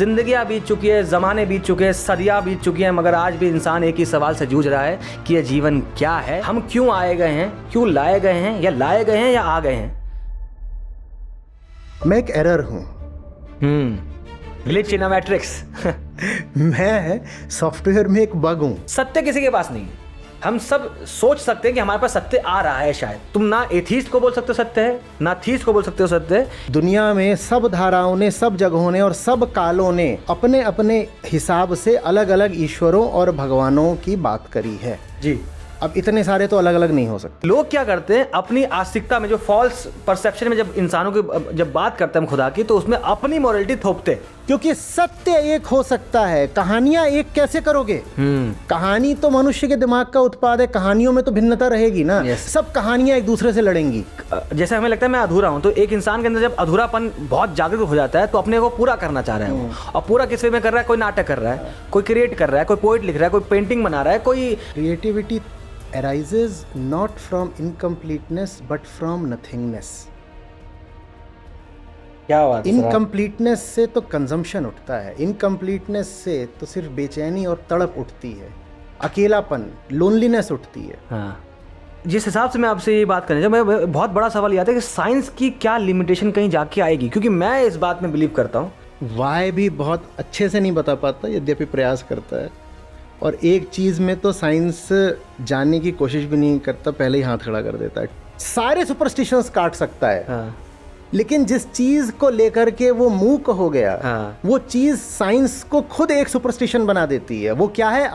जिंदगियां बीत चुकी है, ज़माने बीत चुके हैं, सदियां बीत चुकी हैं, मगर आज भी इंसान एक ही सवाल से जूझ रहा है कि ये जीवन क्या है, हम क्यों आए गए हैं, क्यों लाए गए हैं, या लाए गए हैं या आ गए हैं। मैं एक एरर हूँ। Glitch in a matrix. मैं सॉफ्टवेयर में एक बग हूँ। सत्य किसी के पास नहीं है। हम सब सोच सकते हैं कि हमारे पास सत्य आ रहा है, शायद तुम ना एथीस्ट को बोल सकते हो सत्य है, ना थीस्ट को बोल सकते हो सत्य है। दुनिया में सब धाराओं ने, सब जगहों ने और सब कालों ने अपने अपने हिसाब से अलग अलग ईश्वरों और भगवानों की बात करी है जी। अब इतने सारे तो अलग अलग नहीं हो सकते। लोग क्या करते हैं, अपनी आस्तिकता में, जो फॉल्स परसेप्शन में जब इंसानों की जब बात करते हैं हम खुदा की, तो उसमें अपनी मॉरलिटी थोपते हैं। क्योंकि सत्य एक हो सकता है, कहानियां एक कैसे करोगे। कहानी तो मनुष्य के दिमाग का उत्पाद है, कहानियों में तो भिन्नता रहेगी ना। सब कहानियां एक दूसरे से लड़ेंगी। जैसे हमें लगता है मैं अधूरा हूं, तो एक इंसान के अंदर जब अधूरापन बहुत जागरूक हो जाता है तो अपने को पूरा करना चाह रहा है वो। और पूरा किस वे में कर रहा है, कोई नाटक कर रहा है, कोई क्रिएट कर रहा है, कोई पोएट लिख रहा है, कोई पेंटिंग बना रहा है, कोई। Creativity arises not from incompleteness but from nothingness। क्या बात है। इनकम्प्लीटनेस से तो कंजम्पशन उठता है, इनकम्प्लीटनेस से तो सिर्फ बेचैनी और तड़प उठती है, अकेलापन, लोनलीनेस उठती है। हाँ। जिस हिसाब से मैं आपसे ये बात करने मैं बहुत बड़ा सवाल ये आता है कि साइंस की क्या लिमिटेशन कहीं जाके आएगी, क्योंकि मैं इस बात में बिलीव करता हूँ। वाई भी बहुत अच्छे से नहीं बता पाता, यद्यपि प्रयास करता है। और एक चीज़ में तो साइंस जानने की कोशिश भी नहीं करता, पहले ही हाथ खड़ा कर देता है। सारे सुपरस्टिशंस काट सकता है। हाँ। लेकिन जिस चीज़ को लेकर के वो मूक हो गया, हाँ। वो चीज़ साइंस को खुद एक सुपरस्टिशन बना देती है। वो क्या है?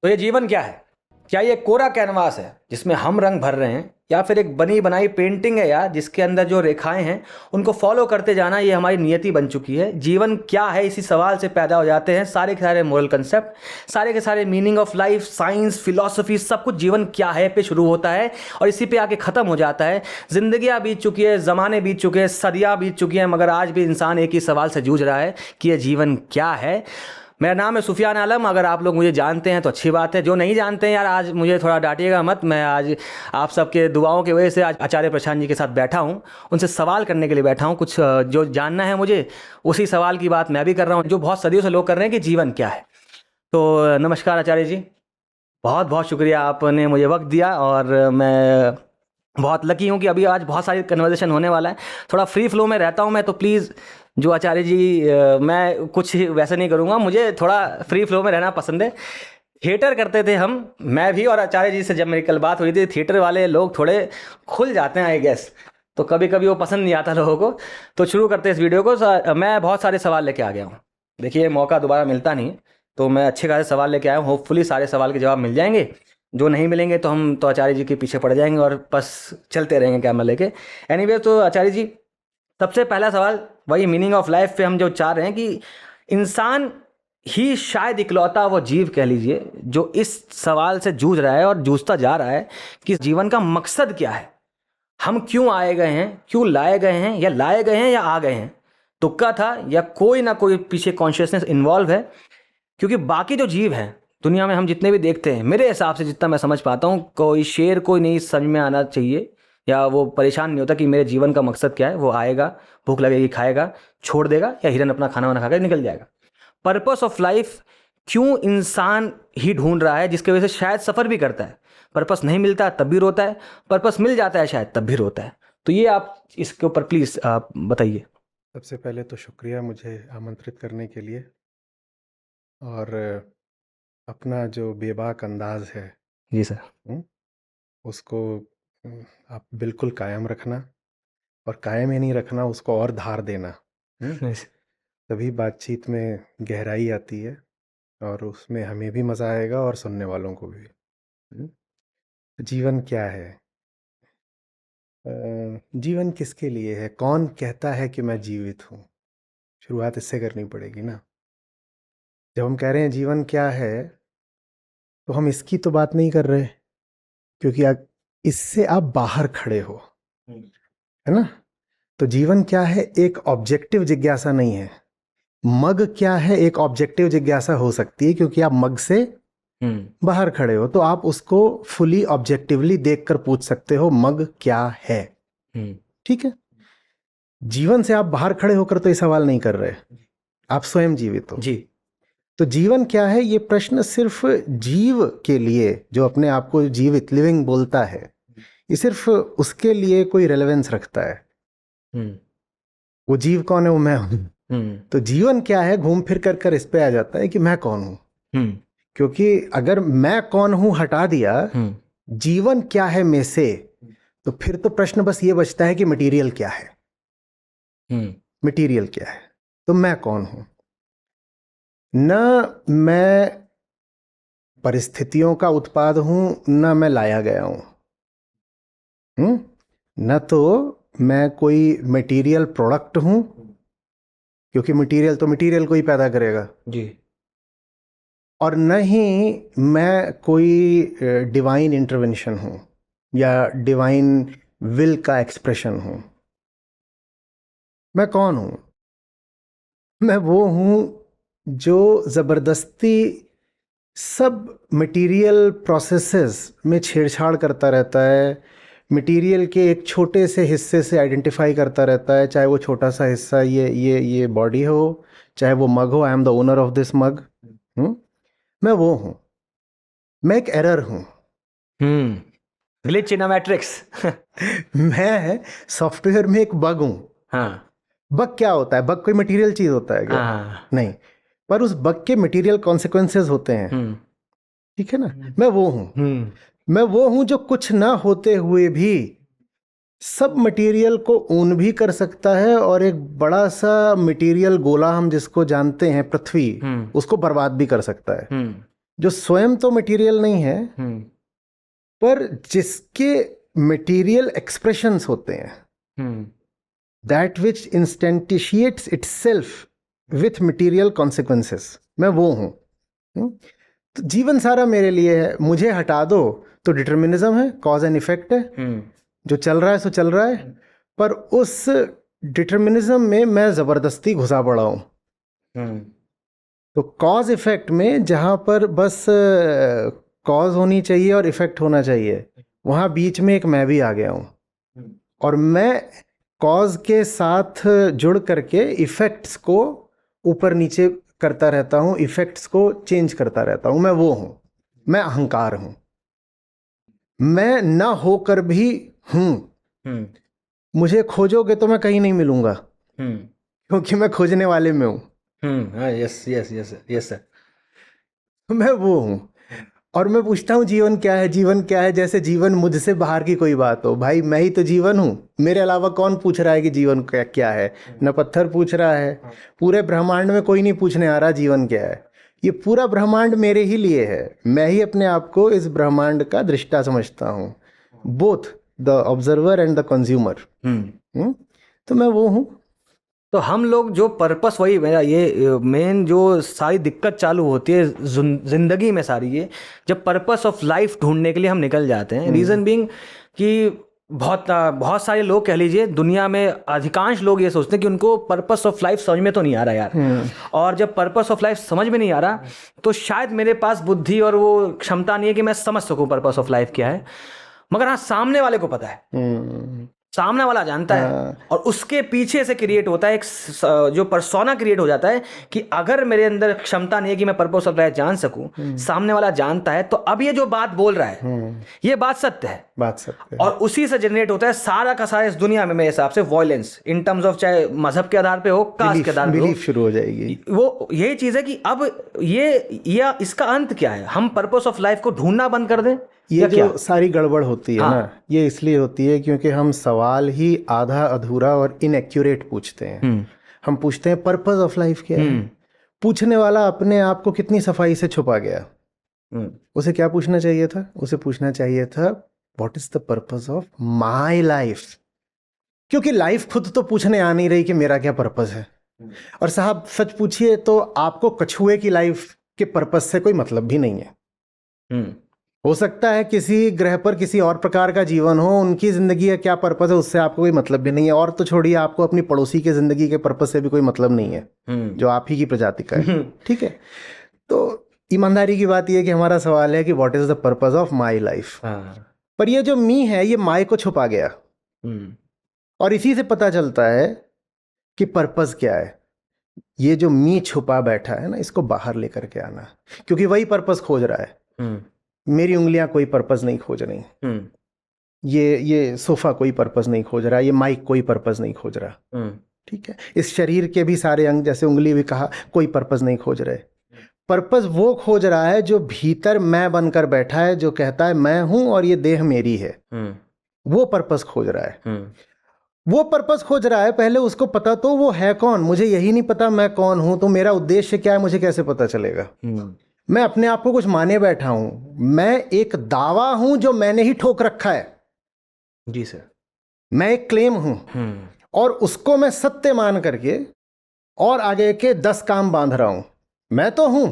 तो ये जीवन क्या है? क्या ये कोरा कैनवास है जिसमें हम रंग भर रहे हैं, या फिर एक बनी बनाई पेंटिंग है यार, जिसके अंदर जो रेखाएं हैं उनको फॉलो करते जाना ये हमारी नियति बन चुकी है। जीवन क्या है, इसी सवाल से पैदा हो जाते हैं सारे के सारे मोरल कंसेप्ट, सारे के सारे meaning of life, science, philosophy, सब कुछ जीवन क्या है पे शुरू होता है और इसी पे आके ख़त्म हो जाता है। जिंदगियां बीत चुकी है, ज़माने बीत चुके हैं, सदियां बीत चुकी हैं, मगर आज भी इंसान एक ही सवाल से जूझ रहा है कि ये जीवन क्या है। मेरा नाम है सुफियान आलम। अगर आप लोग मुझे जानते हैं तो अच्छी बात है, जो नहीं जानते हैं यार, आज मुझे थोड़ा डांटिएगा मत। मैं आज आप सबके दुआओं की वजह से आज आचार्य प्रशांत जी के साथ बैठा हूँ, उनसे सवाल करने के लिए बैठा हूँ। कुछ जो जानना है मुझे, उसी सवाल की बात मैं भी कर रहा हूँ जो बहुत सदियों से लोग कर रहे हैं कि जीवन क्या है। तो नमस्कार आचार्य जी, बहुत बहुत शुक्रिया, आपने मुझे वक्त दिया और मैं बहुत लकी हूँ कि अभी आज बहुत सारी कन्वर्सेशन होने वाला है। थोड़ा फ्री फ्लो में रहता हूँ मैं, तो प्लीज़ जो आचार्य जी, मैं कुछ वैसे नहीं करूँगा, मुझे थोड़ा फ्री फ्लो में रहना पसंद है। थिएटर करते थे हम, मैं भी और आचार्य जी से जब मेरी कल बात हुई थी, थिएटर वाले लोग थोड़े खुल जाते हैं आई गेस, तो कभी कभी वो पसंद नहीं आता लोगों को। तो शुरू करते हैं इस वीडियो को। मैं बहुत सारे सवाल लेके आ गया हूँ। देखिए, मौका दोबारा मिलता नहीं, तो मैं अच्छे खासे सवाल लेके आया हूँ। होपफुली सारे सवाल के जवाब मिल जाएंगे, जो नहीं मिलेंगे तो हम तो आचार्य जी के पीछे पड़ जाएंगे और बस चलते रहेंगे कैमरा लेके। एनीवे, तो आचार्य जी, सबसे पहला सवाल वही मीनिंग ऑफ लाइफ पे हम जो चाह रहे हैं कि इंसान ही शायद इकलौता वो जीव कह लीजिए जो इस सवाल से जूझ रहा है और जूझता जा रहा है कि जीवन का मकसद क्या है, हम क्यों आए गए हैं, क्यों लाए गए हैं, या लाए गए हैं या आ गए हैं, तुक्का था या कोई ना कोई पीछे कॉन्शियसनेस इन्वॉल्व है। क्योंकि बाकी जो जीव हैं दुनिया में, हम जितने भी देखते हैं, मेरे हिसाब से जितना मैं समझ पाता हूँ, कोई शेर कोई नहीं समझ में आना चाहिए या वो परेशान नहीं होता कि मेरे जीवन का मकसद क्या है। वो आएगा, भूख लगेगी खाएगा, छोड़ देगा, या हिरन अपना खाना वाना खाकर निकल जाएगा। पर्पस ऑफ लाइफ क्यों इंसान ही ढूंढ रहा है, जिसकी वजह से शायद सफ़र भी करता है। पर्पस नहीं मिलता तब भी रोता है, पर्पस मिल जाता है शायद तब भी रोता है। तो ये आप इसके ऊपर प्लीज़ बताइए। सबसे पहले तो शुक्रिया मुझे आमंत्रित करने के लिए, और अपना जो बेबाक अंदाज है जी सर, उसको आप बिल्कुल कायम रखना, और कायम ही नहीं रखना, उसको और धार देना। तभी बातचीत में गहराई आती है और उसमें हमें भी मज़ा आएगा और सुनने वालों को भी। जीवन क्या है? जीवन किसके लिए है? कौन कहता है कि मैं जीवित हूँ? शुरुआत इससे करनी पड़ेगी ना। जब हम कह रहे हैं जीवन क्या है, तो हम इसकी तो बात नहीं कर रहे, क्योंकि इससे आप बाहर खड़े हो, है ना। तो जीवन क्या है? एक ऑब्जेक्टिव जिज्ञासा नहीं है। मग क्या है? एक ऑब्जेक्टिव जिज्ञासा हो सकती है, क्योंकि आप मग से बाहर खड़े हो, तो आप उसको फुली ऑब्जेक्टिवली देखकर पूछ सकते हो, मग क्या है। ठीक है। जीवन से आप बाहर खड़े होकर तो ये सवाल नहीं कर रहे, आप स्वयं जीवित हो जी। तो जीवन क्या है, ये प्रश्न सिर्फ जीव के लिए, जो अपने आप को जीवित लिविंग बोलता है, ये सिर्फ उसके लिए कोई रेलेवेंस रखता है। वो जीव कौन है? वो मैं हूं। तो जीवन क्या है, घूम फिर कर इस पे आ जाता है कि मैं कौन हूं। क्योंकि अगर मैं कौन हूं हटा दिया, जीवन क्या है में से, तो फिर तो प्रश्न बस ये बचता है कि मटेरियल क्या है। मटेरियल क्या है? तो मैं कौन हूं? न मैं परिस्थितियों का उत्पाद हूं, न मैं लाया गया हूं, न तो मैं कोई मटेरियल प्रोडक्ट हूं, क्योंकि मटेरियल तो मटेरियल को ही पैदा करेगा जी। और न ही मैं कोई डिवाइन इंटरवेंशन हूं या डिवाइन विल का एक्सप्रेशन हूं। मैं कौन हूं? मैं वो हूं जो ज़बरदस्ती सब मटेरियल प्रोसेसेस में छेड़छाड़ करता रहता है, मटेरियल के एक छोटे से हिस्से से आइडेंटिफाई करता रहता है, चाहे वो छोटा सा हिस्सा ये बॉडी हो, चाहे वो मग हो, I am the owner of this mug. मैं वो हूँ, मैं एक एरर हूँ। Glitch in a matrix. मैं सॉफ्टवेयर में एक बग हूँ। हाँ। बग क्या होता है? बग कोई मटेरियल चीज होता है क्या? हाँ। नहीं, पर उस बग के मटेरियल कॉन्सिक्वेंसेस होते हैं। ठीक है ना? मैं वो हूँ। मैं वो हूँ जो कुछ ना होते हुए भी सब मटेरियल को ओन भी कर सकता है और एक बड़ा सा मटेरियल गोला हम जिसको जानते हैं पृथ्वी, उसको बर्बाद भी कर सकता है। जो स्वयं तो मटेरियल नहीं है, पर जिसके मटेरियल एक्सप्रेशंस होते हैं, that which instantiates itself with material consequences, मैं वो हूँ। तो जीवन सारा मेरे लिए है। मुझे हटा दो तो डिटर्मिनिज्म है, कॉज एंड इफेक्ट है, जो चल रहा है सो चल रहा है, पर उस डिटर्मिनिज्म में मैं ज़बरदस्ती घुसा पड़ा हूँ। तो कॉज इफेक्ट में जहाँ पर बस कॉज होनी चाहिए और इफेक्ट होना चाहिए, वहाँ बीच में एक मैं भी आ गया हूँ और मैं कॉज के साथ जुड़ करके इफेक्ट्स को ऊपर नीचे करता रहता हूँ, इफेक्ट्स को चेंज करता रहता हूँ। मैं वो हूँ, मैं अहंकार हूँ। मैं ना होकर भी हूँ। मुझे खोजोगे तो मैं कहीं नहीं मिलूंगा, क्योंकि मैं खोजने वाले में हूँ। Yes yes yes yes sir. मैं वो हूँ और मैं पूछता हूँ जीवन क्या है? जीवन क्या है? जैसे जीवन मुझसे बाहर की कोई बात हो। भाई मैं ही तो जीवन हूँ, मेरे अलावा कौन पूछ रहा है कि जीवन क्या है? न पत्थर पूछ रहा है, पूरे ब्रह्मांड में कोई नहीं पूछने आ रहा जीवन क्या है। ये पूरा ब्रह्मांड मेरे ही लिए है, मैं ही अपने आप को इस ब्रह्मांड का दृष्टा समझता हूँ, both the observer and the consumer. तो मैं वो हूँ। तो हम लोग जो पर्पस, वही मेरा ये मेन जो सारी दिक्कत चालू होती है जिंदगी में सारी, ये जब पर्पस ऑफ लाइफ ढूंढने के लिए हम निकल जाते हैं, रीज़न बीइंग कि बहुत सारे लोग, कह लीजिए दुनिया में अधिकांश लोग ये सोचते हैं कि उनको पर्पस ऑफ लाइफ समझ में तो नहीं आ रहा यार। और जब पर्पस ऑफ लाइफ समझ में नहीं आ रहा, तो शायद मेरे पास बुद्धि और वो क्षमता नहीं है कि मैं समझ सकूं पर्पस ऑफ लाइफ क्या है। मगर हाँ, सामने वाले को पता है, सामने वाला जानता है, और उसके पीछे से क्रिएट होता है एक जो पर्सोना क्रिएट हो जाता है कि अगर मेरे अंदर क्षमता नहीं है कि मैं पर्पस ऑफ लाइफ जान सकूं, सामने वाला जानता है, तो अब ये जो बात बोल रहा है ये बात सत्य है, बात सत्य है। और उसी से जनरेट होता है सारा का सारा इस दुनिया में मेरे हिसाब से वॉयलेंस, इन टर्म्स ऑफ चाहे मजहब के आधार पे हो, कास्ट के आधार पे हो, बिलीफ शुरू हो जाएगी। वो यही चीज है कि अब ये इसका अंत क्या है? हम पर्पस ऑफ लाइफ को ढूंढना बंद कर दें? ये जो सारी गड़बड़ होती है ना, ये इसलिए होती है क्योंकि हम सवाल ही आधा अधूरा और इनएक्यूरेट पूछते हैं। हम पूछते हैं पर्पस ऑफ लाइफ क्या है। पूछने वाला अपने आप को कितनी सफाई से छुपा गया। उसे क्या पूछना चाहिए था? उसे पूछना चाहिए था what is the purpose of my life. क्योंकि लाइफ खुद तो पूछने आ नहीं रही कि मेरा क्या पर्पस है। और साहब सच पूछिए तो आपको कछुए की लाइफ के पर्पस से कोई मतलब भी नहीं है। हो सकता है किसी ग्रह पर किसी और प्रकार का जीवन हो, उनकी जिंदगी का क्या पर्पस है उससे आपको कोई मतलब भी नहीं है। और तो छोड़िए, आपको अपनी पड़ोसी के जिंदगी के पर्पस से भी कोई मतलब नहीं है जो आप ही की प्रजाति का है। ठीक है, तो ईमानदारी की बात यह है कि हमारा सवाल है कि what is the purpose of my life. पर ये जो मी है, ये माई को छुपा गया, और इसी से पता चलता है कि पर्पस क्या है। ये जो मी छुपा बैठा है ना, इसको बाहर लेकर के आना, क्योंकि वही पर्पस खोज रहा है। मेरी उंगलियां कोई पर्पस नहीं खोज रही, ये सोफा कोई पर्पस नहीं खोज रहा, ये माइक कोई पर्पस नहीं खोज रहा, ठीक है। इस शरीर के भी सारे अंग, जैसे उंगली भी कहा, कोई पर्पस नहीं खोज रहे। पर्पस वो खोज रहा है जो भीतर मैं बनकर बैठा है, जो कहता है मैं हूं और ये देह मेरी है। वो पर्पस खोज रहा है। वो पर्पस खोज रहा है, पहले उसको पता तो वो है कौन। मुझे यही नहीं पता मैं कौन हूं, तो मेरा उद्देश्य क्या है मुझे कैसे पता चलेगा। मैं अपने आप को कुछ माने बैठा हूं, मैं एक दावा हूं जो मैंने ही ठोक रखा है। जी सर। मैं एक क्लेम हूं और उसको मैं सत्य मान करके और आगे के 10 काम बांध रहा हूं। मैं तो हूं,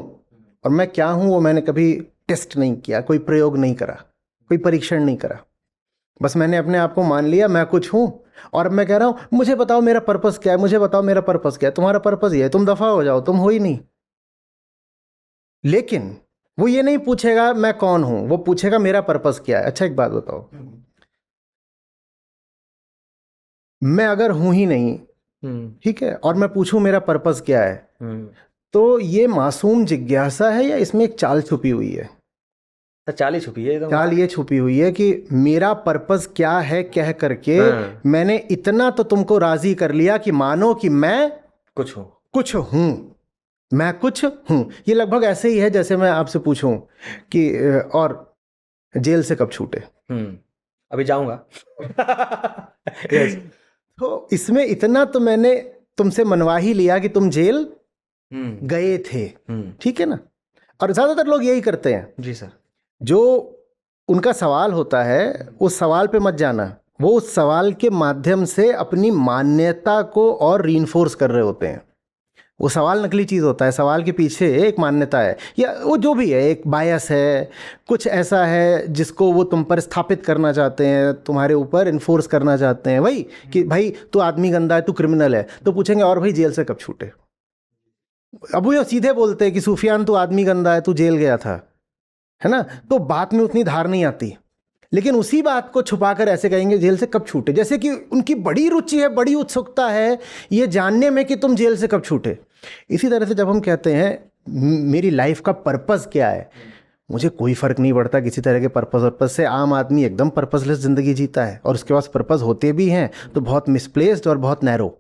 और मैं क्या हूं वो मैंने कभी टेस्ट नहीं किया, कोई प्रयोग नहीं करा, कोई परीक्षण नहीं करा। बस मैंने अपने आप को मान लिया मैं कुछ हूं, और मैं कह रहा हूं मुझे बताओ मेरा पर्पस क्या है, मुझे बताओ मेरा पर्पस क्या है। तुम्हारा पर्पस ये है, तुम दफा हो जाओ, तुम हो ही नहीं। लेकिन वो ये नहीं पूछेगा मैं कौन हूं, वो पूछेगा मेरा पर्पस क्या है। अच्छा एक बात बताओ, मैं अगर हूं ही नहीं, ठीक है, और मैं पूछूं मेरा पर्पस क्या है, तो ये मासूम जिज्ञासा है या इसमें एक चाल छुपी हुई है? चाल ही छुपी है। चाल ये छुपी हुई है कि मेरा पर्पस क्या है कह करके मैंने इतना तो तुमको राजी कर लिया कि मानो कि मैं कुछ हूं, कुछ हूं, मैं कुछ हूं। ये लगभग ऐसे ही है जैसे मैं आपसे पूछूं कि और जेल से कब छूटे। अभी जाऊंगा। yes. तो इसमें इतना तो मैंने तुमसे मनवा ही लिया कि तुम जेल गए थे, ठीक है ना। और ज्यादातर लोग यही करते हैं। जी सर। जो उनका सवाल होता है उस सवाल पे मत जाना, वो उस सवाल के माध्यम से अपनी मान्यता को और रीइंफोर्स कर रहे होते हैं। वो सवाल नकली चीज़ होता है, सवाल के पीछे एक मान्यता है, या वो जो भी है, एक बायस है, कुछ ऐसा है जिसको वो तुम पर स्थापित करना चाहते हैं, तुम्हारे ऊपर इन्फोर्स करना चाहते हैं। वही कि भाई तू आदमी गंदा है, तू क्रिमिनल है, तो पूछेंगे और भाई जेल से कब छूटे। अब वो सीधे बोलते हैं कि सूफियान तू आदमी गंदा है, तू जेल गया था, है ना। तो बात में उतनी धार नहीं आती, लेकिन उसी बात को छुपाकर ऐसे कहेंगे जेल से कब छूटे, जैसे कि उनकी बड़ी रुचि है, बड़ी उत्सुकता है ये जानने में कि तुम जेल से कब छूटे। इसी तरह से जब हम कहते हैं मेरी लाइफ का पर्पस क्या है, मुझे कोई फर्क नहीं पड़ता किसी तरह के पर्पस से। आम आदमी एकदम पर्पसलेस जिंदगी जीता है, और उसके पास पर्पस होते भी हैं तो बहुत मिसप्लेस्ड और बहुत नैरो।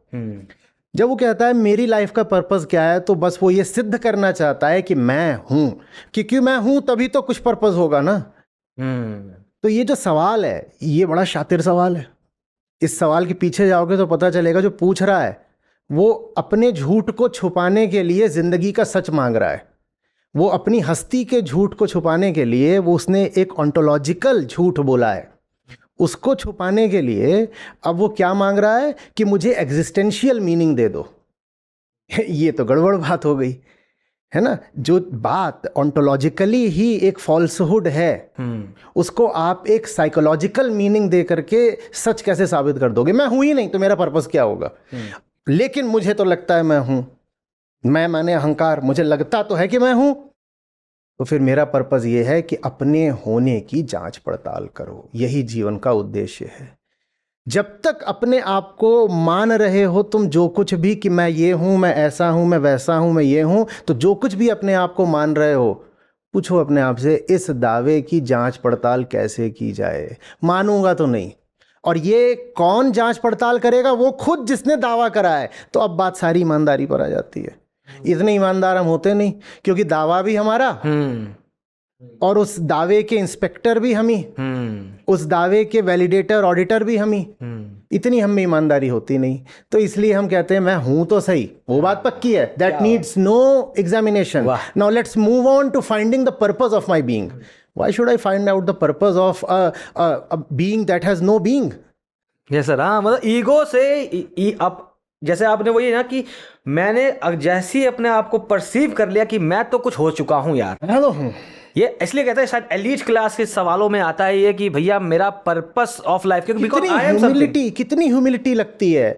जब वो कहता है मेरी लाइफ का पर्पस क्या है, तो बस वो ये सिद्ध करना चाहता है कि मैं हूं, क्योंकि मैं हूं तभी तो कुछ पर्पस होगा ना। तो ये जो सवाल है ये बड़ा शातिर सवाल है। इस सवाल के पीछे जाओगे तो पता चलेगा जो पूछ रहा है वो अपने झूठ को छुपाने के लिए जिंदगी का सच मांग रहा है। वो अपनी हस्ती के झूठ को छुपाने के लिए उसने एक ऑन्टोलॉजिकल झूठ बोला है। उसको छुपाने के लिए अब वो क्या मांग रहा है कि मुझे एग्जिस्टेंशियल मीनिंग दे दो। ये तो गड़बड़ बात हो गई, है ना। जो बात ऑन्टोलॉजिकली ही एक फॉल्सहुड है, उसको आप एक साइकोलॉजिकल मीनिंग दे करके सच कैसे साबित कर दोगे। मैं हूं ही नहीं तो मेरा पर्पस क्या होगा। लेकिन मुझे तो लगता है मैं हूं, मैं माने अहंकार, मुझे लगता तो है कि मैं हूं, तो फिर मेरा पर्पस ये है कि अपने होने की जांच पड़ताल करो। यही जीवन का उद्देश्य है। जब तक अपने आप को मान रहे हो तुम जो कुछ भी कि मैं ये हूं, मैं ऐसा हूं, मैं वैसा हूं, मैं ये हूं, तो जो कुछ भी अपने आप को मान रहे हो, पूछो अपने आप से इस दावे की जांच पड़ताल कैसे की जाए। मानूंगा तो नहीं। और ये कौन जांच पड़ताल करेगा? वो खुद जिसने दावा करा है। तो अब बात सारी ईमानदारी पर आ जाती है। इतने ईमानदार हम होते नहीं, क्योंकि दावा भी हमारा और उस दावे के इंस्पेक्टर भी हम ही, उस दावे के वैलिडेटर ऑडिटर भी हम ही। इतनी हम में ईमानदारी होती नहीं, तो इसलिए हम कहते हैं मैं हूं तो सही, वो बात पक्की है, that needs no examination. Now let's move on to finding the purpose of my being. Why should I find out the purpose of a being that has no being? Yes sir. हाँ, मतलब ego से अब जैसे आपने वही ना कि मैंने जैसे ही अपने आप को परसीव कर लिया कि मैं तो कुछ हो चुका हूं यार, मैं तो हूं। ये इसलिए कहते हैं शायद एलीट क्लास के सवालों में आता है ये कि भैया मेरा पर्पस ऑफ लाइफ, क्योंकि बिकॉज़ आई एम समथिंग। कितनी ह्यूमिलिटी लगती है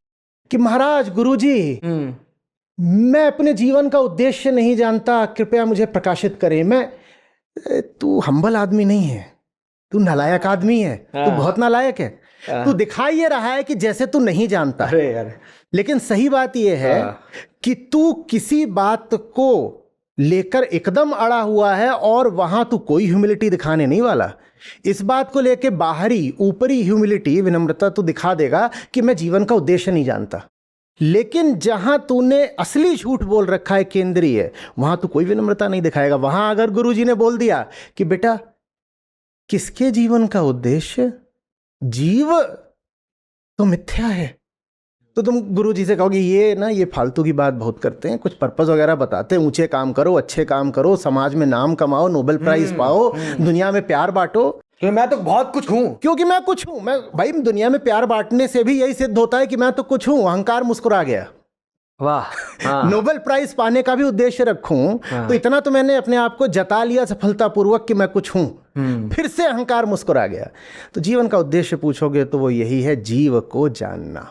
कि महाराज गुरुजी मैं अपने जीवन का उद्देश्य नहीं जानता, कृपया मुझे प्रकाशित करें। तू हम्बल आदमी नहीं है, तू नालायक आदमी है। तू बहुत नालायक है। तू दिखा ये रहा है कि जैसे तू नहीं जानता, अरे यार, लेकिन सही बात यह है कि तू किसी बात को लेकर एकदम अड़ा हुआ है और वहां तू कोई ह्यूमिलिटी दिखाने नहीं वाला। इस बात को लेकर बाहरी ऊपरी ह्यूमिलिटी, विनम्रता तू दिखा देगा कि मैं जीवन का उद्देश्य नहीं जानता, लेकिन जहां तूने असली झूठ बोल रखा है केंद्रीय, वहां तू कोई विनम्रता नहीं दिखाएगा। वहां अगर गुरुजी ने बोल दिया कि बेटा किसके जीवन का उद्देश्य, जीव तो मिथ्या है, तो तुम गुरुजी से कहोगे ये फालतू की बात बहुत करते हैं, कुछ पर्पस वगैरह बताते हैं, ऊंचे काम करो, अच्छे काम करो, समाज में नाम कमाओ, नोबेल प्राइज पाओ, दुनिया में प्यार बांटो, क्योंकि मैं तो बहुत कुछ हूं, क्योंकि मैं कुछ हूं। मैं भाई, दुनिया में प्यार बांटने से भी यही सिद्ध होता है कि मैं तो कुछ हूं। अहंकार मुस्कुरा गया। वाह, हाँ। नोबेल प्राइज पाने का भी उद्देश्य रखूं तो इतना तो मैंने अपने आप को जता लिया सफलतापूर्वक कि मैं कुछ हूं, फिर से अहंकार मुस्कुरा गया। तो जीवन का उद्देश्य पूछोगे तो वो यही है, जीव को जानना,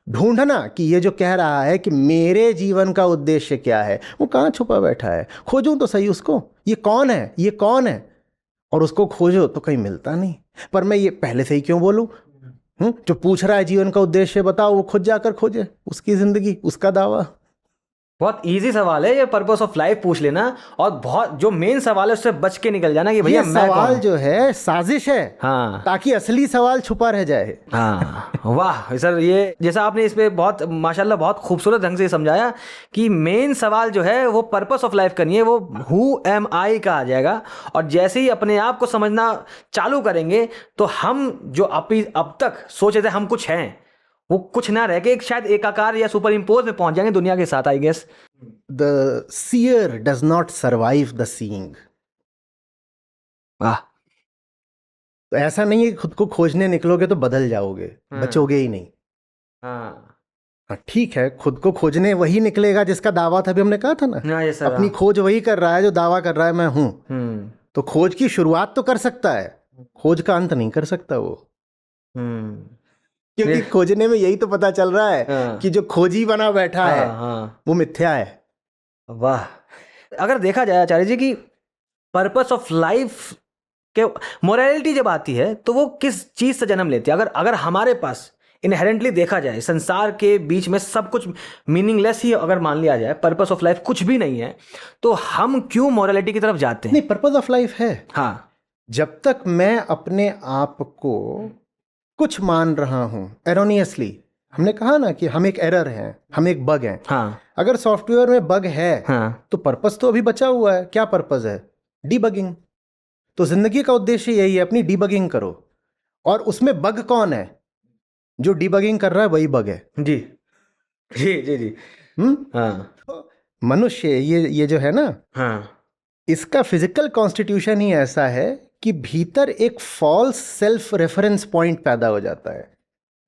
ढूंढना कि ये जो कह रहा है कि मेरे जीवन का उद्देश्य क्या है, वो कहाँ छुपा बैठा है। खोजूं तो सही उसको, ये कौन है, ये कौन है, और उसको खोजो तो कहीं मिलता नहीं। पर मैं ये पहले से ही क्यों बोलूं, जो पूछ रहा है जीवन का उद्देश्य बताओ, वो खुद जाकर खोजे, उसकी जिंदगी, उसका दावा। बहुत इजी सवाल है ये, पर्पस ऑफ लाइफ पूछ लेना, और बहुत जो मेन सवाल है उससे बच के निकल जाना कि भैया ये मैं सवाल कौन? जो है साजिश है, हाँ, ताकि असली सवाल छुपा रह जाए। हाँ, वाह सर, ये जैसा आपने इस पे बहुत माशाल्लाह बहुत खूबसूरत ढंग से समझाया कि मेन सवाल जो है वो पर्पस ऑफ लाइफ करनी है, वो हु एम आई का आ जाएगा। और जैसे ही अपने आप को समझना चालू करेंगे तो हम जो अब तक सोचे थे हम कुछ हैं, वो कुछ ना रह के एक शायद एकाकार या सुपर इम्पोज में पहुंच जाएंगे दुनिया के साथ, I guess. The seer does not survive the seeing. वाह। तो ऐसा नहीं है कि खुद को खोजने निकलोगे तो बदल जाओगे, बचोगे ही नहीं। हाँ, ठीक है, खुद को खोजने वही निकलेगा जिसका दावा था, अभी हमने कहा था ना, ये सर, अपनी खोज वही कर रहा है जो दावा कर रहा है मैं हूं। तो खोज की शुरुआत तो कर सकता है, खोज का अंत नहीं कर सकता वो, क्योंकि खोजने में यही तो पता चल रहा है कि जो खोजी बना बैठा है वो मिथ्या है। वाह। अगर देखा जाए आचार्य जी कि पर्पस ऑफ लाइफ के मोरालिटी जब आती है तो वो किस चीज से जन्म लेती है? अगर हमारे पास इनहेरेंटली देखा जाए, संसार के बीच में सब कुछ मीनिंगलेस ही अगर मान लिया जाए, पर्पस ऑफ लाइफ कुछ भी नहीं है, तो हम क्यों मोरालिटी की तरफ जाते हैं? नहीं, पर्पस ऑफ लाइफ है। हाँ, जब तक मैं अपने आप को कुछ मान रहा हूं एरोनियसली, हमने कहा ना कि हम एक एरर हैं, हम एक बग हैं। हाँ, अगर सॉफ्टवेयर में बग है हाँ, तो पर्पस तो अभी बचा हुआ है। क्या पर्पस है? डीबगिंग। तो जिंदगी का उद्देश्य यही है, अपनी डीबगिंग करो। और उसमें बग कौन है? जो डीबगिंग कर रहा है वही बग है। जी जी जी जी। हाँ, तो मनुष्य ये जो है ना, हाँ, इसका फिजिकल कॉन्स्टिट्यूशन ही ऐसा है कि भीतर एक फॉल्स सेल्फ रेफरेंस पॉइंट पैदा हो जाता है।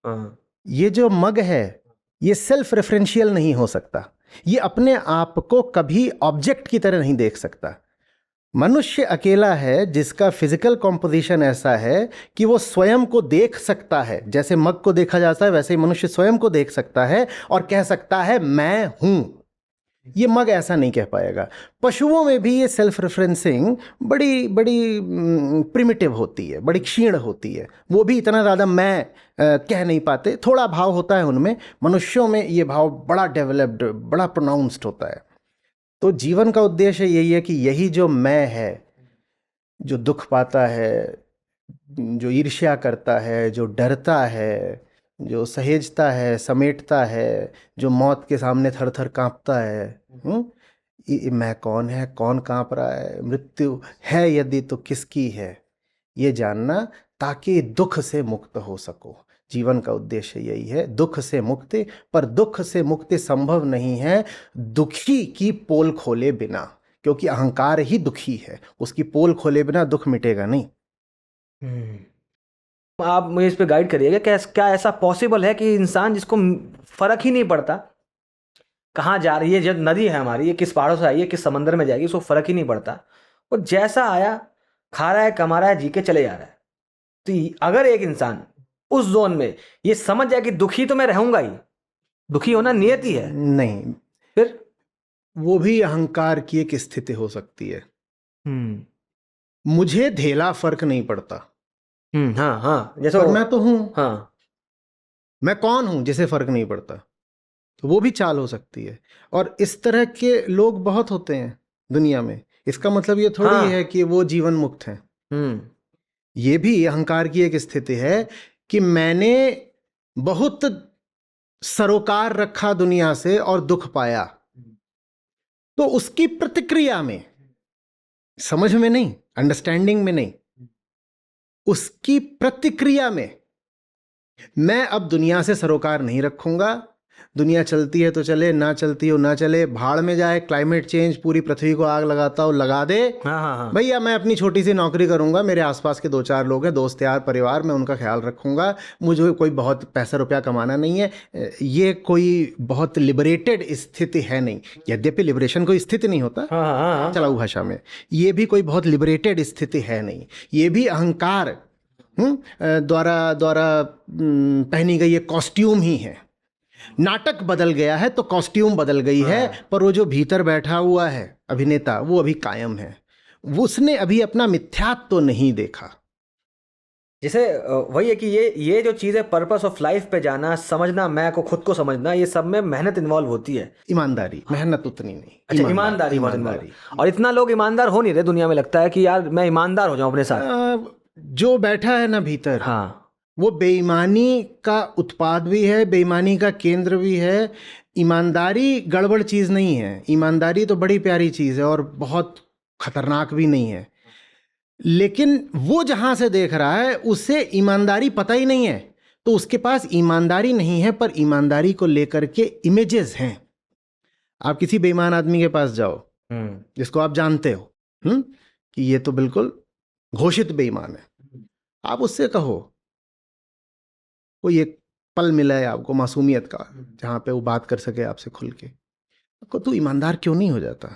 हाँ, ये जो मग है ये सेल्फ रेफरेंशियल नहीं हो सकता, ये अपने आप को कभी ऑब्जेक्ट की तरह नहीं देख सकता। मनुष्य अकेला है जिसका फिजिकल कॉम्पोजिशन ऐसा है कि वो स्वयं को देख सकता है। जैसे मग को देखा जाता है वैसे ही मनुष्य स्वयं को देख सकता है और कह सकता है मैं हूं। ये मग ऐसा नहीं कह पाएगा। पशुओं में भी ये सेल्फ रेफरेंसिंग बड़ी बड़ी प्रिमिटिव होती है, बड़ी क्षीण होती है। वो भी इतना ज़्यादा मैं कह नहीं पाते, थोड़ा भाव होता है उनमें। मनुष्यों में ये भाव बड़ा डेवलप्ड, बड़ा प्रोनाउंस्ड होता है। तो जीवन का उद्देश्य यही है कि यही जो मैं है, जो दुख पाता है, जो ईर्ष्या करता है, जो डरता है, जो सहेजता है, समेटता है, जो मौत के सामने थर थर कांपता है, ये मैं कौन है, कौन कांप रहा है, मृत्यु है यदि तो किसकी है, ये जानना, ताकि दुख से मुक्त हो सको। जीवन का उद्देश्य यही है, दुख से मुक्ति। पर दुख से मुक्ति संभव नहीं है दुखी की पोल खोले बिना, क्योंकि अहंकार ही दुखी है, उसकी पोल खोले बिना दुख मिटेगा नहीं। आप मुझे इस पे गाइड करिएगा, क्या ऐसा पॉसिबल है कि इंसान जिसको फर्क ही नहीं पड़ता कहाँ जा रही है, जब नदी है हमारी, ये किस पहाड़ों से आई है, किस समंदर में जाएगी, उसको फर्क ही नहीं पड़ता, वो जैसा आया खा रहा है, कमा रहा है, जी के चले जा रहा है। तो अगर एक इंसान उस जोन में ये समझ जाए कि दुखी तो मैं रहूंगा ही, दुखी होना नियति है, नहीं, फिर वो भी अहंकार की एक स्थिति हो सकती है। मुझे धेला फर्क नहीं पड़ता, हाँ हाँ, जैसे पर मैं तो हूं, हाँ मैं कौन हूं जिसे फर्क नहीं पड़ता, तो वो भी चाल हो सकती है। और इस तरह के लोग बहुत होते हैं दुनिया में। इसका मतलब ये थोड़ी हाँ। है कि वो जीवन मुक्त हैं। हम्म। ये भी अहंकार की एक स्थिति है कि मैंने बहुत सरोकार रखा दुनिया से और दुख पाया, तो उसकी प्रतिक्रिया में, समझ में नहीं, अंडरस्टैंडिंग में नहीं, उसकी प्रतिक्रिया में मैं अब दुनिया से सरोकार नहीं रखूंगा। दुनिया चलती है तो चले, ना चलती हो ना चले, भाड़ में जाए, क्लाइमेट चेंज पूरी पृथ्वी को आग लगाता हो लगा दे, हाँ हाँ हाँ। भैया मैं अपनी छोटी सी नौकरी करूंगा, मेरे आसपास के 2-4 लोग हैं, दोस्त यार परिवार, मैं उनका ख्याल रखूंगा, मुझे कोई बहुत पैसा रुपया कमाना नहीं है। ये कोई बहुत लिबरेटेड स्थिति है नहीं। यद्यपि लिबरेशन कोई स्थिति नहीं होता हाँ हाँ हाँ। चलाऊ भाषा में, ये भी कोई बहुत लिबरेटेड स्थिति है नहीं। ये भी अहंकार द्वारा द्वारा पहनी गई एक कॉस्ट्यूम ही है। नाटक बदल गया है तो कॉस्ट्यूम बदल गई है, पर वो जो भीतर बैठा हुआ है अभिनेता, वो अभी कायम है। उसने अभी अपना मिथ्यात्व तो नहीं देखा। जैसे वही है कि ये जो चीज़ है, पर्पस ऑफ लाइफ पे जाना, समझना, मैं को खुद को समझना, ये सब में मेहनत इन्वॉल्व होती है। ईमानदारी, मेहनत उतनी नहीं। अच्छा, ईमानदारी बहुत involve है। और इतना लोग ईमानदार हो नहीं रहे दुनिया में, लगता है कि यार मैं ईमानदार हो जाऊं अपने साथ। जो बैठा है ना भीतर, हाँ। वो बेईमानी का उत्पाद भी है, बेईमानी का केंद्र भी है। ईमानदारी गड़बड़ चीज़ नहीं है, ईमानदारी तो बड़ी प्यारी चीज़ है और बहुत खतरनाक भी नहीं है। लेकिन वो जहां से देख रहा है उसे ईमानदारी पता ही नहीं है, तो उसके पास ईमानदारी नहीं है, पर ईमानदारी को लेकर के इमेजेस हैं। आप किसी बेईमान आदमी के पास जाओ जिसको आप जानते हो कि ये तो बिल्कुल घोषित बेईमान है, आप उससे कहो, कोई एक पल मिला है आपको मासूमियत का जहां पे वो बात कर सके आपसे खुल के, आपको तू ईमानदार क्यों नहीं हो जाता?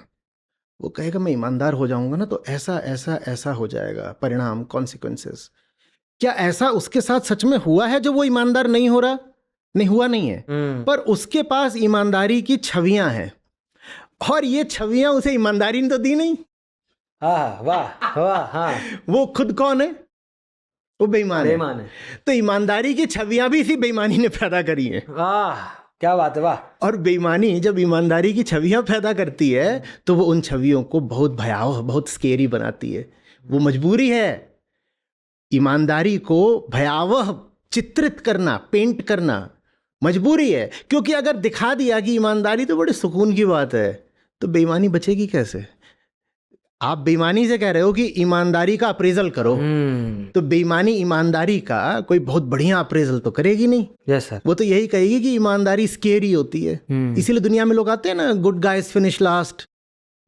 वो कहेगा मैं ईमानदार हो जाऊंगा ना तो ऐसा ऐसा ऐसा हो जाएगा, परिणाम, कॉन्सिक्वेंसेस। क्या ऐसा उसके साथ सच में हुआ है जो वो ईमानदार नहीं हो रहा? नहीं हुआ, नहीं है, पर उसके पास ईमानदारी की छवियां हैं, और ये छवियां उसे ईमानदारी ने तो दी नहीं। हाँ, वाह वाह, हाँ। वो खुद कौन है? वो बेईमान है। तो ईमानदारी की छवियां भी इसी बेईमानी ने पैदा करी हैं। वाह, क्या बात है, वाह। और बेईमानी जब ईमानदारी की छवियां पैदा करती है तो वो उन छवियों को बहुत भयावह, बहुत स्केरी बनाती है। वो मजबूरी है ईमानदारी को भयावह चित्रित करना, पेंट करना, मजबूरी है। क्योंकि अगर दिखा दिया कि ईमानदारी तो बड़े सुकून की बात है, तो बेईमानी बचेगी कैसे? आप बेईमानी से कह रहे हो कि ईमानदारी का अप्रेजल करो, तो बेईमानी ईमानदारी का कोई बहुत बढ़िया अप्रेजल तो करेगी नहीं। Yes sir. वो तो यही कहेगी कि ईमानदारी स्केरी होती है। इसीलिए दुनिया में लोग आते हैं ना, good guys finish last,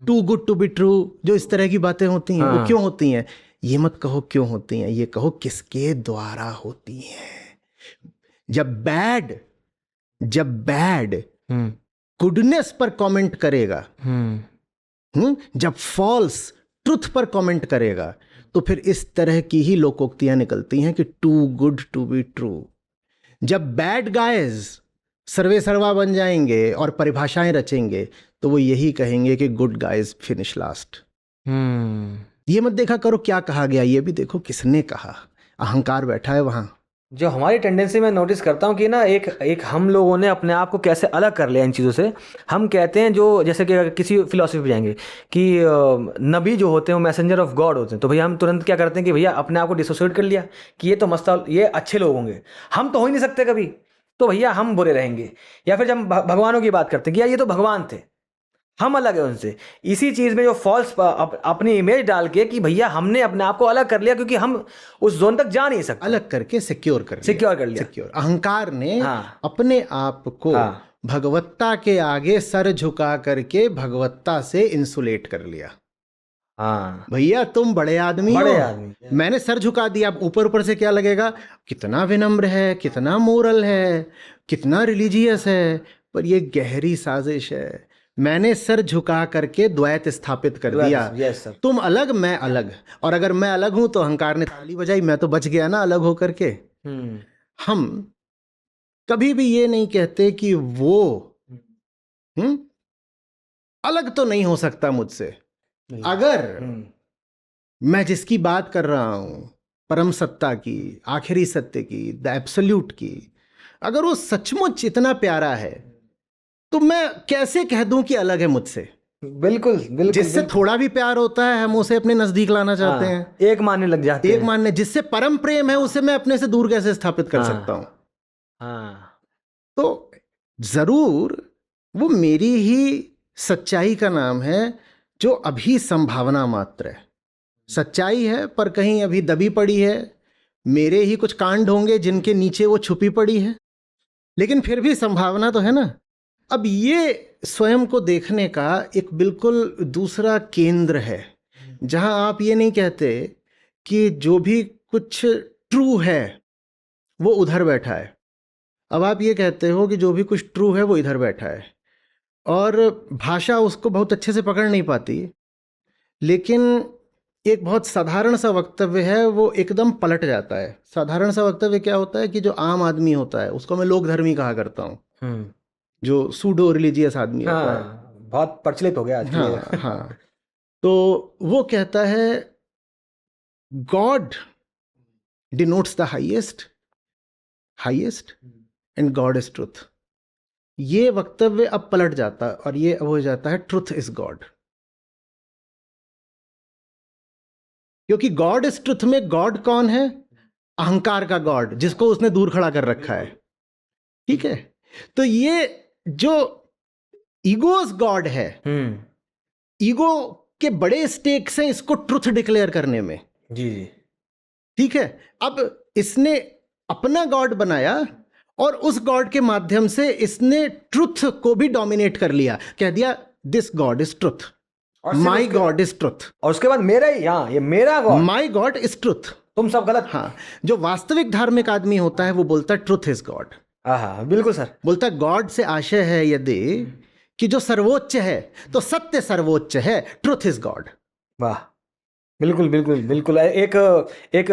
too good to be true, जो इस तरह की बातें होती हैं, वो क्यों होती हैं? ये मत कहो क्यों होती हैं, ये कहो किसके द्वारा होती हैं। जब बैड गुडनेस पर कमेंट करेगा, जब फॉल्स ट्रुथ पर कमेंट करेगा, तो फिर इस तरह की ही लोकोक्तियां निकलती हैं कि too good to be true. जब बैड गाइज सर्वे सर्वा बन जाएंगे और परिभाषाएं रचेंगे, तो वो यही कहेंगे कि गुड गाइज फिनिश लास्ट। ये मत देखा करो क्या कहा गया, ये भी देखो किसने कहा। अहंकार बैठा है वहां। जो हमारी टेंडेंसी मैं नोटिस करता हूँ कि ना, एक हम लोगों ने अपने आप को कैसे अलग कर लिया इन चीज़ों से। हम कहते हैं, जो जैसे कि अगर किसी फिलॉसफी पे जाएंगे कि नबी जो होते हैं वो मैसेंजर ऑफ गॉड होते हैं, तो भैया हम तुरंत क्या करते हैं कि भैया अपने आप को डिसोसिएट कर लिया कि ये तो मस्त, ये अच्छे लोग होंगे, हम तो हो ही नहीं सकते कभी, तो भैया हम बुरे रहेंगे। या फिर जब हम भगवानों की बात करते हैं कि यार ये तो भगवान थे, हम अलग है उनसे। इसी चीज में जो फॉल्स अपनी इमेज डाल के कि भैया हमने अपने आप को अलग कर लिया, क्योंकि हम उस जोन तक जा नहीं सकते, अलग करके सिक्योर कर लिया। अहंकार ने अपने आप को भगवत्ता के आगे सर झुका करके भगवत्ता से इंसुलेट कर लिया। हाँ भैया तुम बड़े आदमी हो, मैंने सर झुका दिया। ऊपर ऊपर से क्या लगेगा, कितना विनम्र है, कितना मोरल है, कितना रिलीजियस है, पर ये गहरी साजिश है। मैंने सर झुका करके द्वैत स्थापित कर दिया। तुम अलग, मैं अलग, और अगर मैं अलग हूं तो अहंकार ने ताली बजाई, मैं तो बच गया ना अलग होकर के। हम कभी भी ये नहीं कहते कि वो अलग तो नहीं हो सकता मुझसे। अगर मैं जिसकी बात कर रहा हूं परम सत्ता की, आखिरी सत्य की, द एब्सोल्यूट की, अगर वो सचमुच इतना प्यारा है तो मैं कैसे कह दूं कि अलग है मुझसे? बिल्कुल बिल्कुल जिससे बिल्कुल। थोड़ा भी प्यार होता है हम उसे अपने नजदीक लाना चाहते हाँ, हैं, एक मानने लग जाते एक हैं। मानने। जिससे परम प्रेम है उसे मैं अपने से दूर कैसे स्थापित कर सकता हूं? हाँ तो जरूर वो मेरी ही सच्चाई का नाम है जो अभी संभावना मात्र है। सच्चाई है पर कहीं अभी दबी पड़ी है, मेरे ही कुछ कांड होंगे जिनके नीचे वो छुपी पड़ी है, लेकिन फिर भी संभावना तो है ना। अब ये स्वयं को देखने का एक बिल्कुल दूसरा केंद्र है, जहां आप ये नहीं कहते कि जो भी कुछ ट्रू है वो उधर बैठा है। अब आप ये कहते हो कि जो भी कुछ ट्रू है वो इधर बैठा है, और भाषा उसको बहुत अच्छे से पकड़ नहीं पाती, लेकिन एक बहुत साधारण सा वक्तव्य है वो एकदम पलट जाता है। साधारण सा वक्तव्य क्या होता है कि जो आम आदमी होता है उसको मैं लोक धर्मी कहा करता हूँ, जो सूडो रिलीजियस आदमी होता है। हाँ, बहुत प्रचलित हो गया आजकल ये। हाँ हाँ। तो वो कहता है God denotes the highest, highest, and God is truth. ये वक्तव्य अब पलट जाता है और ये अब हो जाता है ट्रुथ इज गॉड। क्योंकि गॉड इज ट्रुथ में गॉड कौन है? अहंकार का गॉड, जिसको उसने दूर खड़ा कर रखा है। ठीक है, तो ये जो ईगोस गॉड है, ईगो के बड़े स्टेक्स हैं इसको ट्रुथ डिक्लेयर करने में। जी जी। ठीक है, अब इसने अपना गॉड बनाया और उस गॉड के माध्यम से इसने ट्रुथ को भी डोमिनेट कर लिया, कह दिया this God is truth, my God is truth. और उसके बाद मेरा ही, हाँ ये मेरा God, my God is truth, तुम सब गलत। हाँ, जो वास्तविक धार्मिक आदमी होता है वो बोलता है ट्रुथ इज गॉड। हाँ बिल्कुल सर। बोलता है गॉड से आशय है यदि कि जो सर्वोच्च है तो सत्य सर्वोच्च है, ट्रुथ इज गॉड। वाह, बिल्कुल बिल्कुल बिल्कुल। एक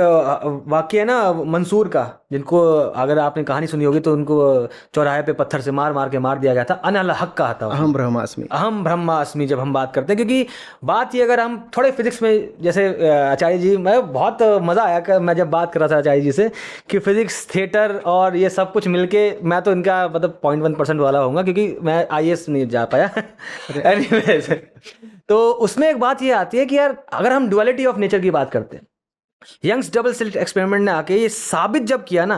वाक्य है ना मंसूर का, जिनको अगर आपने कहानी सुनी होगी तो उनको चौराहे पे पत्थर से मार मार के मार दिया गया था। अनल हक कहा था, अहम ब्रह्मास्मि, अहम ब्रह्मास्मि। जब हम बात करते हैं, क्योंकि बात ये अगर हम थोड़े फिजिक्स में, जैसे आचार्य जी, मैं बहुत मज़ा आया कि मैं जब बात कर रहा था आचार्य जी से कि फिजिक्स, थिएटर और ये सब कुछ मिलके, मैं तो इनका मतलब 0.1% वाला होऊंगा क्योंकि मैं IAS नहीं जा पाया। एनीवेज, तो उसमें एक बात ये आती है कि यार अगर हम डुअलिटी ऑफ नेचर की बात करते हैं, यंग्स डबल स्लिट एक्सपेरिमेंट ने आके ये साबित जब किया ना,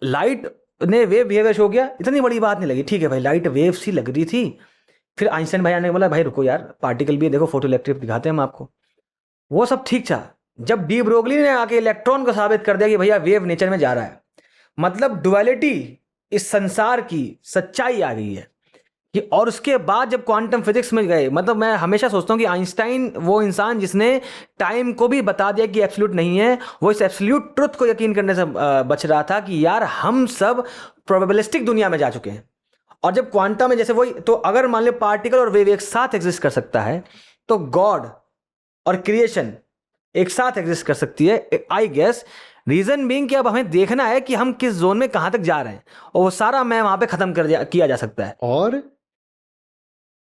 लाइट ने वेव बिहेवियर शो किया, इतनी बड़ी बात नहीं लगी, ठीक है भाई लाइट वेव सी लग रही थी। फिर आइंस्टाइन भैया ने बोला भाई रुको यार, पार्टिकल भी देखो, फोटो इलेक्ट्रिक दिखाते हैं हम आपको, वो सब ठीक था। जब डी ब्रोगली ने आके इलेक्ट्रॉन को साबित कर दिया कि भैया वेव नेचर में जा रहा है, मतलब डुअलिटी इस संसार की सच्चाई आ गई है कि। और उसके बाद जब क्वांटम फिजिक्स में गए, मतलब मैं हमेशा सोचता हूँ कि आइंस्टाइन वो इंसान जिसने टाइम को भी बता दिया कि एब्सोल्यूट नहीं है, वो इस एब्सोल्यूट ट्रुथ को यकीन करने से बच रहा था कि यार हम सब प्रोबेबिलिस्टिक दुनिया में जा चुके हैं। और जब क्वांटम में जैसे वही, तो अगर मान लो पार्टिकल और वेव एक साथ एग्जिस्ट कर सकता है, तो गॉड और क्रिएशन एक साथ एग्जिस्ट कर सकती है, आई गेस। रीजन बीइंग कि अब हमें देखना है कि हम किस जोन में कहां तक जा रहे हैं, और वो सारा मैं वहां पे खत्म किया जा सकता है। और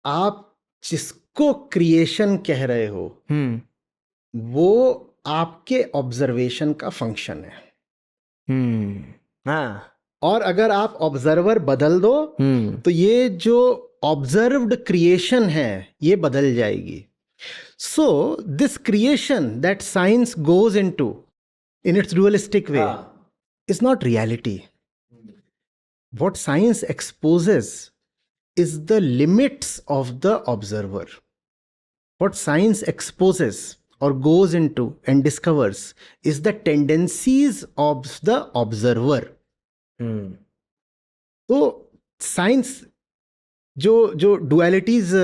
आप जिसको क्रिएशन कह रहे हो वो आपके ऑब्जर्वेशन का फंक्शन है। हाँ, और अगर आप ऑब्जर्वर बदल दो तो ये जो ऑब्जर्व्ड क्रिएशन है ये बदल जाएगी। So this creation that science goes into in its dualistic way is not reality. What science exposes is the limits of the observer. What science exposes or goes into and discovers is the tendencies of the observer. तो science जो dualities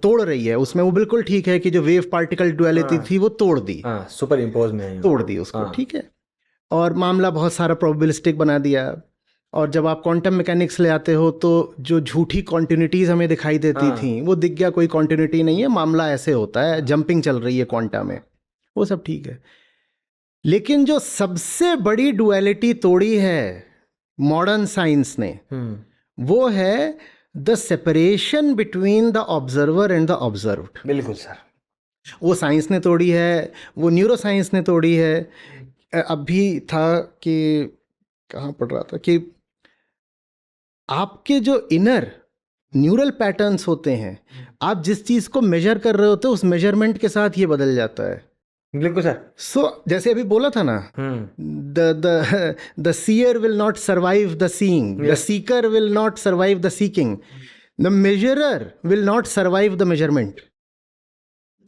तोड़ रही है उसमें वो बिल्कुल ठीक है कि जो वेव पार्टिकल डुअलिटी थी वो तोड़ दी, सुपर इम्पोज में तोड़ दी उसको, ठीक है, और मामला बहुत सारा प्रोबेबिलिस्टिक बना दिया। और जब आप क्वांटम मैकेनिक्स ले आते हो तो जो झूठी कॉन्टिन्यूटीज हमें दिखाई देती थी वो दिख गया कोई कॉन्टिन्यूटी नहीं है, मामला ऐसे होता है, जंपिंग चल रही है क्वांटम में, वो सब ठीक है। लेकिन जो सबसे बड़ी डुअलिटी तोड़ी है मॉडर्न साइंस ने, वो है the separation between the observer and the observed. बिल्कुल सर। वो साइंस ने तोड़ी है, वो न्यूरो साइंस ने तोड़ी है। अभी था कि कहाँ पढ़ रहा था कि आपके जो इनर न्यूरल पैटर्न्स होते हैं, आप जिस चीज़ को मेजर कर रहे होते हो उस मेजरमेंट के साथ ये बदल जाता है। बिल्कुल सर। सो जैसे अभी बोला था ना, the seer will not survive the seeing, the seeker will not survive the seeking, the measurer will not survive the measurement.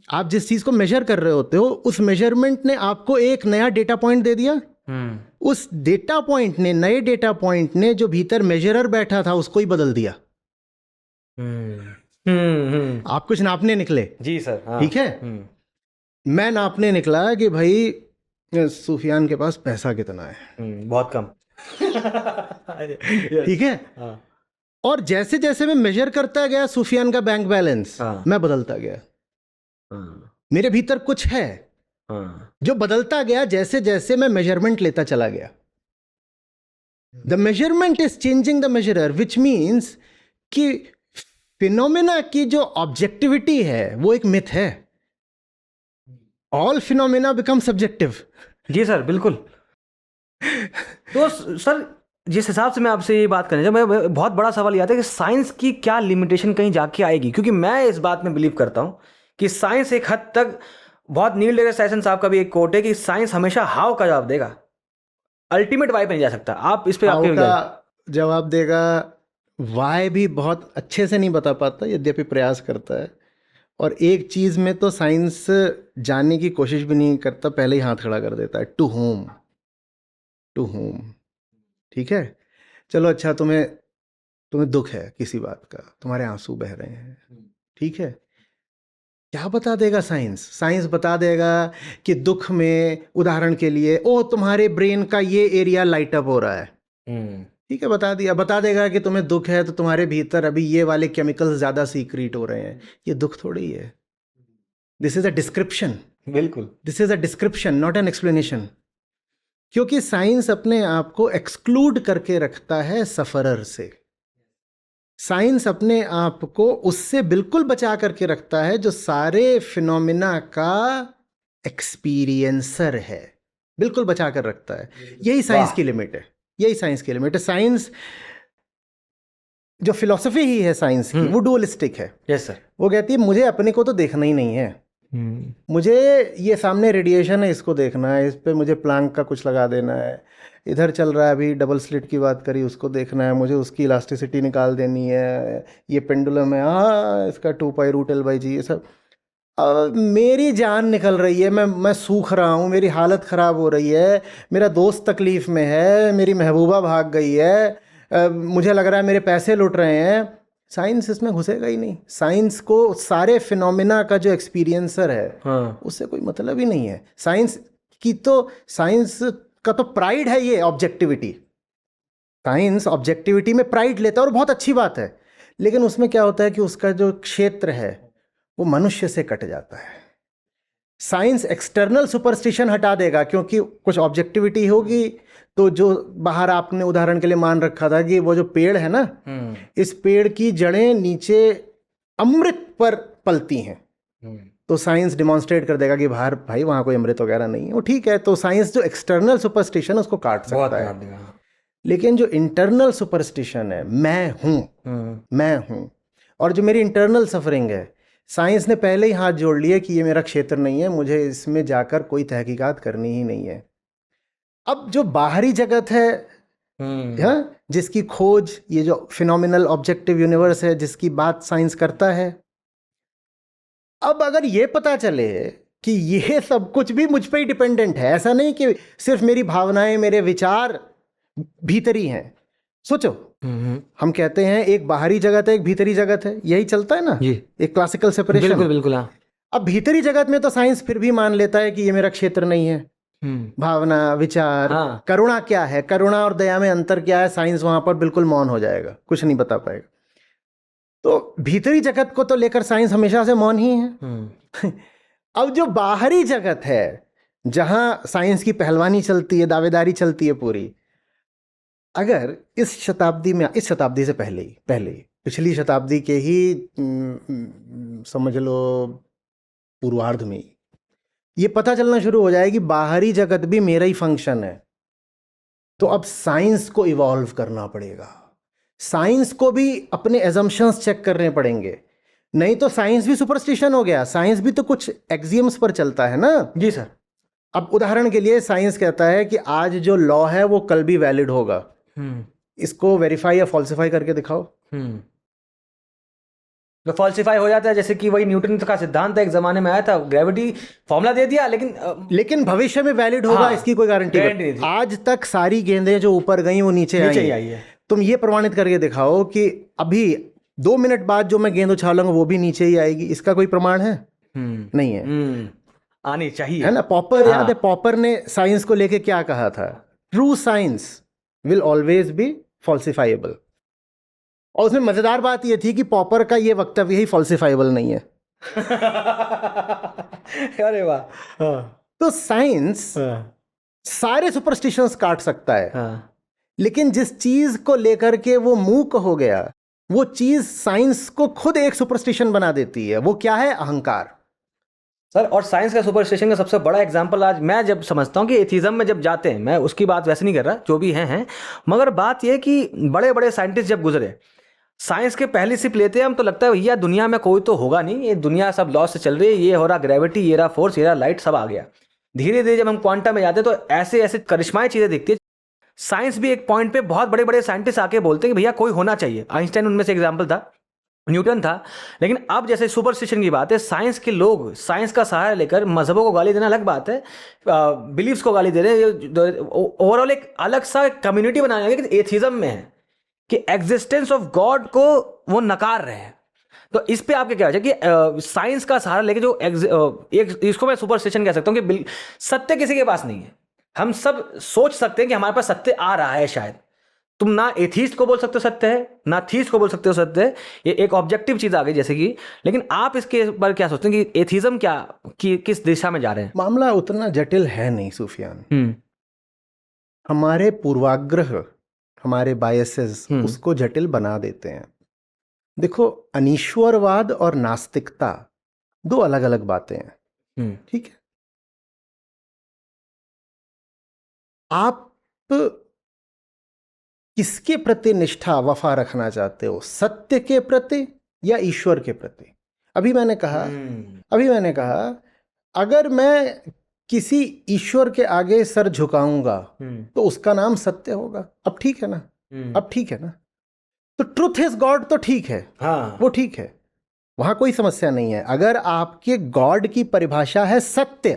आप जिस चीज को मेजर कर रहे होते हो उस मेजरमेंट ने आपको एक नया डेटा पॉइंट दे दिया, उस डेटा पॉइंट ने, नए डेटा पॉइंट ने जो भीतर मेजरर बैठा था उसको ही बदल दिया। आप कुछ नापने निकले, जी सर, हाँ। ठीक है, मैं नापने निकला कि भाई सुफियान के पास पैसा कितना है, बहुत कम। ठीक है, हाँ। और जैसे जैसे मैं मेजर करता गया सुफियान का बैंक बैलेंस, हाँ। मैं बदलता गया। हाँ। मेरे भीतर कुछ है जो बदलता गया जैसे जैसे मैं मेजरमेंट लेता चला गया। The measurement is changing the measurer, which means कि फिनोमेना की जो ऑब्जेक्टिविटी है वो एक मिथ है। All phenomena become subjective. जी सर, बिल्कुल। तो सर, जिस हिसाब से मैं आपसे ये बात करने जब मैं बहुत बड़ा सवाल ये आता है कि साइंस की क्या लिमिटेशन कहीं जाके आएगी, क्योंकि मैं इस बात में बिलीव करता हूँ कि साइंस एक हद तक, बहुत नील डीग्रास टायसन साहब का भी एक कोट है कि साइंस हमेशा हाउ का जवाब देगा, अल्टीमेट वाई पे नहीं जा सकता। आप इस पे हाउ आपके का जवाब देगा, वाई भी बहुत अच्छे से नहीं बता पाता, यद्यपि प्रयास करता है। और एक चीज में तो साइंस जानने की कोशिश भी नहीं करता, पहले ही हाथ खड़ा कर देता है, टू होम, टू होम। ठीक है, चलो अच्छा, तुम्हें दुख है किसी बात का, तुम्हारे आंसू बह रहे हैं, ठीक है, क्या बता देगा साइंस? साइंस बता देगा कि दुख में, उदाहरण के लिए, ओ तुम्हारे ब्रेन का ये एरिया लाइट अप हो रहा है, ठीक है, बता दिया। बता देगा कि तुम्हें दुख है तो तुम्हारे भीतर अभी ये वाले केमिकल्स ज्यादा सीक्रेट हो रहे हैं। ये दुख थोड़ी है, दिस इज अ डिस्क्रिप्शन। बिल्कुल, this is a description, not an explanation. क्योंकि साइंस अपने आप को एक्सक्लूड करके रखता है सफरर से। साइंस अपने आप को उससे बिल्कुल बचा करके रखता है जो सारे फिनोमिना का एक्सपीरियंसर है, बिल्कुल बचा कर रखता है। यही साइंस की लिमिट है, यही साइंस की लिमिट है। साइंस जो फिलॉसफी ही है साइंस की, वो डुअलिस्टिक है। Yes sir. वो कहती है मुझे अपने को तो देखना ही नहीं है, मुझे ये सामने रेडिएशन है इसको देखना है, इस पे मुझे प्लांक का कुछ लगा देना है, इधर चल रहा है अभी डबल स्लिट की बात करी उसको देखना है, मुझे उसकी इलास्टिसिटी निकाल देनी है, ये पेंडुलम है, हाँ इसका 2π√L/g, ये सब। मेरी जान निकल रही है, मैं सूख रहा हूँ, मेरी हालत ख़राब हो रही है, मेरा दोस्त तकलीफ़ में है, मेरी महबूबा भाग गई है, मुझे लग रहा है मेरे पैसे लुट रहे हैं। साइंस इसमें घुसेगा ही नहीं। साइंस को सारे फिनोमिना का जो एक्सपीरियंसर है, हाँ, उससे कोई मतलब ही नहीं है। साइंस का तो प्राइड है ये ऑब्जेक्टिविटी। साइंस ऑब्जेक्टिविटी में प्राइड लेता है और बहुत अच्छी बात है, लेकिन उसमें क्या होता है कि उसका जो क्षेत्र है वो मनुष्य से कट जाता है। साइंस एक्सटर्नल सुपरस्टिशन हटा देगा, क्योंकि कुछ ऑब्जेक्टिविटी होगी तो जो बाहर आपने उदाहरण के लिए मान रखा था कि वो जो पेड़ है ना, इस पेड़ की जड़ें नीचे अमृत पर पलती हैं, तो साइंस डिमॉन्स्ट्रेट कर देगा कि बाहर भाई वहां कोई अमृत वगैरह नहीं है, वो ठीक है। तो साइंस जो एक्सटर्नल सुपरस्टिशन उसको काट सकता है, लेकिन जो इंटरनल सुपरस्टिशन है, मैं हूं और जो मेरी इंटरनल सफरिंग है, साइंस ने पहले ही हाथ जोड़ लिए कि ये मेरा क्षेत्र नहीं है, मुझे इसमें जाकर कोई तहकीकात करनी ही नहीं है। अब जो बाहरी जगत है, जिसकी खोज, ये जो फिनोमिनल ऑब्जेक्टिव यूनिवर्स है जिसकी बात साइंस करता है, अब अगर ये पता चले कि ये सब कुछ भी मुझ पे ही डिपेंडेंट है, ऐसा नहीं कि सिर्फ मेरी भावनाएं, मेरे विचार भीतरी हैं। सोचो, हम कहते हैं एक बाहरी जगत है, एक भीतरी जगत है, यही चलता है ना, एक क्लासिकल सेपरेशन। बिल्कुल बिल्कुल, हाँ। अब भीतरी जगत में तो साइंस फिर भी मान लेता है कि ये मेरा क्षेत्र नहीं है। भावना, विचार, हाँ। करुणा क्या है, करुणा और दया में अंतर क्या है, साइंस वहां पर बिल्कुल मौन हो जाएगा, कुछ नहीं बता पाएगा। तो भीतरी जगत को तो लेकर साइंस हमेशा से मौन ही है। अब जो बाहरी जगत है, जहां साइंस की पहलवानी चलती है, दावेदारी चलती है पूरी, अगर इस शताब्दी में, इस शताब्दी से पहले ही पिछली शताब्दी के ही समझ लो पूर्वार्ध में ही ये पता चलना शुरू हो जाए कि बाहरी जगत भी मेरा ही फंक्शन है। तो अब साइंस को इवॉल्व करना पड़ेगा, साइंस को भी अपने एजम्पशंस चेक करने पड़ेंगे, नहीं तो साइंस भी सुपरस्टिशन हो गया। साइंस भी तो कुछ एक्सियम्स पर चलता है ना। जी सर। अब उदाहरण के लिए साइंस कहता है कि आज जो लॉ है वो कल भी वैलिड होगा, इसको वेरीफाई या फॉल्सिफाई करके दिखाओ। तो फॉल्सिफाई हो जाता है, जैसे कि वही न्यूटन का सिद्धांत एक जमाने में आया था, ग्रेविटी फॉर्मूला दे दिया, लेकिन भविष्य में वैलिड होगा, हाँ, इसकी कोई गारंटी नहीं। आज तक सारी गेंदें जो ऊपर गई वो नीचे आई है। तुम ये प्रमाणित करके दिखाओ कि अभी 2 मिनट बाद जो मैं गेंद उछालूंगा वो भी नीचे ही आएगी, इसका कोई प्रमाण है? नहीं है। आनी चाहिए, है ना। पॉपर, याद है पॉपर ने साइंस को लेके क्या कहा था? True science will always be falsifiable. और उसमें मजेदार बात यह थी कि पॉपर का ये वक्तव्य ही फॉल्सिफाइबल नहीं है। अरे वाह। तो साइंस सारे सुपरस्टिशंस काट सकता है, लेकिन जिस चीज को लेकर के वो मूक हो गया, वो चीज साइंस को खुद एक सुपरस्टिशन बना देती है। वो क्या है? अहंकार। सर, और साइंस का सुपरस्टिशन का सबसे बड़ा एग्जांपल आज मैं जब समझता हूँ कि एथिज्म में जब जाते हैं, मैं उसकी बात वैसे नहीं कर रहा, जो भी हैं, मगर बात यह कि बड़े बड़े साइंटिस्ट जब गुजरे, साइंस के पहली सिप लेते हैं हम तो लगता है भैया दुनिया में कोई तो होगा नहीं, ये दुनिया सब लॉ से चल रही है, ये हो रहा ग्रेविटी, ये रहा फोर्स, ये रहा लाइट, सब आ गया। धीरे धीरे जब हम क्वांटम में जाते हैं तो ऐसे ऐसे करिश्माई चीज़ें दिखती है। साइंस भी एक पॉइंट पे बहुत बड़े बड़े साइंटिस्ट आके बोलते हैं कि भैया कोई होना चाहिए। आइंस्टाइन उनमें से एग्जाम्पल था, न्यूटन था। लेकिन अब जैसे सुपरस्टिशन की बात है, साइंस के लोग साइंस का सहारा लेकर मजहबों को गाली देना अलग बात है, बिलीव्स को गाली दे रहे हैं। ओवरऑल एक अलग सा कम्युनिटी बनाने लगे एथिज्म में है कि एग्जिस्टेंस ऑफ गॉड को वो नकार रहे हैं। तो इस पे आपके क्या है कि साइंस का सहारा लेके जो एक इसको मैं सुपरस्टिशन कह सकता हूँ कि सत्य किसी के पास नहीं है। हम सब सोच सकते हैं कि हमारे पास सत्य आ रहा है, शायद तुम ना एथीस्ट को बोल सकते हो सत्य है, ना थीस्ट को बोल सकते हो सत्य है, ये एक ऑब्जेक्टिव चीज आ गई जैसे कि। लेकिन आप इसके बारे क्या सोचते हैं कि एथिज्म क्या किस दिशा में जा रहे हैं? मामला उतना जटिल है नहीं सुफियान। हमारे पूर्वाग्रह, हमारे बायसेस उसको जटिल बना देते हैं। देखो, अनीश्वरवाद और नास्तिकता 2 अलग अलग बातें हैं, ठीक है। आप किसके प्रति निष्ठा, वफा रखना चाहते हो? सत्य के प्रति या ईश्वर के प्रति? अभी मैंने कहा अगर मैं किसी ईश्वर के आगे सर झुकाऊंगा तो उसका नाम सत्य होगा। अब ठीक है ना? अब ठीक है ना? तो ट्रुथ इज गॉड तो ठीक है, हाँ, वो ठीक है, वहां कोई समस्या नहीं है। अगर आपके गॉड की परिभाषा है सत्य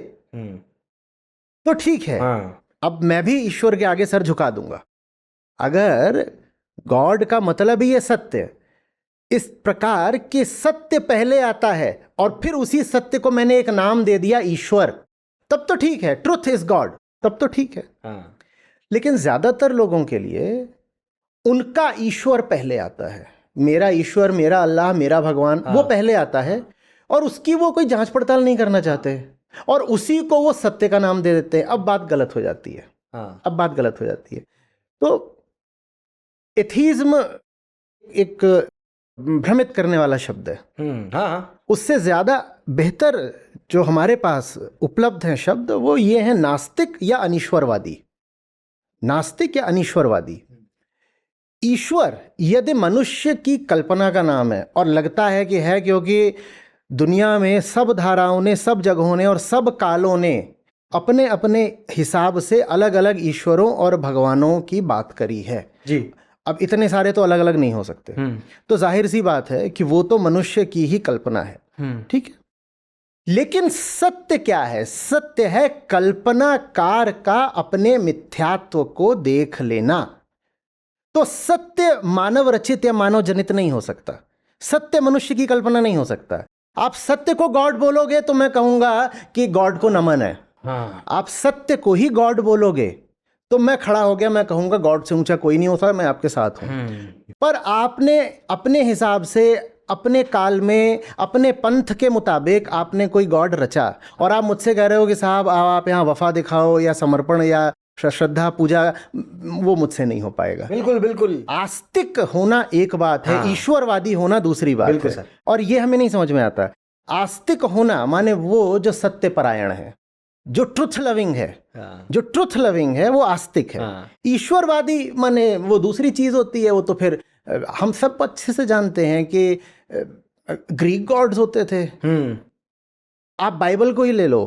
तो ठीक है, हाँ। अब मैं भी ईश्वर के आगे सर झुका दूंगा। अगर गॉड का मतलब ही है सत्य, इस प्रकार के सत्य पहले आता है और फिर उसी सत्य को मैंने एक नाम दे दिया ईश्वर, तब तो ठीक है, ट्रुथ इज गॉड, तब तो ठीक है, हाँ। लेकिन ज्यादातर लोगों के लिए उनका ईश्वर पहले आता है। मेरा ईश्वर, मेरा अल्लाह, मेरा भगवान, हाँ। वो पहले आता है और उसकी वो कोई जांच पड़ताल नहीं करना चाहते और उसी को वो सत्य का नाम दे देते हैं। अब बात गलत हो जाती है, हाँ। अब बात गलत हो जाती है। तो एथीज्म एक भ्रमित करने वाला शब्द है, हाँ। उससे ज्यादा बेहतर जो हमारे पास उपलब्ध हैं शब्द, वो ये हैं नास्तिक या अनीश्वरवादी। नास्तिक या अनीश्वरवादी। ईश्वर यदि मनुष्य की कल्पना का नाम है, और लगता है कि है, क्योंकि दुनिया में सब धाराओं ने, सब जगहों ने और सब कालों ने अपने अपने हिसाब से अलग अलग ईश्वरों और भगवानों की बात करी है जी। अब इतने सारे तो अलग अलग नहीं हो सकते, तो जाहिर सी बात है कि वो तो मनुष्य की ही कल्पना है, ठीक है। लेकिन सत्य क्या है? सत्य है कल्पनाकार का अपने मिथ्यात्व को देख लेना। तो सत्य मानव रचित या मानव जनित नहीं हो सकता, सत्य मनुष्य की कल्पना नहीं हो सकता। आप सत्य को गॉड बोलोगे तो मैं कहूंगा कि गॉड को नमन है, हाँ। आप सत्य को ही गॉड बोलोगे तो मैं खड़ा हो गया, मैं कहूंगा गॉड से ऊंचा कोई नहीं होता, मैं आपके साथ हूं। पर आपने अपने हिसाब से, अपने काल में, अपने पंथ के मुताबिक आपने कोई गॉड रचा और आप मुझसे कह रहे हो कि साहब आप यहाँ वफा दिखाओ या समर्पण या श्रद्धा पूजा, वो मुझसे नहीं हो पाएगा। बिल्कुल बिल्कुल। आस्तिक होना एक बात है, हाँ। ईश्वरवादी होना दूसरी बात है, सर। और ये हमें नहीं समझ में आता। आस्तिक होना माने वो जो सत्य परायण है, जो ट्रुथ लविंग है, जो ट्रुथ लविंग है वो आस्तिक है। ईश्वरवादी माने वो दूसरी चीज होती है। वो तो फिर हम सब अच्छे से जानते हैं कि ग्रीक गॉड्स होते थे। आप बाइबल को ही ले लो,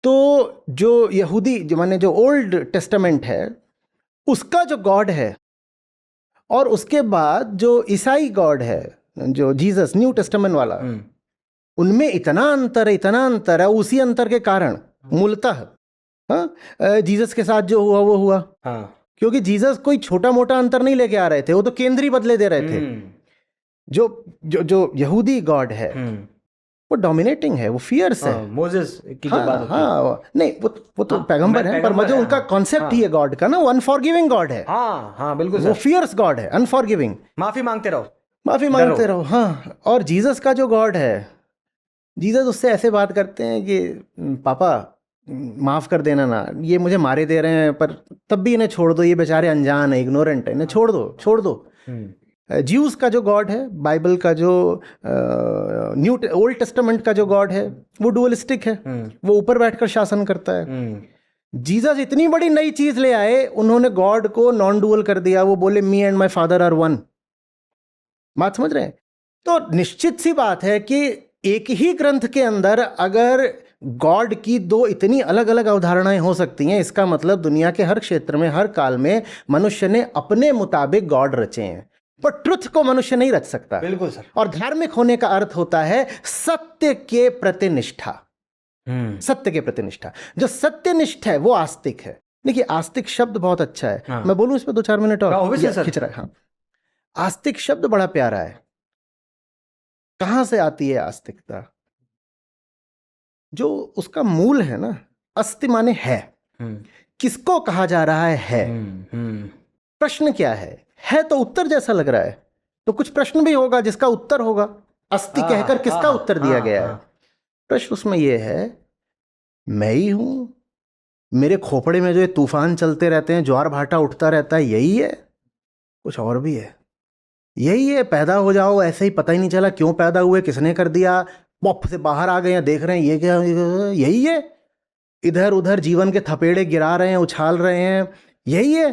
तो जो यहूदी जो माने जो ओल्ड टेस्टामेंट है उसका जो गॉड है, और उसके बाद जो ईसाई गॉड है, जो जीसस न्यू टेस्टामेंट वाला, उनमें इतना अंतर है। उसी अंतर के कारण मूलतः जीसस के साथ जो हुआ वो हुआ। क्योंकि जीसस कोई छोटा मोटा अंतर नहीं लेके आ रहे थे, वो तो केंद्रीय बदले दे रहे थे। जो जो जो यहूदी गॉड है वो डोमिनेटिंग है, वो फियर्स है। मोसेस की जो बात होती है, नहीं वो तो पैगंबर है, पर मुझे उनका कॉन्सेप्ट ही है गॉड का ना, वो अनफॉरगिविंग गॉड है। बिल्कुल वो फियर्स गॉड है, अनफॉरगिविंग, माफी मांगते रहो। हाँ। और जीसस का जो गॉड है, जीसस उससे ऐसे बात करते हैं कि पापा माफ कर देना ना, ये मुझे मारे दे रहे हैं, पर तब भी इन्हें छोड़ दो, ये बेचारे अनजान है, इग्नोरेंट है, इन्हें छोड़ दो। ज्यूज का जो गॉड है, बाइबल का जो न्यू ओल्ड टेस्टामेंट का जो गॉड है, वो डुअलिस्टिक है, वो ऊपर बैठकर शासन करता है। जीसस इतनी बड़ी नई चीज ले आए, उन्होंने गॉड को नॉन डुअल कर दिया। वो बोले me and my father are one. बात समझ रहे हैं? तो निश्चित सी बात है कि एक ही ग्रंथ के अंदर अगर गॉड की दो इतनी अलग अलग अवधारणाएं हो सकती हैं, इसका मतलब दुनिया के हर क्षेत्र में, हर काल में मनुष्य ने अपने मुताबिक गॉड रचे हैं, पर ट्रुथ को मनुष्य नहीं रच सकता। बिल्कुल सर। और धार्मिक होने का अर्थ होता है सत्य के प्रति निष्ठा। सत्य के प्रति निष्ठा। जो सत्यनिष्ठ है वो आस्तिक है। देखिए, आस्तिक शब्द बहुत अच्छा है। मैं बोलूं इस पे 2-4 मिनट और? खिंच रहा है। आस्तिक शब्द बड़ा प्यारा है। कहां से आती है आस्तिकता? जो उसका मूल है ना, अस्ति माने है। किसको कहा जा रहा है? प्रश्न क्या है तो उत्तर जैसा लग रहा है, तो कुछ प्रश्न भी होगा जिसका उत्तर होगा। अस्ति कहकर किसका उत्तर दिया गया है? प्रश्न उसमें यह है, मैं ही हूं, मेरे खोपड़े में जो ये तूफान चलते रहते हैं, ज्वार भाटा उठता रहता है, यही है? कुछ और भी है? यही है, पैदा हो जाओ ऐसे ही, पता ही नहीं चला क्यों पैदा हुए, किसने कर दिया, पॉप से बाहर आ गए हैं, देख रहे हैं ये क्या, यही है? इधर उधर जीवन के थपेड़े गिरा रहे हैं, उछाल रहे हैं, यही है?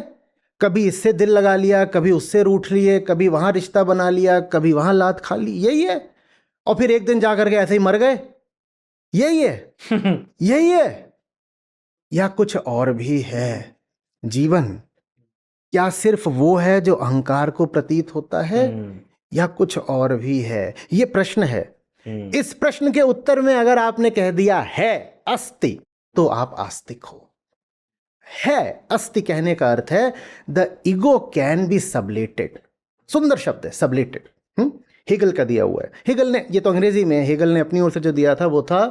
कभी इससे दिल लगा लिया, कभी उससे रूठ लिए, कभी वहां रिश्ता बना लिया, कभी वहां लात खा ली, यही है? और फिर एक दिन जाकर के ऐसे ही मर गए, यही है? यही है या कुछ और भी है? जीवन क्या सिर्फ वो है जो अहंकार को प्रतीत होता है, या कुछ और भी है? ये प्रश्न है। इस प्रश्न के उत्तर में अगर आपने कह दिया है अस्ति, तो आप आस्तिक हो। है अस्ति कहने का अर्थ है द ईगो कैन बी सबलेटेड। सुंदर शब्द है, सबलेटेड। हेगल का दिया हुआ है। हेगल ने, ये तो अंग्रेजी में, हेगल ने अपनी ओर से जो दिया था वो था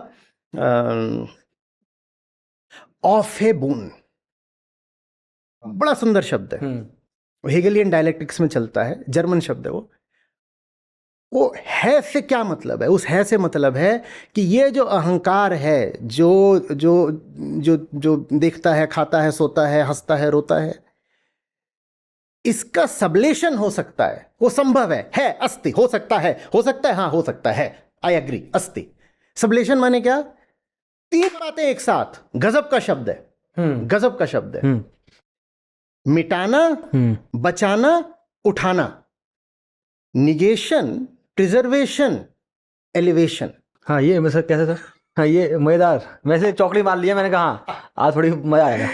ऑफ ए बून। बड़ा सुंदर शब्द है, हेगलियन डायलेक्टिक्स में चलता है, जर्मन शब्द है वो है से क्या मतलब है? उस है से मतलब है कि ये जो अहंकार है, जो जो जो जो देखता है, खाता है, सोता है, हंसता है, रोता है, इसका सबलेशन हो सकता है, वो संभव है अस्ति, हो सकता है, हाँ हो सकता है, आई एग्री, अस्ति। सबलेशन माने क्या? 3 बातें एक साथ। गजब का शब्द है, गजब का शब्द है। मिटाना, बचाना, उठाना, निगेशन, प्रिजर्वेशन, एलिवेशन। हाँ, ये मैं सर कैसे था? हाँ, ये मजेदार। वैसे चौकड़ी मार लिया मैंने, कहा आज थोड़ी मजा आएगा।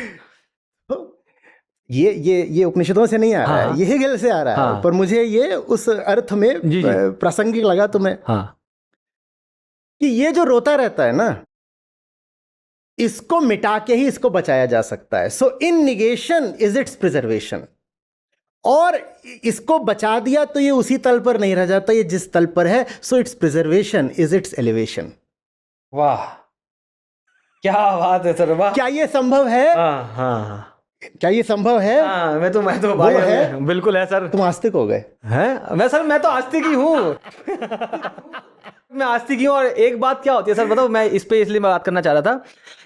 ये उपनिषदों से नहीं आ रहा है, ये हेगल से आ रहा है, पर मुझे ये उस अर्थ में प्रासंगिक लगा। तो मैं कि ये जो रोता रहता है ना, इसको मिटा के ही इसको बचाया जा सकता है। सो इन निगेशन इज इट्स प्रिजर्वेशन। और इसको बचा दिया तो ये उसी तल पर नहीं रह जाता, ये जिस तल पर है, so it's preservation is it's elevation. वाह, क्या बात है सर, वाह। क्या ये संभव है? क्या ये संभव है? मैं तो भाई है, बिल्कुल है सर। तुम आस्तिक हो गए हैं? मैं तो आस्तिक ही हूँ। मैं आस्तिक ही हूँ। और एक बात क्या होती है सर, बताओ, मैं इस पे इसलिए मैं बात करना चाह रहा था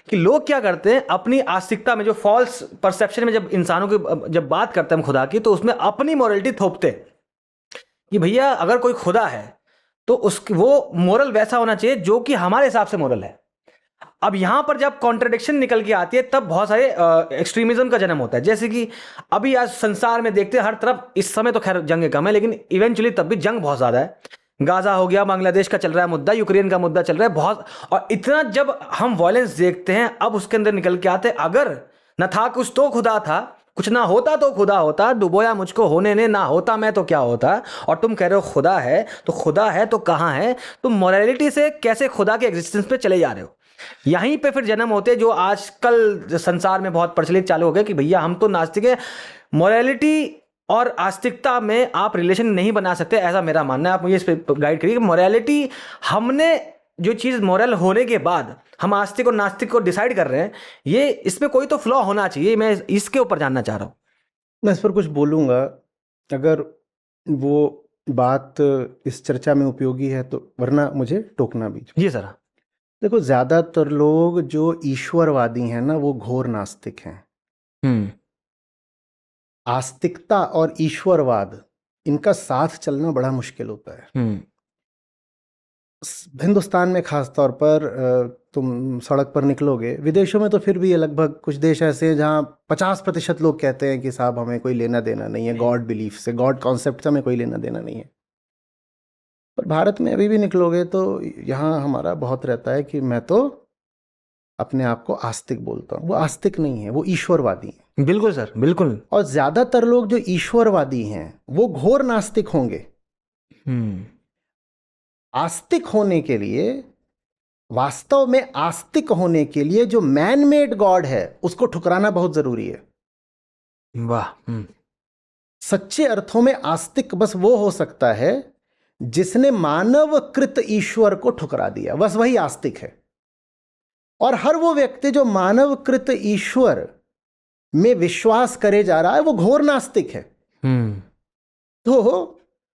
कि लोग क्या करते हैं अपनी आस्तिकता में, जो फॉल्स परसेप्शन में जब इंसानों की जब बात करते हैं खुदा की, तो उसमें अपनी मॉरलिटी थोपते कि भैया अगर कोई खुदा है तो उसकी वो मोरल वैसा होना चाहिए जो कि हमारे हिसाब से मोरल है। अब यहां पर जब कॉन्ट्रडिक्शन निकल के आती है तब बहुत सारे एक्सट्रीमिज्म का जन्म होता है। जैसे कि अभी आज संसार में देखते हैं हर तरफ, इस समय तो खैर जंग कम है, लेकिन इवेंचुअली तब भी जंग बहुत ज्यादा है। गाजा हो गया, बांग्लादेश का चल रहा है मुद्दा, यूक्रेन का मुद्दा चल रहा है बहुत, और इतना जब हम वायलेंस देखते हैं अब उसके अंदर निकल के आते हैं, अगर न था कुछ तो खुदा था, कुछ ना होता तो खुदा होता, डुबोया मुझको होने ने, ना होता मैं तो क्या होता। और तुम कह रहे हो खुदा है, तो खुदा है तो कहाँ है? तुम मोरालिटी से कैसे खुदा के एग्जिस्टेंस पे चले जा रहे हो? यहीं पे फिर जन्म होते जो आजकल संसार में बहुत प्रचलित चालू हो गया कि भैया हम तो नास्तिक है, मोरालिटी और आस्तिकता में आप रिलेशन नहीं बना सकते, ऐसा मेरा मानना है। आप मुझे इस पर गाइड करिए कि मोरालिटी, हमने जो चीज़ मोरल होने के बाद हम आस्तिक और नास्तिक को डिसाइड कर रहे हैं, ये इसमें कोई तो फ्लॉ होना चाहिए। मैं इसके ऊपर जानना चाह रहा हूँ। मैं इस पर कुछ बोलूँगा, अगर वो बात इस चर्चा में उपयोगी है तो, वरना मुझे टोकना भी। जी सर। देखो, ज़्यादातर लोग जो ईश्वरवादी हैं ना, वो घोर नास्तिक हैं। आस्तिकता और ईश्वरवाद, इनका साथ चलना बड़ा मुश्किल होता है। हिंदुस्तान में खास तौर पर तुम सड़क पर निकलोगे, विदेशों में तो फिर भी लगभग कुछ देश ऐसे हैं जहाँ 50% लोग कहते हैं कि साहब हमें कोई लेना देना नहीं है गॉड बिलीफ से, गॉड कॉन्सेप्ट से हमें कोई लेना देना नहीं है। पर भारत में अभी भी निकलोगे तो यहाँ हमारा बहुत रहता है कि मैं तो अपने आप को आस्तिक बोलता हूँ। वो आस्तिक नहीं है, वो ईश्वरवादी है। बिल्कुल सर, बिल्कुल। और ज़्यादातर लोग जो ईश्वरवादी हैं वो घोर नास्तिक होंगे। आस्तिक होने के लिए, वास्तव में आस्तिक होने के लिए जो मैन मेड गॉड है उसको ठुकराना बहुत जरूरी है। वाह। सच्चे अर्थों में आस्तिक बस वो हो सकता है जिसने मानवकृत ईश्वर को ठुकरा दिया, बस वही आस्तिक है। और हर वो व्यक्ति जो मानवकृत ईश्वर में विश्वास करे जा रहा है वो घोर नास्तिक है। तो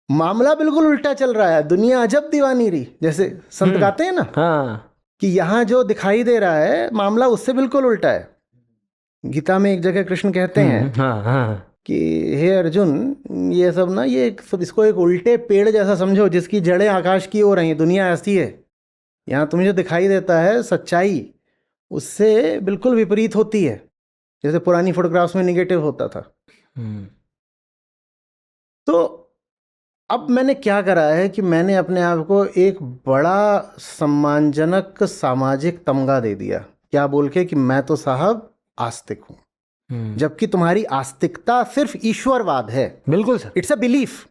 मामला बिल्कुल उल्टा चल रहा है, दुनिया अजब दीवानी रही, जैसे संत गाते हैं ना। हाँ। कि यहां जो दिखाई दे रहा है मामला उससे बिल्कुल उल्टा है। गीता में एक जगह कृष्ण कहते हैं कि हे अर्जुन, ये सब ना, ये सब इसको एक उल्टे पेड़ जैसा समझो जिसकी जड़ें आकाश की ओर हैं। दुनिया ऐसी है, यहाँ तुम्हें जो दिखाई देता है सच्चाई उससे बिल्कुल विपरीत होती है, जैसे पुरानी फोटोग्राफ्स में निगेटिव होता था। तो अब मैंने क्या करा है कि मैंने अपने आप को एक बड़ा सम्मानजनक सामाजिक तमगा दे दिया, क्या बोल के कि मैं तो साहब आस्तिक हूं। जबकि तुम्हारी आस्तिकता सिर्फ ईश्वरवाद है। बिल्कुल सर, इट्स अ बिलीफ।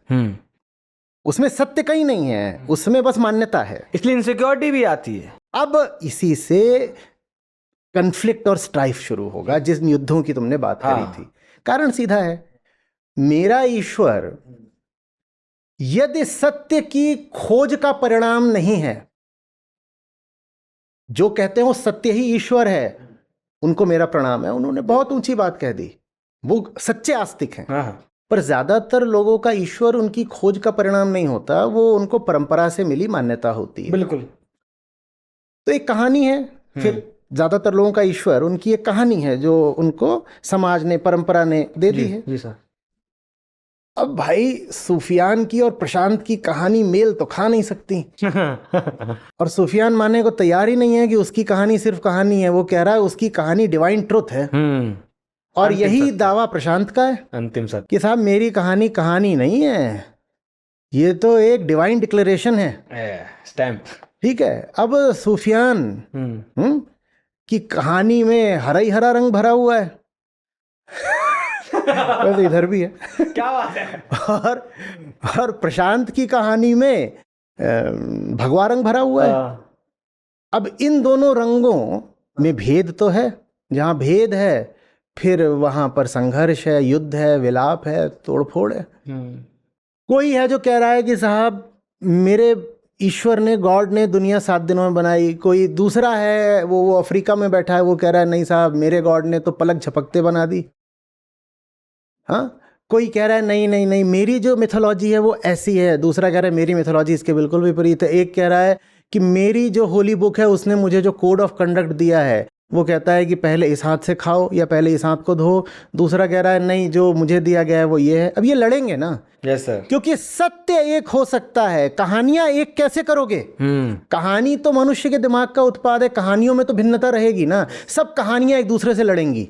उसमें सत्य कहीं नहीं है, उसमें बस मान्यता है, इसलिए इनसिक्योरिटी भी आती है। अब इसी से कन्फ्लिक्ट और स्ट्राइफ शुरू होगा, जिस युद्धों की तुमने बात करी थी। कारण सीधा है, मेरा ईश्वर यदि सत्य की खोज का परिणाम नहीं है, जो कहते हैं वो सत्य ही ईश्वर है, उनको मेरा प्रणाम है, उन्होंने बहुत ऊंची बात कह दी, वो सच्चे आस्तिक हैं। पर ज्यादातर लोगों का ईश्वर उनकी खोज का परिणाम नहीं होता, वो उनको परंपरा से मिली मान्यता होती है। बिल्कुल। तो एक कहानी है, फिर ज्यादातर लोगों का ईश्वर उनकी एक कहानी है जो उनको समाज ने, परंपरा ने दे दी है। जी सर। अब भाई सूफियान की और प्रशांत की कहानी मेल तो खा नहीं सकती। और सूफियान मानने को तैयार ही नहीं है कि उसकी कहानी सिर्फ कहानी है, वो कह रहा है उसकी कहानी डिवाइन ट्रुथ है। और यही दावा प्रशांत का है, अंतिम सत्य, कि साहब मेरी कहानी कहानी नहीं है, ये तो एक डिवाइन डिक्लेरेशन है, स्टैम्प। ठीक है। अब सूफियान की कहानी में हरा ही हरा रंग भरा हुआ है। वैसे इधर भी है। क्या बात है। और प्रशांत की कहानी में भगवा रंग भरा हुआ है। अब इन दोनों रंगों में भेद तो है, जहां भेद है फिर वहां पर संघर्ष है, युद्ध है, विलाप है, तोड़फोड़ है। कोई है जो कह रहा है कि साहब मेरे ईश्वर ने, गॉड ने दुनिया 7 दिनों में बनाई। कोई दूसरा है, वो अफ्रीका में बैठा है, वो कह रहा है नहीं साहब मेरे गॉड ने तो पलक झपकते बना दी। हाँ, कोई कह रहा है नहीं नहीं नहीं मेरी जो मिथोलॉजी है वो ऐसी है, दूसरा कह रहा है मेरी मिथोलॉजी इसके बिल्कुल विपरीत है। एक कह रहा है कि मेरी जो होली बुक है उसने मुझे जो कोड ऑफ कंडक्ट दिया है वो कहता है कि पहले इस हाथ से खाओ या पहले इस हाथ को धो, दूसरा कह रहा है नहीं जो मुझे दिया गया है वो ये है। अब ये लड़ेंगे ना, यस सर। क्योंकि सत्य एक हो सकता है, कहानियां एक कैसे करोगे? कहानी तो मनुष्य के दिमाग का उत्पाद है, कहानियों में तो भिन्नता रहेगी ना। सब कहानियां एक दूसरे से लड़ेंगी,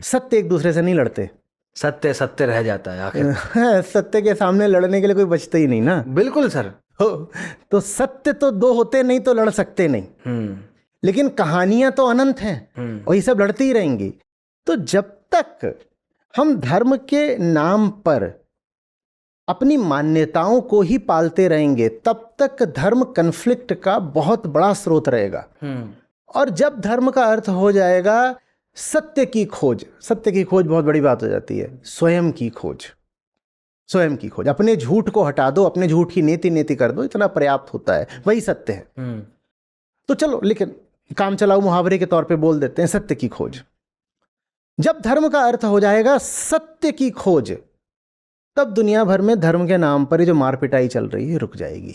सत्य एक दूसरे से नहीं लड़ते। सत्य सत्य रह जाता है आखिर। सत्य के सामने लड़ने के लिए कोई बचता ही नहीं ना। बिल्कुल सर। तो सत्य तो दो होते नहीं तो लड़ सकते नहीं, लेकिन कहानियां तो अनंत हैं और ये सब लड़ती ही रहेंगी। तो जब तक हम धर्म के नाम पर अपनी मान्यताओं को ही पालते रहेंगे तब तक धर्म कन्फ्लिक्ट का बहुत बड़ा स्रोत रहेगा। और जब धर्म का अर्थ हो जाएगा सत्य की खोज, सत्य की खोज बहुत बड़ी बात हो जाती है। स्वयं की खोज, स्वयं की खोज, अपने झूठ को हटा दो, अपने झूठ की नेति नेति कर दो, इतना पर्याप्त होता है, वही सत्य है। तो चलो, लेकिन काम चलाऊ मुहावरे के तौर पे बोल देते हैं सत्य की खोज। जब धर्म का अर्थ हो जाएगा सत्य की खोज, तब दुनिया भर में धर्म के नाम पर ये जो मार पिटाई चल रही है रुक जाएगी।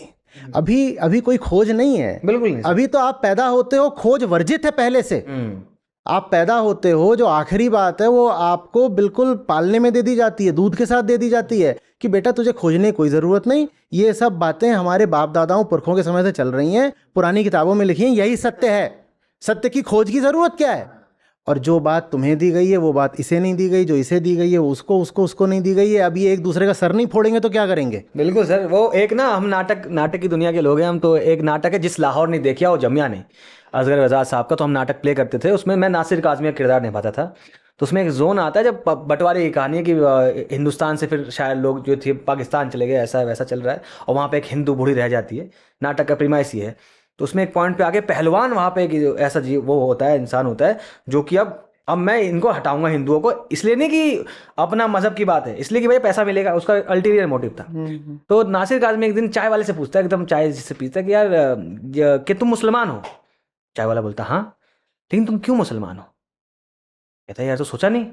अभी कोई खोज नहीं है, बिल्कुल नहीं। अभी तो आप पैदा होते हो, खोज वर्जित है पहले से। आप पैदा होते हो, जो आखिरी बात है वो आपको बिल्कुल पालने में दे दी जाती है, दूध के साथ दे दी जाती है कि बेटा तुझे खोजने की कोई ज़रूरत नहीं। ये सब बातें हमारे बाप दादाओं पुरखों के समय से चल रही हैं, पुरानी किताबों में लिखी हैं, यही सत्य है। सत्य की खोज की ज़रूरत क्या है? और जो बात तुम्हें दी गई है वो बात इसे नहीं दी गई, जो इसे दी गई है वो उसको नहीं दी गई है। अब ये एक दूसरे का सर नहीं फोड़ेंगे तो क्या करेंगे? बिल्कुल सर। वो एक ना, हम नाटक की दुनिया के लोग हैं हम, तो एक नाटक है जिस लाहौर नहीं देखा वो जमिया नहीं, असगर वजाद साहब का। तो हम नाटक प्ले करते थे, उसमें मैं नासिर काज़मी का किरदार निभाता था। तो उसमें एक जोन आता है जब बंटवारे की कहानी है कि हिंदुस्तान से फिर शायद लोग जो थे पाकिस्तान चले गए, ऐसा वैसा चल रहा है, और वहाँ पे एक हिंदू बूढ़ी रह जाती है। नाटक का प्रीमाइस ही है। तो उसमें एक पॉइंट पे आके पहलवान वहाँ पे ऐसा वो होता है, इंसान होता है जो कि अब मैं इनको हटाऊंगा हिंदुओं को, इसलिए नहीं कि अपना मजहब की बात है, इसलिए कि भाई पैसा मिलेगा, उसका अल्टीरियर मोटिव था। तो नासिर काज़मी एक दिन चाय वाले से पूछता है, एकदम चाय जिससे पीता है कि यार कि तुम मुसलमान हो? चाय वाला बोलता हाँ, लेकिन तुम क्यों मुसलमान हो? कहता है यार तो सोचा नहीं।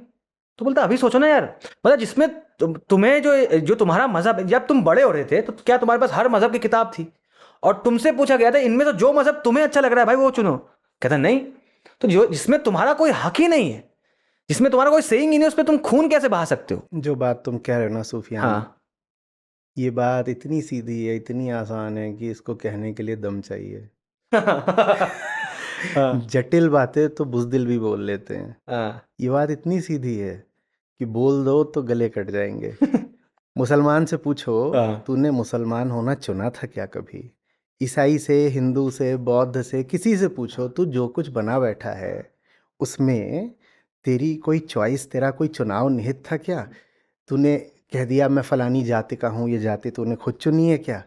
तो बोलता अभी सोचो ना यार, मतलब जिसमें तुम्हें जो तुम्हारा मजहब, जब तुम बड़े हो रहे थे तो क्या तुम्हारे पास हर मजहब की किताब थी? और तुमसे पूछा गया था इनमें तो जो मजहब तुम्हें अच्छा लग रहा है भाई वो चुनो। कहता नहीं, तो जो जिसमें तुम्हारा कोई हक ही नहीं है, जिसमें तुम्हारा कोई सेइंग ही नहीं, उस पर तुम खून कैसे बहा सकते हो? जो बात तुम कह रहे हो ना सूफियान, हाँ। ये बात इतनी सीधी है, इतनी आसान है कि इसको कहने के लिए दम चाहिए। जटिल बातें तो बुज़दिल भी बोल लेते हैं। ये बात इतनी सीधी है कि बोल दो तो गले कट जाएंगे। मुसलमान से पूछो, तूने मुसलमान होना चुना था क्या कभी? ईसाई से, हिंदू से, बौद्ध से, किसी से पूछो, तू जो कुछ बना बैठा है उसमें तेरी कोई चॉइस, तेरा कोई चुनाव निहित था क्या? तूने कह दिया मैं फलानी जाति का हूँ, ये जाति तूने खुद चुनी है क्या?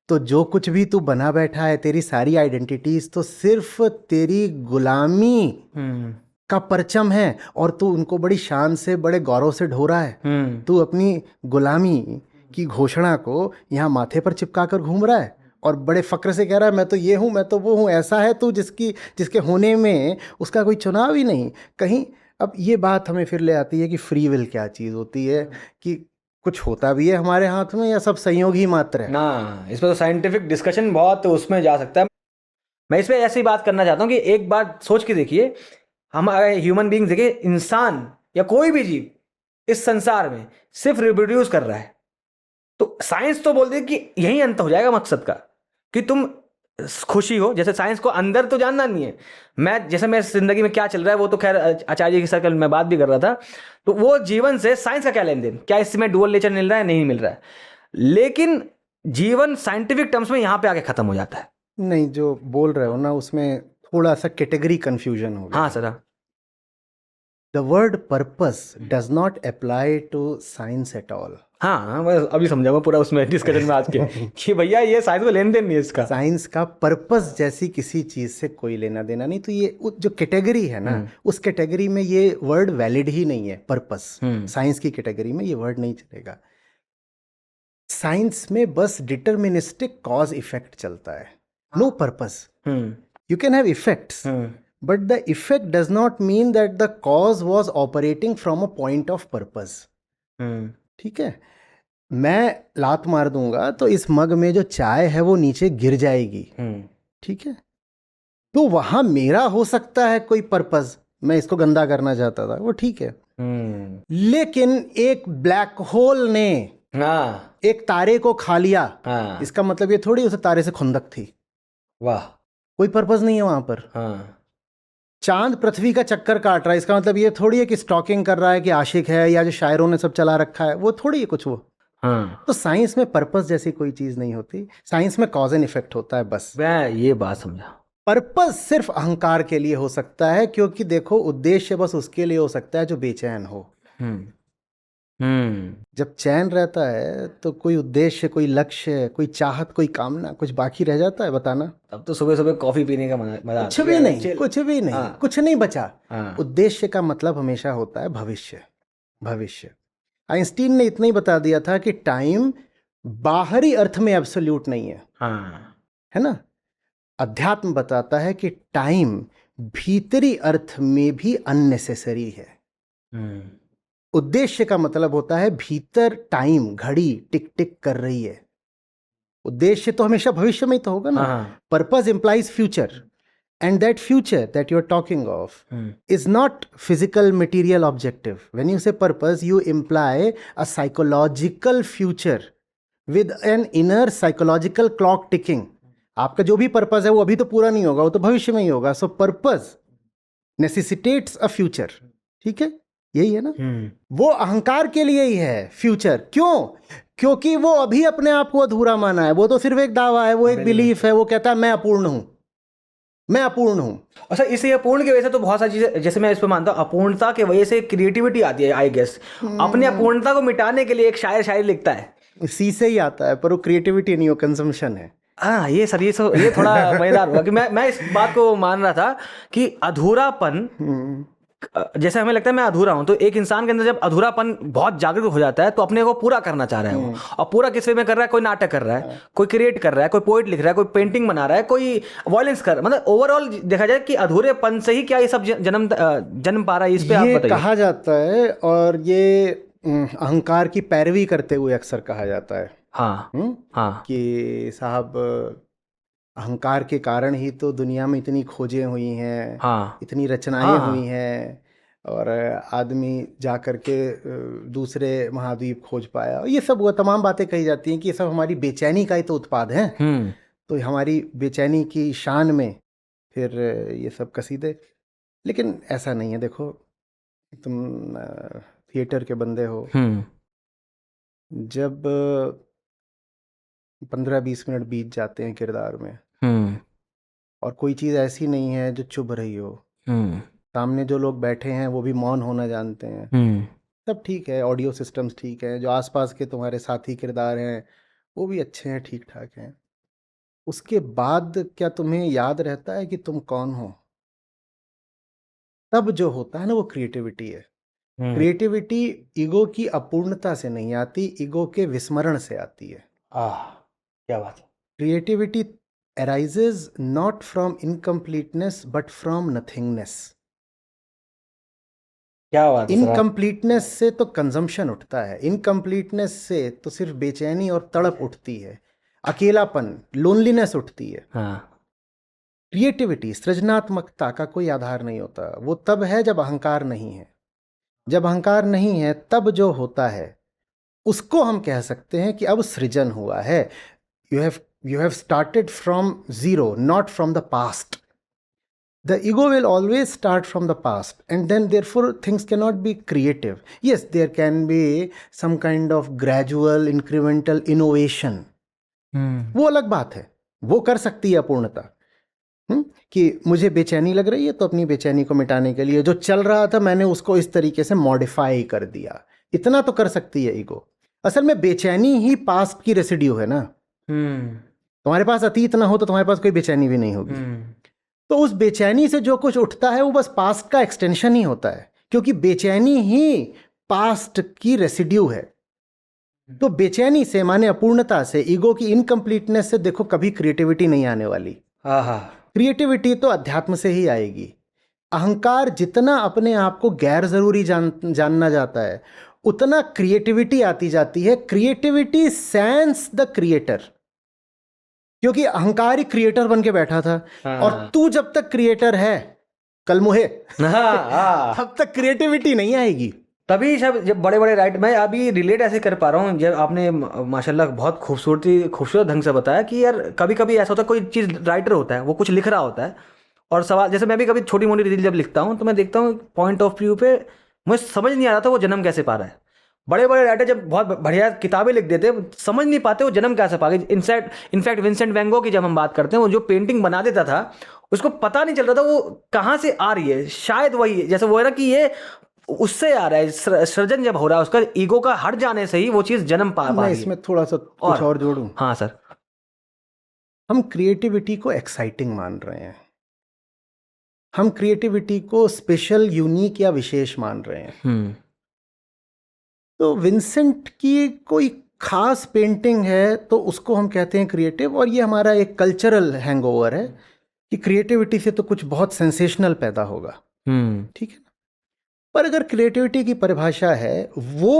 तो जो कुछ भी तू बना बैठा है, तेरी सारी आइडेंटिटीज तो सिर्फ तेरी गुलामी का परचम है, और तू उनको बड़ी शान से, बड़े गौरव से ढो रहा है। तू अपनी गुलामी की घोषणा को यहाँ माथे पर चिपका कर घूम रहा है और बड़े फक्र से कह रहा है मैं तो ये हूँ, मैं तो वो हूँ। ऐसा है तू जिसके होने में उसका कोई चुनाव ही नहीं कहीं। अब ये बात हमें फिर ले आती है कि फ्री विल क्या चीज़ होती है, कि कुछ होता भी है हमारे हाथ में या सब संयोग ही मात्र है ना। इस पर तो साइंटिफिक डिस्कशन बहुत उसमें जा सकता है। मैं इस पर ऐसी बात करना चाहता हूँ कि एक बात सोच के देखिए, हम ह्यूमन बीइंग्स देखिए, इंसान या कोई भी जीव इस संसार में सिर्फ रिप्रोड्यूस कर रहा है। तो साइंस तो बोलती है कि यही अंत हो जाएगा मकसद का, कि तुम खुशी हो। जैसे साइंस को अंदर तो जानना नहीं है, मैं जैसे मेरी जिंदगी में क्या चल रहा है वो तो खैर आचार्य के सर्कल में बात भी कर रहा था, तो वो जीवन से साइंस का क्या लेन देन, क्या इसमें डुअल नेचर मिल रहा है, नहीं मिल रहा है। लेकिन जीवन साइंटिफिक टर्म्स में यहाँ पे आके खत्म हो जाता है। नहीं, जो बोल रहे हो ना उसमें थोड़ा सा कैटेगरी कंफ्यूजन हो गया। हाँ सर। The word purpose does not apply to science at all. हाँ, मैं अभी समझाऊंगा पूरा उसमें डिस्कशन में आज के कि भैया ये साइंस को लेन देन नहीं है इसका। साइंस का पर्पस जैसी किसी चीज से कोई लेना देना नहीं। तो ये जो कैटेगरी है ना, उस कैटेगरी में ये वर्ड वैलिड ही नहीं है। पर्पस साइंस की कैटेगरी में ये वर्ड नहीं चलेगा। साइंस में बस डिटर्मिनिस्टिक कॉज इफेक्ट चलता है, no purpose. You can have effects, but the effect does not mean that the cause was operating from a point of purpose. ठीक है, मैं लात मार दूंगा तो इस मग में जो चाय है वो नीचे गिर जाएगी। ठीक है, तो वहां मेरा हो सकता है कोई पर्पस, मैं इसको गंदा करना चाहता था, वो ठीक है। लेकिन एक ब्लैक होल ने हाँ एक तारे को खा लिया, हाँ इसका मतलब ये थोड़ी उस तारे से खुंदक थी, वाह कोई पर्पस नहीं है वहां पर। हाँ चांद पृथ्वी का चक्कर काट रहा है, इसका मतलब ये थोड़ी है कि स्टॉकिंग कर रहा है, कि आशिक है, या जो शायरों ने सब चला रखा है, वो थोड़ी है कुछ वो। हाँ तो साइंस में पर्पस जैसी कोई चीज नहीं होती, साइंस में कॉज एंड इफेक्ट होता है बस। मैं ये बात समझा। पर्पस सिर्फ अहंकार के लिए हो सकता है, क्योंकि देखो उद्देश्य बस उसके लिए हो सकता है जो बेचैन हो। हम्म हम्म जब चैन रहता है तो कोई उद्देश्य, कोई लक्ष्य, कोई चाहत, कोई कामना, कुछ बाकी रह जाता है बताना? अब तो सुबह सुबह कॉफी पीने का मजा कुछ भी नहीं, कुछ भी नहीं, हाँ। कुछ नहीं बचा। हाँ उद्देश्य का मतलब हमेशा होता है भविष्य। भविष्य आइंस्टीन ने इतना ही बता दिया था कि टाइम बाहरी अर्थ में एब्सोल्यूट नहीं है, हाँ है ना? अध्यात्म बताता है कि टाइम भीतरी अर्थ में भी अननेसेसरी है। उद्देश्य का मतलब होता है भीतर टाइम, घड़ी टिक टिक कर रही है। उद्देश्य तो हमेशा भविष्य में ही तो होगा ना। हाँ purpose implies future, and that future that you're talking of is not physical material objective. When you say purpose, you imply a psychological future with an inner psychological clock ticking. आपका जो भी पर्पस है वो अभी तो पूरा नहीं होगा, वो तो भविष्य में ही होगा। सो पर्पस नेसेसिटेट्स अ फ्यूचर, ठीक है? यही है ना। वो अहंकार के लिए ही है फ्यूचर। क्यों? क्योंकि वो अभी अपने आप को अधूरा माना है, वो तो सिर्फ एक दावा है, वो एक बिलीफ है, वो कहता है मैं अपूर्ण हूं, मैं अपूर्ण हूं। अच्छा, इसे अपूर्ण की वजह से तो बहुत सारी चीजें, जैसे मैं इस पर मानता हूँ, अपूर्णता की वजह से क्रिएटिविटी आती है आई गेस। अपनी अपूर्णता को मिटाने के लिए एक शायर शायरी लिखता है। सी से ही आता है, पर वो क्रिएटिविटी नहीं, वो कंजम्पशन है। हाँ ये सर, ये थोड़ा मजेदार हुआ कि मैं इस बात को मान रहा था कि अधूरापन, जैसे हमें लगता है मैं अधूरा हूं, तो एक इंसान के अंदर जब अधूरापन बहुत जागरूक हो जाता है तो अपने को पूरा करना चाह रहा है वो। और पूरा किस वे में कर रहा है? कोई नाटक कर रहा है, कोई क्रिएट कर रहा है, कोई पोएट लिख रहा है, कोई पेंटिंग बना रहा है, कोई वॉयलेंस कर, मतलब ओवरऑल देखा जाए कि अधूरेपन से ही क्या ये सब जन्म पा रहा है? इस पे आप ये बताइए। कहा जाता है, और ये अहंकार की पैरवी करते हुए अक्सर कहा जाता है। हाँ हाँ कि साहब अहंकार के कारण ही तो दुनिया में इतनी खोजें हुई हैं, हाँ इतनी रचनाएं हाँ हुई हैं, और आदमी जा कर के दूसरे महाद्वीप खोज पाया। ये सब वो तमाम बातें कही जाती हैं कि ये सब हमारी बेचैनी का ही तो उत्पाद है। तो हमारी बेचैनी की शान में फिर ये सब कसीदे। लेकिन ऐसा नहीं है। देखो, तुम थिएटर के बंदे हो, जब 15-20 मिनट बीत जाते हैं किरदार में, और कोई चीज़ ऐसी नहीं है जो चुभ रही हो, सामने जो लोग बैठे हैं वो भी मौन होना जानते हैं, सब ठीक है, ऑडियो सिस्टम्स ठीक है, जो आसपास के तुम्हारे साथी किरदार हैं वो भी अच्छे हैं, ठीक ठाक हैं, उसके बाद क्या तुम्हें याद रहता है कि तुम कौन हो? तब जो होता है ना, वो क्रिएटिविटी है। क्रिएटिविटी ईगो की अपूर्णता से नहीं आती, ईगो के विस्मरण से आती है। क्या बात है। Creativity arises not from incompleteness but from nothingness. क्या बात है। इनकम्प्लीटनेस से तो कंजम्पशन उठता है, इनकम्प्लीटनेस से तो सिर्फ बेचैनी और तड़प उठती है, अकेलापन, लोनलीनेस उठती है। क्रिएटिविटी, सृजनात्मकता का कोई आधार नहीं होता। वो तब है जब अहंकार नहीं है। जब अहंकार नहीं है तब जो होता है उसको हम कह सकते हैं कि अब सृजन हुआ है। You have started from zero, not from the past. The ego will always start from the past, and then therefore things cannot be creative. Yes, there can be some kind of gradual incremental innovation. वो अलग बात है, वो कर सकती है अपूर्णता। कि मुझे बेचैनी लग रही है तो अपनी बेचैनी को मिटाने के लिए जो चल रहा था मैंने उसको इस तरीके से मॉडिफाई कर दिया, इतना तो कर सकती है ईगो। असल में बेचैनी ही पास्ट की रेसिड्यू है ना। तुम्हारे पास अतीत ना हो तो तुम्हारे पास कोई बेचैनी भी नहीं होगी। तो उस बेचैनी से जो कुछ उठता है वो बस पास्ट का एक्सटेंशन ही होता है, क्योंकि बेचैनी ही पास्ट की रेसिड्यू है। तो बेचैनी से माने अपूर्णता से, ईगो की इनकम्प्लीटनेस से देखो कभी क्रिएटिविटी नहीं आने वाली। क्रिएटिविटी तो अध्यात्म से ही आएगी। अहंकार जितना अपने आप को गैर जरूरी जानना जाता है उतना क्रिएटिविटी आती जाती है। क्रिएटिविटी सेंस द क्रिएटर, क्योंकि अहंकार ही क्रिएटर बन के बैठा था। और तू जब तक क्रिएटर है कलमुहे, हाँ तब तक क्रिएटिविटी नहीं आएगी। तभी जब बड़े बड़े राइट, मैं अभी रिलेट ऐसे कर पा रहा हूँ जब आपने माशाल्लाह बहुत खूबसूरत ढंग से बताया कि यार कभी कभी ऐसा होता है, कोई चीज़ राइटर होता है वो कुछ लिख रहा होता है और सवाल, जैसे मैं भी कभी छोटी मोटी रील जब लिखता हूँ तो मैं देखता हूँ पॉइंट ऑफ व्यू पे मुझे समझ नहीं आ रहा था वो जन्म कैसे पा रहा है। बड़े बड़े राइटर जब बहुत बढ़िया किताबें लिख देते हैं समझ नहीं पाते वो जन्म कैसे पा गए। इनफैक्ट विंसेंट वैन गॉग की जब हम बात करते हैं, वो जो पेंटिंग बना देता था उसको पता नहीं चल रहा था वो कहाँ से आ रही है। शायद वही जैसे वो है ना कि ये उससे आ रहा है, सृजन जब हो रहा है उसका ईगो का हट जाने से ही वो चीज़ जन्म पा मैं रही है। इसमें थोड़ा सा कुछ और जोड़ूं। हाँ सर। हम क्रिएटिविटी को एक्साइटिंग मान रहे हैं, हम क्रिएटिविटी को स्पेशल, यूनिक या विशेष मान रहे हैं। तो विंसेंट की कोई खास पेंटिंग है तो उसको हम कहते हैं क्रिएटिव, और ये हमारा एक कल्चरल हैंगओवर है कि क्रिएटिविटी से तो कुछ बहुत सेंसेशनल पैदा होगा। ठीक है ना। पर अगर क्रिएटिविटी की परिभाषा है वो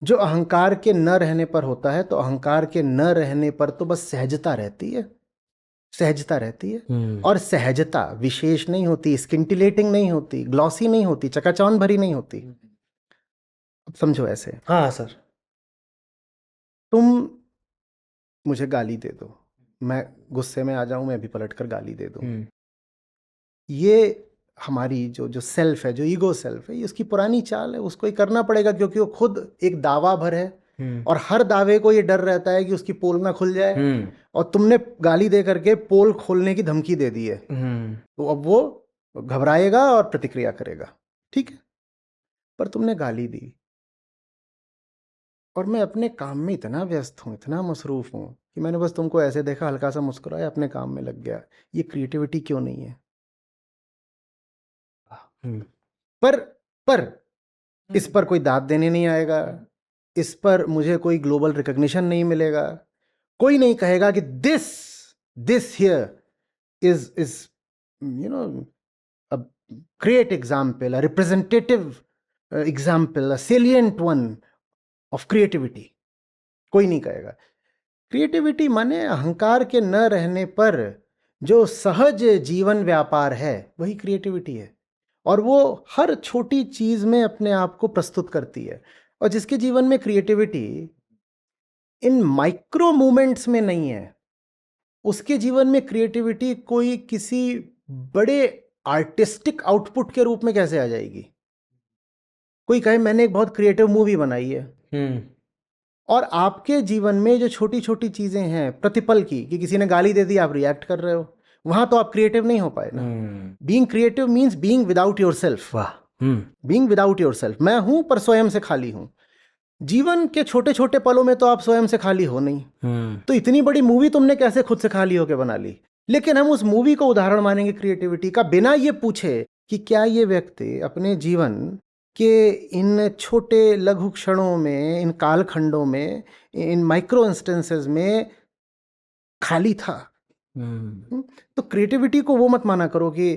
जो अहंकार के न रहने पर होता है, तो अहंकार के न रहने पर तो बस सहजता रहती है, सहजता रहती है। और सहजता विशेष नहीं होती, स्किंटिलेटिंग नहीं होती, ग्लॉसी नहीं होती, चकाचौंध भरी नहीं होती। अब समझो ऐसे, हाँ सर, तुम मुझे गाली दे दो, मैं गुस्से में आ जाऊं, मैं भी पलट कर गाली दे दूं। ये हमारी जो सेल्फ है, जो ईगो सेल्फ है, ये उसकी पुरानी चाल है, उसको ही करना पड़ेगा क्योंकि वो खुद एक दावा भर है और हर दावे को ये डर रहता है कि उसकी पोल ना खुल जाए। और तुमने गाली दे करके पोल खोलने की धमकी दे दी है, तो अब वो घबराएगा और प्रतिक्रिया करेगा। ठीक है, पर तुमने गाली दी और मैं अपने काम में इतना व्यस्त हूँ, इतना मसरूफ हूँ कि मैंने बस तुमको ऐसे देखा, हल्का सा मुस्कुराया, अपने काम में लग गया। ये क्रिएटिविटी क्यों नहीं है? पर इस पर कोई दाद देने नहीं आएगा, इस पर मुझे कोई ग्लोबल रिकॉग्निशन नहीं मिलेगा, कोई नहीं कहेगा कि this here is you know a great example, a representative example, a salient one of creativity. कोई नहीं कहेगा। क्रिएटिविटी माने अहंकार के न रहने पर जो सहज जीवन व्यापार है वही क्रिएटिविटी है, और वो हर छोटी चीज में अपने आप को प्रस्तुत करती है। और जिसके जीवन में क्रिएटिविटी इन माइक्रो मूवमेंट्स में नहीं है, उसके जीवन में क्रिएटिविटी कोई किसी बड़े आर्टिस्टिक आउटपुट के रूप में कैसे आ जाएगी? कोई कहे मैंने एक बहुत क्रिएटिव मूवी बनाई है, और आपके जीवन में जो छोटी छोटी चीजें हैं प्रतिपल की, कि किसी ने गाली दे दी, आप रिएक्ट कर रहे हो, वहां तो आप क्रिएटिव नहीं हो पाए ना। Being creative means being without yourself. वाह। बीइंग विदाउट योरसेल्फ, मैं हूं पर स्वयं से खाली हूं। जीवन के छोटे छोटे पलों में तो आप स्वयं से खाली हो नहीं, तो इतनी बड़ी मूवी तुमने कैसे खुद से खाली होकर बना ली? लेकिन हम उस मूवी को उदाहरण मानेंगे क्रिएटिविटी का, बिना ये पूछे कि क्या ये व्यक्ति अपने जीवन के इन छोटे लघु क्षणों में, इन कालखंडों में, इन माइक्रो इंस्टेंसेस में खाली था। तो क्रिएटिविटी को वो मत माना करो कि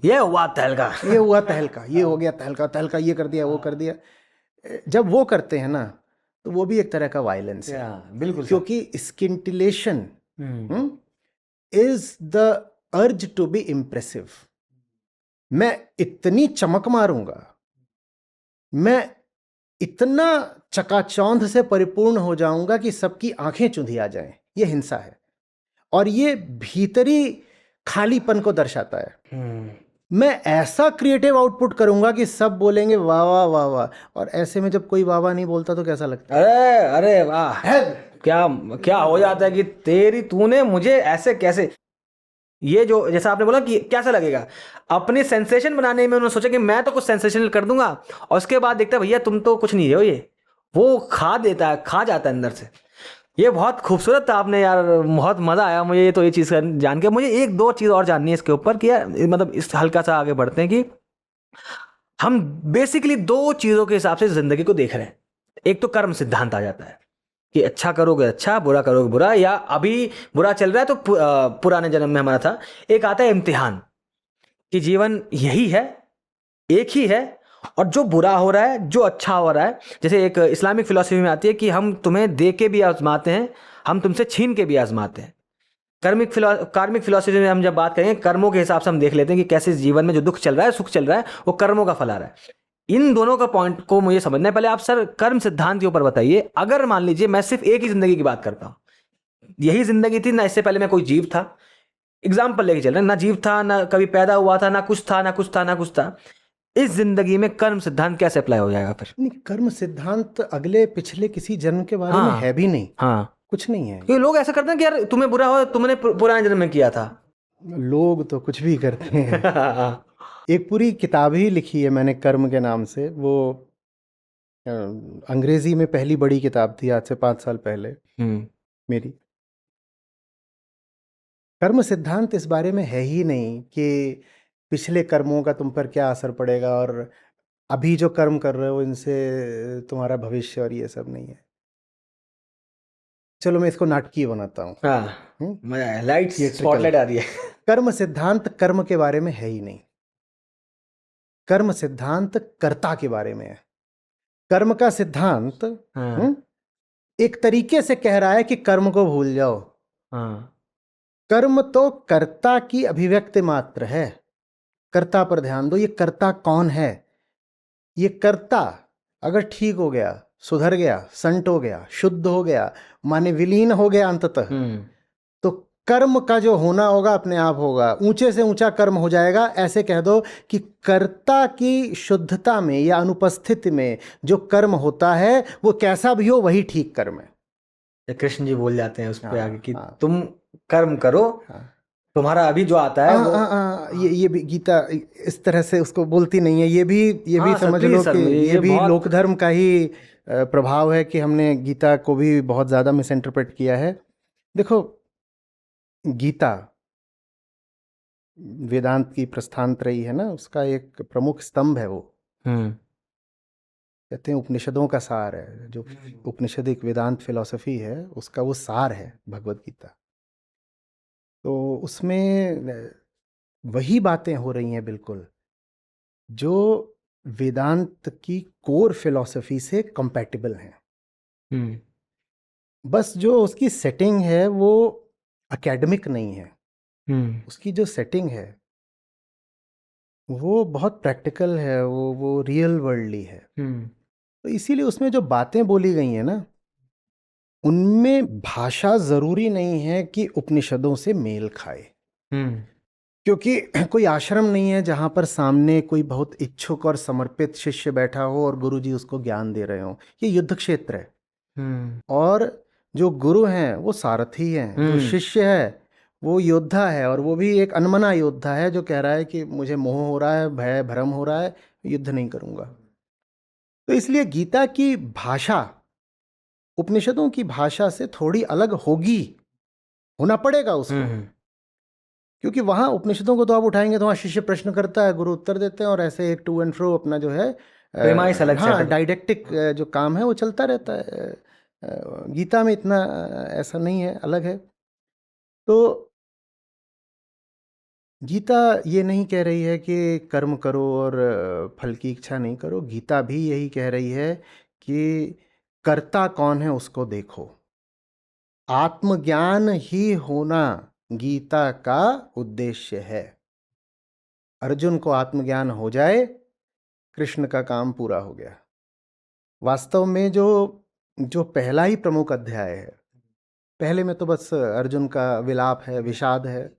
ये हुआ तहलका, ये हुआ तहलका, ये हो गया तहलका, तहलका ये कर दिया, वो कर दिया। जब वो करते हैं ना तो वो भी एक तरह का वायलेंस है, बिल्कुल, क्योंकि scintillation is the urge to be impressive. मैं इतनी चमक मारूंगा, मैं इतना चकाचौंध से परिपूर्ण हो जाऊंगा कि सबकी आंखें चुंधिया जाएं। ये हिंसा है, और ये भीतरी खालीपन को दर्शाता है। मैं ऐसा क्रिएटिव आउटपुट करूंगा कि सब बोलेंगे वाह वाह वाह वाह, और ऐसे में जब कोई वाह वाह नहीं बोलता तो कैसा लगता है? अरे वाह, क्या क्या हो जाता है कि तूने मुझे ऐसे कैसे। ये जो जैसा आपने बोला कि कैसा लगेगा, अपने सेंसेशन बनाने में उन्होंने सोचा कि मैं तो कुछ सेंसेशनल कर दूंगा, और उसके बाद देखता है भैया तुम तो कुछ नहीं हो, ये वो खा जाता है अंदर से। ये बहुत खूबसूरत था आपने यार, बहुत मज़ा आया मुझे तो ये चीज़ जान के। मुझे एक दो चीज़ और जाननी है इसके ऊपर कि यार मतलब इस हल्का सा आगे बढ़ते हैं कि हम बेसिकली दो चीज़ों के हिसाब से ज़िंदगी को देख रहे हैं। एक तो कर्म सिद्धांत आ जाता है कि अच्छा करोगे अच्छा, बुरा करोगे बुरा, या अभी बुरा चल रहा है तो पुराने जन्म में हमारा था। एक आता है इम्तिहान कि जीवन यही है, एक ही है, और जो बुरा हो रहा है जो अच्छा हो रहा है, जैसे एक इस्लामिक फिलॉसफी में आती है कि हम तुम्हें दे के भी आजमाते हैं, हम तुमसे छीन के भी आजमाते हैं। कार्मिक फिलॉसफी में हम जब बात करेंगे कर्मों के हिसाब से हम देख लेते हैं कि कैसे जीवन में जो दुख चल रहा है, सुख चल रहा है, वो कर्मों का फल आ रहा है। इन दोनों का पॉइंट को मुझे समझना है। पहले आप सर कर्म सिद्धांत के ऊपर बताइए। अगर मान लीजिए मैं सिर्फ एक ही जिंदगी की बात करता हूँ, यही जिंदगी थी ना, इससे पहले मैं कोई जीव था, एग्जाम्पल लेके चल रहे हैं, ना जीव था, ना कभी पैदा हुआ था, ना कुछ था, ना कुछ था, ना कुछ था, इस जिंदगी में कर्म सिद्धांत कैसे अप्लाई हो जाएगा फिर? नहीं, कर्म सिद्धांत अगले पिछले किसी जन्म के बारे में हाँ है भी नहीं, हाँ, कुछ नहीं है। क्योंकि लोग ऐसा करते हैं कि यार तुम्हें बुरा हो, तुमने पुराने जन्म में किया था। लोग तो कुछ भी करते हैं। एक पूरी किताब ही लिखी है मैंने कर्म के नाम से। वो अंग्रेजी में पहली बड़ी किताब थी, आज से 5 साल पहले मेरी। कर्म सिद्धांत इस बारे में है ही नहीं कि पिछले कर्मों का तुम पर क्या असर पड़ेगा और अभी जो कर्म कर रहे हो इनसे तुम्हारा भविष्य, और ये सब नहीं है। चलो मैं इसको नाटकीय बनाता हूँ। हाँ, मजा आया, लाइट थिएट्रिकल। स्पॉटलाइट आ रही है। कर्म सिद्धांत कर्म के बारे में है ही नहीं। कर्म सिद्धांत कर्ता के बारे में है। कर्म का सिद्धांत हाँ एक तरीके से कह रहा है कि कर्म को भूल जाओ। हाँ, कर्म तो कर्ता की अभिव्यक्ति मात्र है। कर्ता पर ध्यान दो। ये कर्ता कौन है? ये कर्ता अगर ठीक हो गया, सुधर गया, संट हो गया, शुद्ध हो गया, माने विलीन हो गया अंततः, तो कर्म का जो होना होगा अपने आप होगा, ऊंचे से ऊंचा कर्म हो जाएगा। ऐसे कह दो कि कर्ता की शुद्धता में या अनुपस्थिति में जो कर्म होता है वो कैसा भी हो वही ठीक कर्म है। कृष्ण जी बोल जाते हैं उस पे हाँ, आगे कि हाँ, तुम कर्म करो, हाँ, तुम्हारा अभी जो आता है वो। ये भी गीता इस तरह से उसको बोलती नहीं है। ये भी हाँ सर, समझ प्लीज लो सर, कि मुझे ये ये भी बहुत लोक धर्म का ही प्रभाव है कि हमने गीता को भी बहुत ज़्यादा मिस इंटरप्रेट किया है। देखो, गीता वेदांत की प्रस्थानत्रयी है ना, उसका एक प्रमुख स्तंभ है वो। कहते हैं उपनिषदों का सार है। जो उपनिषदिक वेदांत फिलॉसफी है उसका वो सार है भगवत गीता। तो उसमें वही बातें हो रही हैं बिल्कुल जो वेदांत की कोर फिलॉसफी से कंपैटिबल हैं। बस जो उसकी सेटिंग है वो एकेडमिक नहीं है। उसकी जो सेटिंग है वो बहुत प्रैक्टिकल है, वो रियल वर्ल्डली है। तो इसीलिए उसमें जो बातें बोली गई हैं ना, उनमें भाषा ज़रूरी नहीं है कि उपनिषदों से मेल खाए। क्योंकि कोई आश्रम नहीं है जहाँ पर सामने कोई बहुत इच्छुक और समर्पित शिष्य बैठा हो और गुरुजी उसको ज्ञान दे रहे हो। ये युद्ध क्षेत्र है। और जो गुरु हैं वो सारथी हैं, जो शिष्य है वो योद्धा है, और वो भी एक अनमना योद्धा है जो कह रहा है कि मुझे मोह हो रहा है, भय भ्रम हो रहा है, युद्ध नहीं करूँगा। तो इसलिए गीता की भाषा उपनिषदों की भाषा से थोड़ी अलग होगी, होना पड़ेगा उसको। क्योंकि वहाँ उपनिषदों को तो आप उठाएंगे तो वहाँ शिष्य प्रश्न करता है, गुरु उत्तर देते हैं, और ऐसे एक टू एंड फ्रो अपना जो है हाँ डाइडेक्टिक जो काम है वो चलता रहता है। गीता में इतना ऐसा नहीं है, अलग है। तो गीता ये नहीं कह रही है कि कर्म करो और फल की इच्छा नहीं करो। गीता भी यही कह रही है कि कर्ता कौन है उसको देखो। आत्मज्ञान ही होना गीता का उद्देश्य है। अर्जुन को आत्मज्ञान हो जाए, कृष्ण का काम पूरा हो गया। वास्तव में जो पहला ही प्रमुख अध्याय है, पहले में तो बस अर्जुन का विलाप है, विषाद है।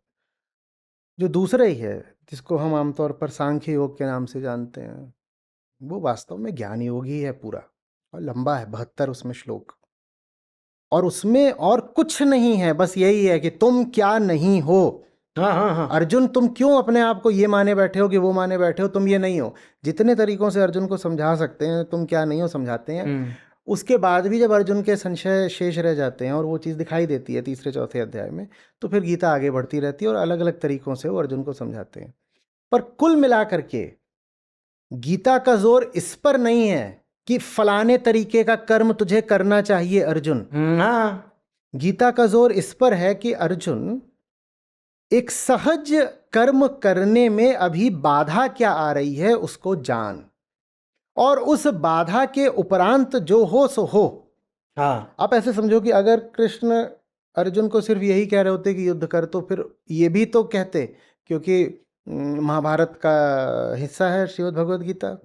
जो दूसरा ही है जिसको हम आमतौर पर सांख्य योग के नाम से जानते हैं, वो वास्तव में ज्ञान योग ही है पूरा, और लंबा है, 72 उसमें श्लोक। और उसमें और कुछ नहीं है, बस यही है कि तुम क्या नहीं हो। हाँ। अर्जुन, तुम क्यों अपने आप को ये माने बैठे हो कि वो माने बैठे हो, तुम ये नहीं हो। जितने तरीकों से अर्जुन को समझा सकते हैं तुम क्या नहीं हो समझाते हैं। उसके बाद भी जब अर्जुन के संशय शेष रह जाते हैं और वो चीज़ दिखाई देती है तीसरे चौथे अध्याय में, तो फिर गीता आगे बढ़ती रहती है और अलग अलग तरीकों से वो अर्जुन को समझाते हैं। पर कुल मिलाकर के गीता का जोर इस पर नहीं है कि फलाने तरीके का कर्म तुझे करना चाहिए अर्जुन। गीता का जोर इस पर है कि अर्जुन, एक सहज कर्म करने में अभी बाधा क्या आ रही है उसको जान, और उस बाधा के उपरांत जो हो सो हो। आप ऐसे समझो कि अगर कृष्ण अर्जुन को सिर्फ यही कह रहे होते कि युद्ध कर, तो फिर ये भी तो कहते, क्योंकि महाभारत का हिस्सा है श्रीमद् भगवद गीता,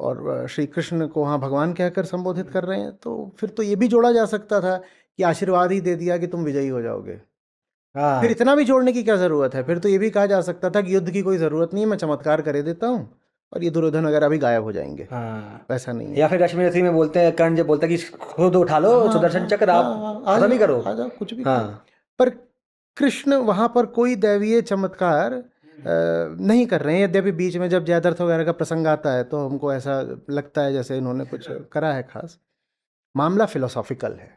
और श्री कृष्ण को वहाँ भगवान कहकर संबोधित कर रहे हैं, तो फिर तो ये भी जोड़ा जा सकता था कि आशीर्वाद ही दे दिया कि तुम विजयी हो जाओगे। हाँ फिर इतना भी जोड़ने की क्या ज़रूरत है? फिर तो ये भी कहा जा सकता था कि युद्ध की कोई ज़रूरत नहीं है, मैं चमत्कार कर देता हूँ और ये दुर्योधन वगैरह भी गायब हो जाएंगे। हाँ। वैसा नहीं है। या फिर रश्मि रथी में बोलते हैं, कर्ण जब बोलता है कि खुद उठा लो हाँ, सुदर्शन चक्र, हाँ, आप हाँ, आ खत्म ही जाओ, करो। आ जाओ, कुछ भी करो। हाँ पर कृष्ण वहाँ पर कोई दैवीय चमत्कार नहीं कर रहे हैं। यद्यपि बीच में जब जयद्रथ वगैरह का प्रसंग आता है तो हमको ऐसा लगता है जैसे इन्होंने कुछ करा है खास। मामला फिलोसॉफिकल है,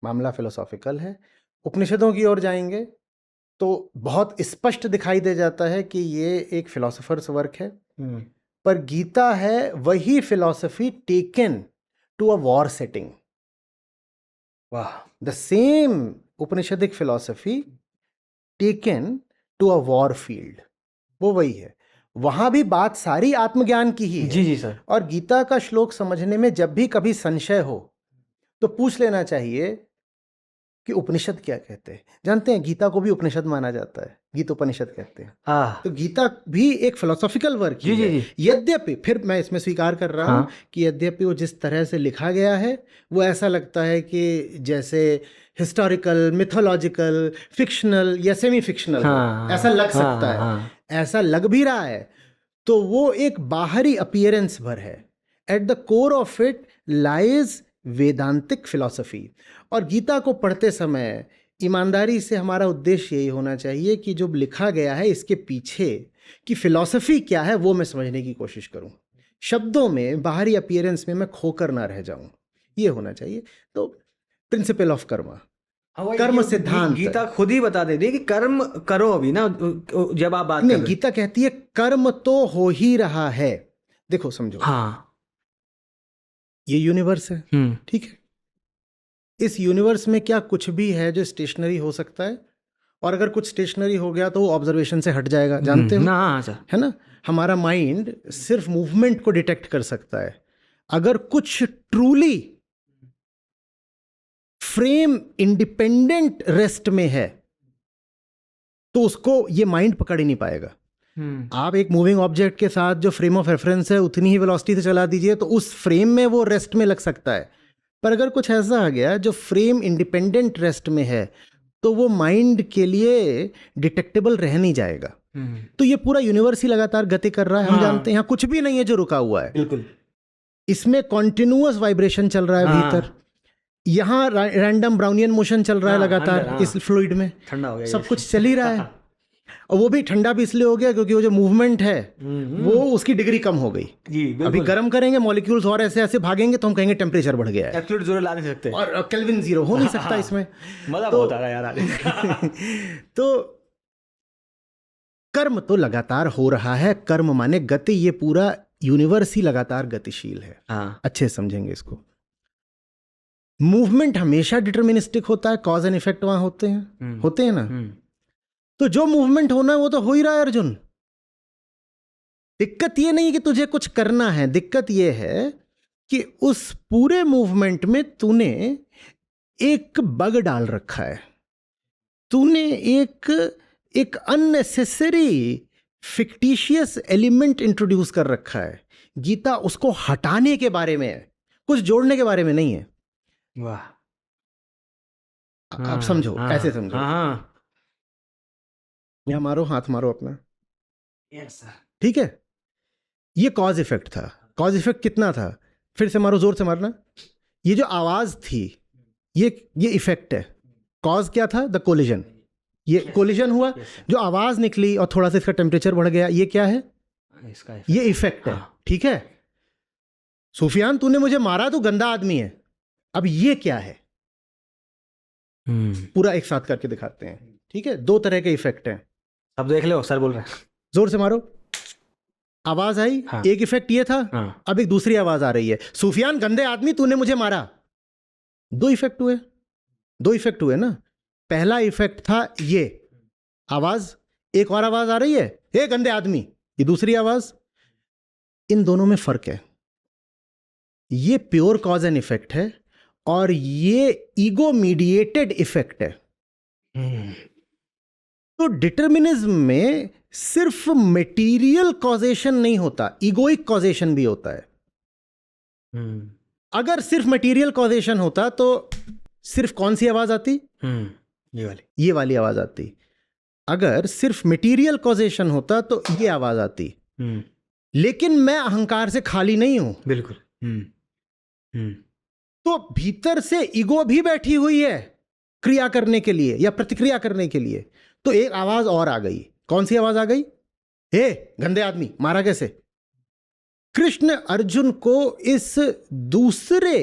मामला फिलोसॉफिकल है। उपनिषदों की ओर जाएंगे तो बहुत स्पष्ट दिखाई दे जाता है कि ये एक फिलोसोफर्स वर्क है, पर गीता है वही philosophy taken to a war setting. वाह। The same Upanishadic philosophy taken to a war field, वो वही है। वहां भी बात सारी आत्मज्ञान की ही है। जी जी सर। और गीता का श्लोक समझने में जब भी कभी संशय हो तो पूछ लेना चाहिए कि उपनिषद क्या कहते हैं। जानते हैं गीता को भी उपनिषद माना जाता है, गीतोपनिषद कहते हैं। हाँ तो गीता भी एक फिलोसॉफिकल वर्क ही जी जी है। जी। यद्यपि फिर मैं इसमें स्वीकार कर रहा हूँ हाँ कि यद्यपि वो जिस तरह से लिखा गया है वो ऐसा लगता है कि जैसे हिस्टोरिकल, मिथोलॉजिकल, फिक्शनल या सेमी फिक्शनल हो, हाँ ऐसा लग हाँ सकता है। हाँ ऐसा लग भी रहा है तो वो एक बाहरी अपीयरेंस भर है। At the core of it lies वेदांतिक philosophy. और गीता को पढ़ते समय ईमानदारी से हमारा उद्देश्य यही होना चाहिए कि जो लिखा गया है इसके पीछे की फिलॉसफी क्या है वो मैं समझने की कोशिश करूं। शब्दों में, बाहरी अपीयरेंस में मैं खोकर ना रह जाऊं, ये होना चाहिए। तो प्रिंसिपल ऑफ कर्मा, हाँ, वही कर्म ये सिद्धांत। गीता खुद ही बता देती है कि कर्म करो अभी ना, जब आप बात कर नहीं, रहे गीता कहती है कर्म तो हो ही रहा है। देखो समझो, हाँ ये यूनिवर्स है, ठीक है। इस यूनिवर्स में क्या कुछ भी है जो स्टेशनरी हो सकता है? और अगर कुछ स्टेशनरी हो गया तो वो ऑब्जर्वेशन से हट जाएगा, जानते हो ना। हाँ सर। है ना। हमारा माइंड सिर्फ मूवमेंट को डिटेक्ट कर सकता है। अगर कुछ ट्रूली फ्रेम इंडिपेंडेंट रेस्ट में है तो उसको ये माइंड पकड़ ही नहीं पाएगा। आप एक मूविंग ऑब्जेक्ट के साथ जो फ्रेम ऑफ रेफरेंस है उतनी ही वेलोसिटी से चला दीजिए तो उस फ्रेम में वो रेस्ट में लग सकता है। पर अगर कुछ ऐसा आ गया जो फ्रेम इंडिपेंडेंट रेस्ट में है तो वो माइंड के लिए डिटेक्टेबल रह नहीं जाएगा। तो ये पूरा यूनिवर्स ही लगातार गति कर रहा है। हम जानते हैं यहाँ कुछ भी नहीं है जो रुका हुआ है, बिल्कुल। इसमें कॉन्टिन्यूअस वाइब्रेशन चल रहा है भीतर। यहाँ रैंडम ब्राउनियन मोशन चल रहा है लगातार इस फ्लूइड में, ठंडा हो गया सब कुछ चल ही रहा है। और वो भी ठंडा भी इसलिए हो गया क्योंकि वो जो मूवमेंट है वो उसकी डिग्री कम हो गई। जी बिल्कुल। अभी गर्म करेंगे मॉलिक्यूल्स और ऐसे ऐसे भागेंगे तो हम कहेंगे टेम्परेचर बढ़ गया है। एब्सोल्यूट जीरो ला नहीं सकते और केल्विन जीरो हो नहीं सकता इसमें। मजा तो बहुत आ रहा है यार आज। तो कर्म तो लगातार हो रहा है। कर्म माने गति, ये पूरा यूनिवर्स ही लगातार गतिशील है। हाँ अच्छे समझेंगे इसको। मूवमेंट हमेशा डिटर्मिनिस्टिक होता है, कॉज एंड इफेक्ट वहां होते हैं ना। तो जो मूवमेंट होना है वो तो हो ही रहा है अर्जुन। दिक्कत ये नहीं कि तुझे कुछ करना है, दिक्कत ये है कि उस पूरे मूवमेंट में तूने एक बग डाल रखा है। तूने एक अननेसेसरी फिक्टिशियस एलिमेंट इंट्रोड्यूस कर रखा है। गीता उसको हटाने के बारे में है, कुछ जोड़ने के बारे में नहीं है। वाह। आप समझो, ऐसे समझो। हाँ यहाँ मारो, हाथ मारो अपना। Yes sir. ठीक है, ये कॉज इफेक्ट था। कॉज इफेक्ट कितना था? फिर से मारो, जोर से मारना। ये जो आवाज थी ये इफेक्ट है। कॉज क्या था? The collision. ये कोलिजन हुआ, जो आवाज निकली और थोड़ा सा इसका टेम्परेचर बढ़ गया, ये क्या है? इसका ये इफेक्ट है। ठीक है, सुफियान तूने मुझे मारा, तू गंदा आदमी है। अब ये क्या है? पूरा एक साथ करके दिखाते हैं। ठीक है, दो तरह के इफेक्ट हैं। अब देख लो, सर बोल रहे हैं। जोर से मारो। आवाज आई, हाँ। एक इफेक्ट ये था। हाँ। अब एक दूसरी आवाज आ रही है, सुफियान गंदे आदमी तूने मुझे मारा। दो इफेक्ट हुए ना। पहला इफेक्ट था ये आवाज, एक और आवाज आ रही है, हे गंदे आदमी, ये दूसरी आवाज। इन दोनों में फर्क है। ये प्योर कॉज एंड इफेक्ट है और ये ईगो मीडिएटेड इफेक्ट है। तो डिटर्मिनिज्म में सिर्फ मटेरियल कॉजेशन नहीं होता, ईगोइक कॉजेशन भी होता है। अगर सिर्फ मटेरियल कॉजेशन होता तो सिर्फ कौन सी आवाज आती? ये वाली आवाज आती। अगर सिर्फ मटेरियल कॉजेशन होता तो ये आवाज आती। लेकिन मैं अहंकार से खाली नहीं हूं। बिल्कुल। तो भीतर से ईगो भी बैठी हुई है क्रिया करने के लिए या प्रतिक्रिया करने के लिए। तो एक आवाज और आ गई। कौन सी आवाज आ गई? हे गंदे आदमी, मारा कैसे? कृष्ण अर्जुन को इस दूसरे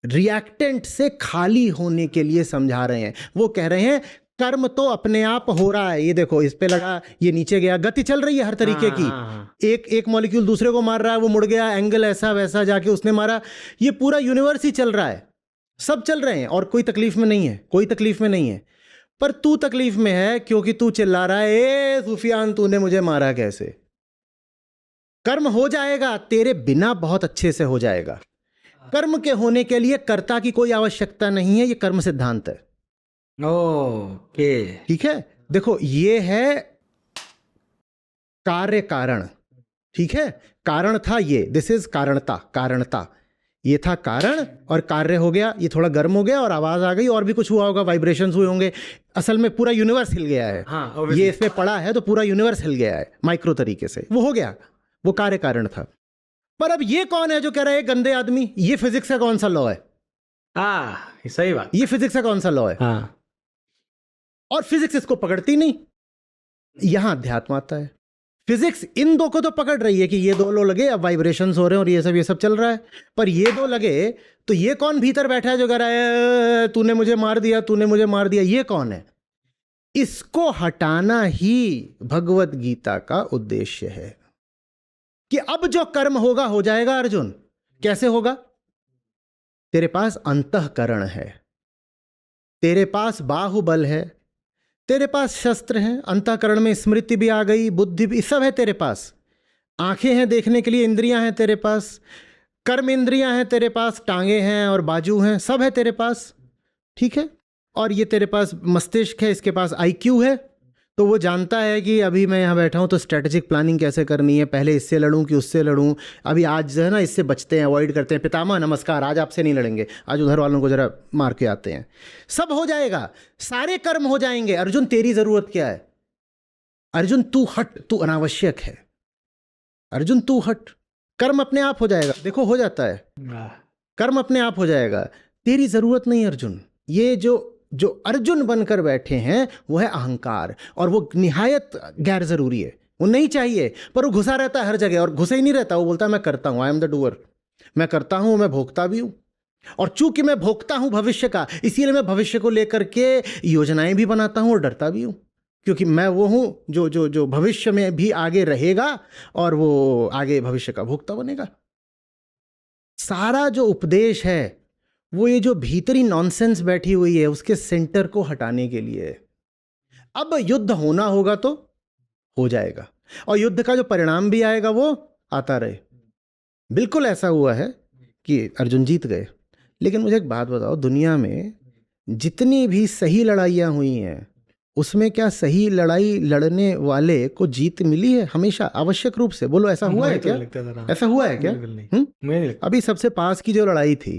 रिएक्टेंट से खाली होने के लिए समझा रहे हैं। वो कह रहे हैं कर्म तो अपने आप हो रहा है, ये देखो इस पे लगा, ये नीचे गया, गति चल रही है हर तरीके की। एक मॉलिक्यूल दूसरे को मार रहा है, वो मुड़ गया, एंगल ऐसा वैसा जाके उसने मारा, ये पूरा यूनिवर्स ही चल रहा है, सब चल रहे हैं और कोई तकलीफ में नहीं है, कोई तकलीफ में नहीं है। पर तू तकलीफ में है क्योंकि तू चिल्ला रहा है, ए सुफियान तूने मुझे मारा कैसे? कर्म हो जाएगा तेरे बिना, बहुत अच्छे से हो जाएगा। कर्म के होने के लिए कर्ता की कोई आवश्यकता नहीं है, ये कर्म सिद्धांत है। ओके, ठीक है। देखो ये है कार्य कारण, ठीक है। कारण था ये, दिस इज कारणता, कारणता, ये था कारण और कार्य हो गया, ये थोड़ा गर्म हो गया और आवाज आ गई और भी कुछ हुआ होगा, वाइब्रेशंस हुए होंगे। असल में पूरा यूनिवर्स हिल गया है। हाँ, ये इसमें पड़ा है तो पूरा यूनिवर्स हिल गया है माइक्रो तरीके से, वो हो गया, वो कार्य कारण था। पर अब ये कौन है जो कह रहा है गंदे आदमी? ये फिजिक्स का कौन सा लॉ है? सही बात। ये फिजिक्स का कौन सा लॉ है? हाँ। और फिजिक्स इसको पकड़ती नहीं। यहां अध्यात्म आता है। फिजिक्स इन दो को तो पकड़ रही है कि ये दो लो लगे, अब वाइब्रेशंस हो रहे हैं और ये सब चल रहा है। पर ये दो लगे तो ये कौन भीतर बैठा है जो कह रहा है तूने मुझे मार दिया, तूने मुझे मार दिया? ये कौन है? इसको हटाना ही भगवत गीता का उद्देश्य है कि अब जो कर्म होगा हो जाएगा। अर्जुन कैसे होगा? तेरे पास अंतःकरण है, तेरे पास बाहुबल है, तेरे पास शस्त्र हैं, अंतःकरण में स्मृति भी आ गई, बुद्धि भी, सब है तेरे पास। आंखें हैं देखने के लिए, इंद्रियां हैं तेरे पास, कर्म इंद्रियां हैं तेरे पास, टांगे हैं और बाजू हैं, सब है तेरे पास, ठीक है। और ये तेरे पास मस्तिष्क है, इसके पास आईक्यू है, तो वो जानता है कि अभी मैं यहाँ बैठा हूँ तो स्ट्रेटेजिक प्लानिंग कैसे करनी है, पहले इससे लड़ूं कि उससे लड़ूं। अभी आज जो है ना इससे बचते हैं, अवॉइड करते हैं। पितामह नमस्कार, आज आपसे नहीं लड़ेंगे, आज उधर वालों को जरा मार के आते हैं। सब हो जाएगा, सारे कर्म हो जाएंगे। अर्जुन तेरी जरूरत क्या है? अर्जुन तू हट, तू अनावश्यक है। अर्जुन तू हट, कर्म अपने आप हो जाएगा। देखो हो जाता है, कर्म अपने आप हो जाएगा, तेरी जरूरत नहीं अर्जुन। ये जो अर्जुन बनकर बैठे हैं वो है अहंकार, और वो निहायत गैर जरूरी है, वो नहीं चाहिए। पर वो घुसा रहता है हर जगह, और घुसा ही नहीं रहता, वो बोलता है मैं करता हूं, आई एम द डूअर, मैं करता हूं, मैं भोगता भी हूं। और चूंकि मैं भोगता हूं भविष्य का, इसीलिए मैं भविष्य को लेकर के योजनाएं भी बनाता हूं और डरता भी हूं, क्योंकि मैं वो हूं जो भविष्य में भी आगे रहेगा और वो आगे भविष्य का भोक्ता बनेगा। सारा जो उपदेश है वो ये जो भीतरी नॉनसेंस बैठी हुई है उसके सेंटर को हटाने के लिए। अब युद्ध होना होगा तो हो जाएगा, और युद्ध का जो परिणाम भी आएगा वो आता रहे। बिल्कुल ऐसा हुआ है कि अर्जुन जीत गए। लेकिन मुझे एक बात बताओ, दुनिया में जितनी भी सही लड़ाइयाँ हुई हैं उसमें क्या सही लड़ाई लड़ने वाले को जीत मिली है हमेशा, आवश्यक रूप से? बोलो ऐसा हुआ है क्या? ऐसा हुआ है क्या? अभी सबसे पास की जो लड़ाई थी,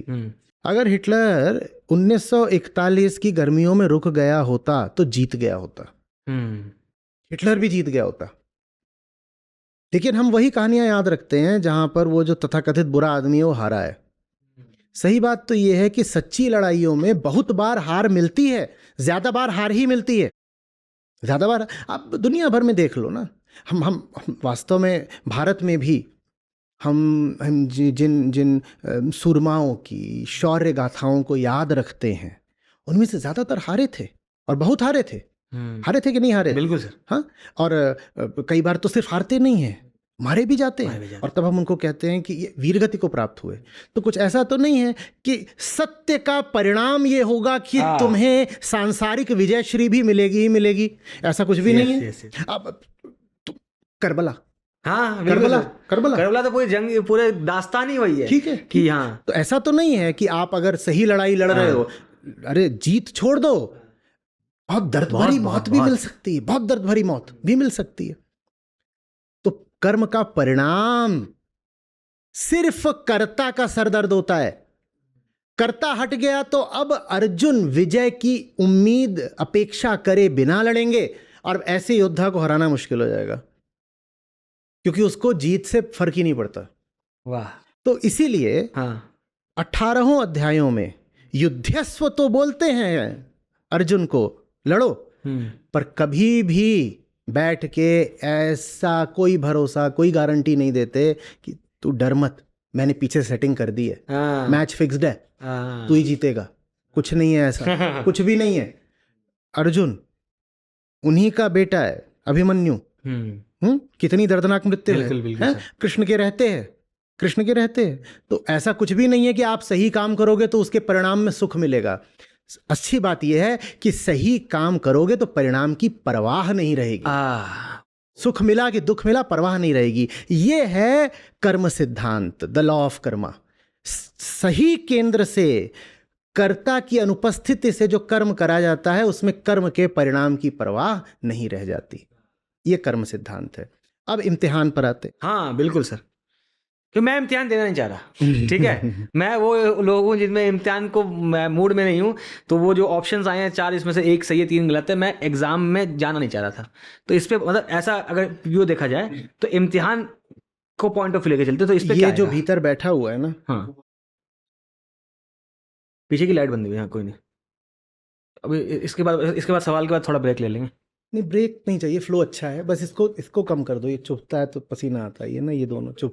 अगर हिटलर 1941 की गर्मियों में रुक गया होता तो जीत गया होता, हिटलर भी जीत गया होता। लेकिन हम वही कहानियां याद रखते हैं जहां पर वो जो तथाकथित बुरा आदमी है वो हारा है। सही बात तो ये है कि सच्ची लड़ाइयों में बहुत बार हार मिलती है, ज्यादा बार हार ही मिलती है, ज्यादा बार। आप दुनिया भर में देख लो ना, हम वास्तव में भारत में भी हम जिन सूरमाओं की शौर्य गाथाओं को याद रखते हैं उनमें से ज्यादातर हारे थे, और बहुत हारे थे। हारे थे कि नहीं हारे? बिल्कुल सर। हाँ, और कई बार तो सिर्फ हारते नहीं हैं, मारे भी जाते हैं, और तब हम उनको कहते हैं कि ये वीरगति को प्राप्त हुए। तो कुछ ऐसा तो नहीं है कि सत्य का परिणाम ये होगा कि तुम्हें सांसारिक विजयश्री भी मिलेगी ही मिलेगी, ऐसा कुछ भी नहीं है। अब करबला हाँ बिल्कुल करबला सर। करबला करबला तो पूरी जंग, पूरे दास्तान ही वही है ठीक है कि हाँ तो ऐसा तो नहीं है कि आप अगर सही लड़ाई लड़ रहे हो, अरे जीत छोड़ दो, बहुत दर्द भरी मौत भी मिल सकती है, बहुत दर्द भरी मौत भी मिल सकती है। तो कर्म का परिणाम सिर्फ कर्ता का सरदर्द होता है। कर्ता हट गया तो अब अर्जुन विजय की उम्मीद अपेक्षा करे बिना लड़ेंगे, और ऐसे योद्धा को हराना मुश्किल हो जाएगा, क्योंकि उसको जीत से फर्क ही नहीं पड़ता। वाह। तो इसीलिए हाँ 18 अध्यायों में युद्धस्व तो बोलते हैं अर्जुन को, लड़ो, पर कभी भी बैठ के ऐसा कोई भरोसा, कोई गारंटी नहीं देते कि तू डर मत, मैंने पीछे सेटिंग कर दी है, मैच फिक्स्ड है, तू ही जीतेगा। कुछ नहीं है ऐसा, कुछ भी नहीं है। अर्जुन उन्हीं का बेटा है, अभिमन्यु। कितनी दर्दनाक मृत्यु है, कृष्ण के रहते हैं, कृष्ण के रहते हैं। तो ऐसा कुछ भी नहीं है कि आप सही काम करोगे तो उसके परिणाम में सुख मिलेगा। अच्छी बात यह है कि सही काम करोगे तो परिणाम की परवाह नहीं रहेगी। सुख मिला कि दुख मिला, परवाह नहीं रहेगी। ये है कर्म सिद्धांत, द लॉ ऑफ कर्मा। सही केंद्र से, कर्ता की अनुपस्थिति से जो कर्म करा जाता है उसमें कर्म के परिणाम की परवाह नहीं रह जाती। ये कर्म सिद्धांत है। अब इम्तिहान पर आते। हाँ बिल्कुल सर, कि मैं इम्तिहान देना नहीं चाह रहा, ठीक है। मैं वो लोग हूँ जिनमें इम्तिहान को मैं मूड में नहीं हूँ। तो वो जो ऑप्शंस आए हैं 4, इसमें से 1 सही है 3 गलत है, मैं एग्जाम में जाना नहीं चाह रहा था। तो इस पे मतलब ऐसा अगर व्यू देखा जाए तो इम्तिहान को पॉइंट ऑफ व्यू लेके चलते, तो इस पे ये जो भीतर बैठा हुआ है ना, हाँ पीछे की लाइट बंद हुई है, हाँ कोई नहीं। अभी इसके बाद सवाल के बाद थोड़ा ब्रेक ले लेंगे। नहीं ब्रेक नहीं चाहिए, फ्लो अच्छा है, बस इसको कम कर दो। ये चुभता है तो पसीना आता है ना, ये दोनों चुभ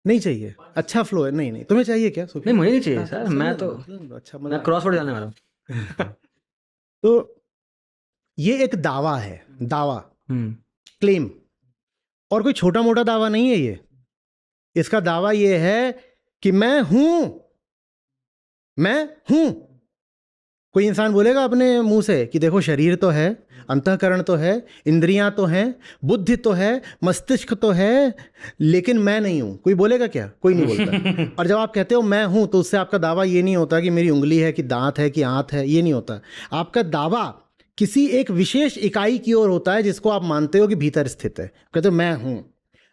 नहीं चाहिए। अच्छा फ्लो है। नहीं तुम्हें चाहिए क्या? नहीं मुझे नहीं चाहिए सर, मैं तो अच्छा मैं क्रॉसवर्ड जाने वाला हूँ। तो ये एक दावा है, दावा, क्लेम, और कोई छोटा मोटा दावा नहीं है ये। इसका दावा ये है कि मैं हूं। कोई इंसान बोलेगा अपने मुंह से कि देखो शरीर तो है, अंतःकरण तो है, इंद्रियां तो हैं, बुद्धि तो है, मस्तिष्क तो है, लेकिन मैं नहीं हूं। कोई बोलेगा क्या? कोई नहीं बोलता। और जब आप कहते हो मैं हूं तो उससे आपका दावा ये नहीं होता कि मेरी उंगली है, कि दांत है, कि आंत है, ये नहीं होता। आपका दावा किसी एक विशेष इकाई की ओर होता है जिसको आप मानते हो कि भीतर स्थित है। कहते हो मैं हूं।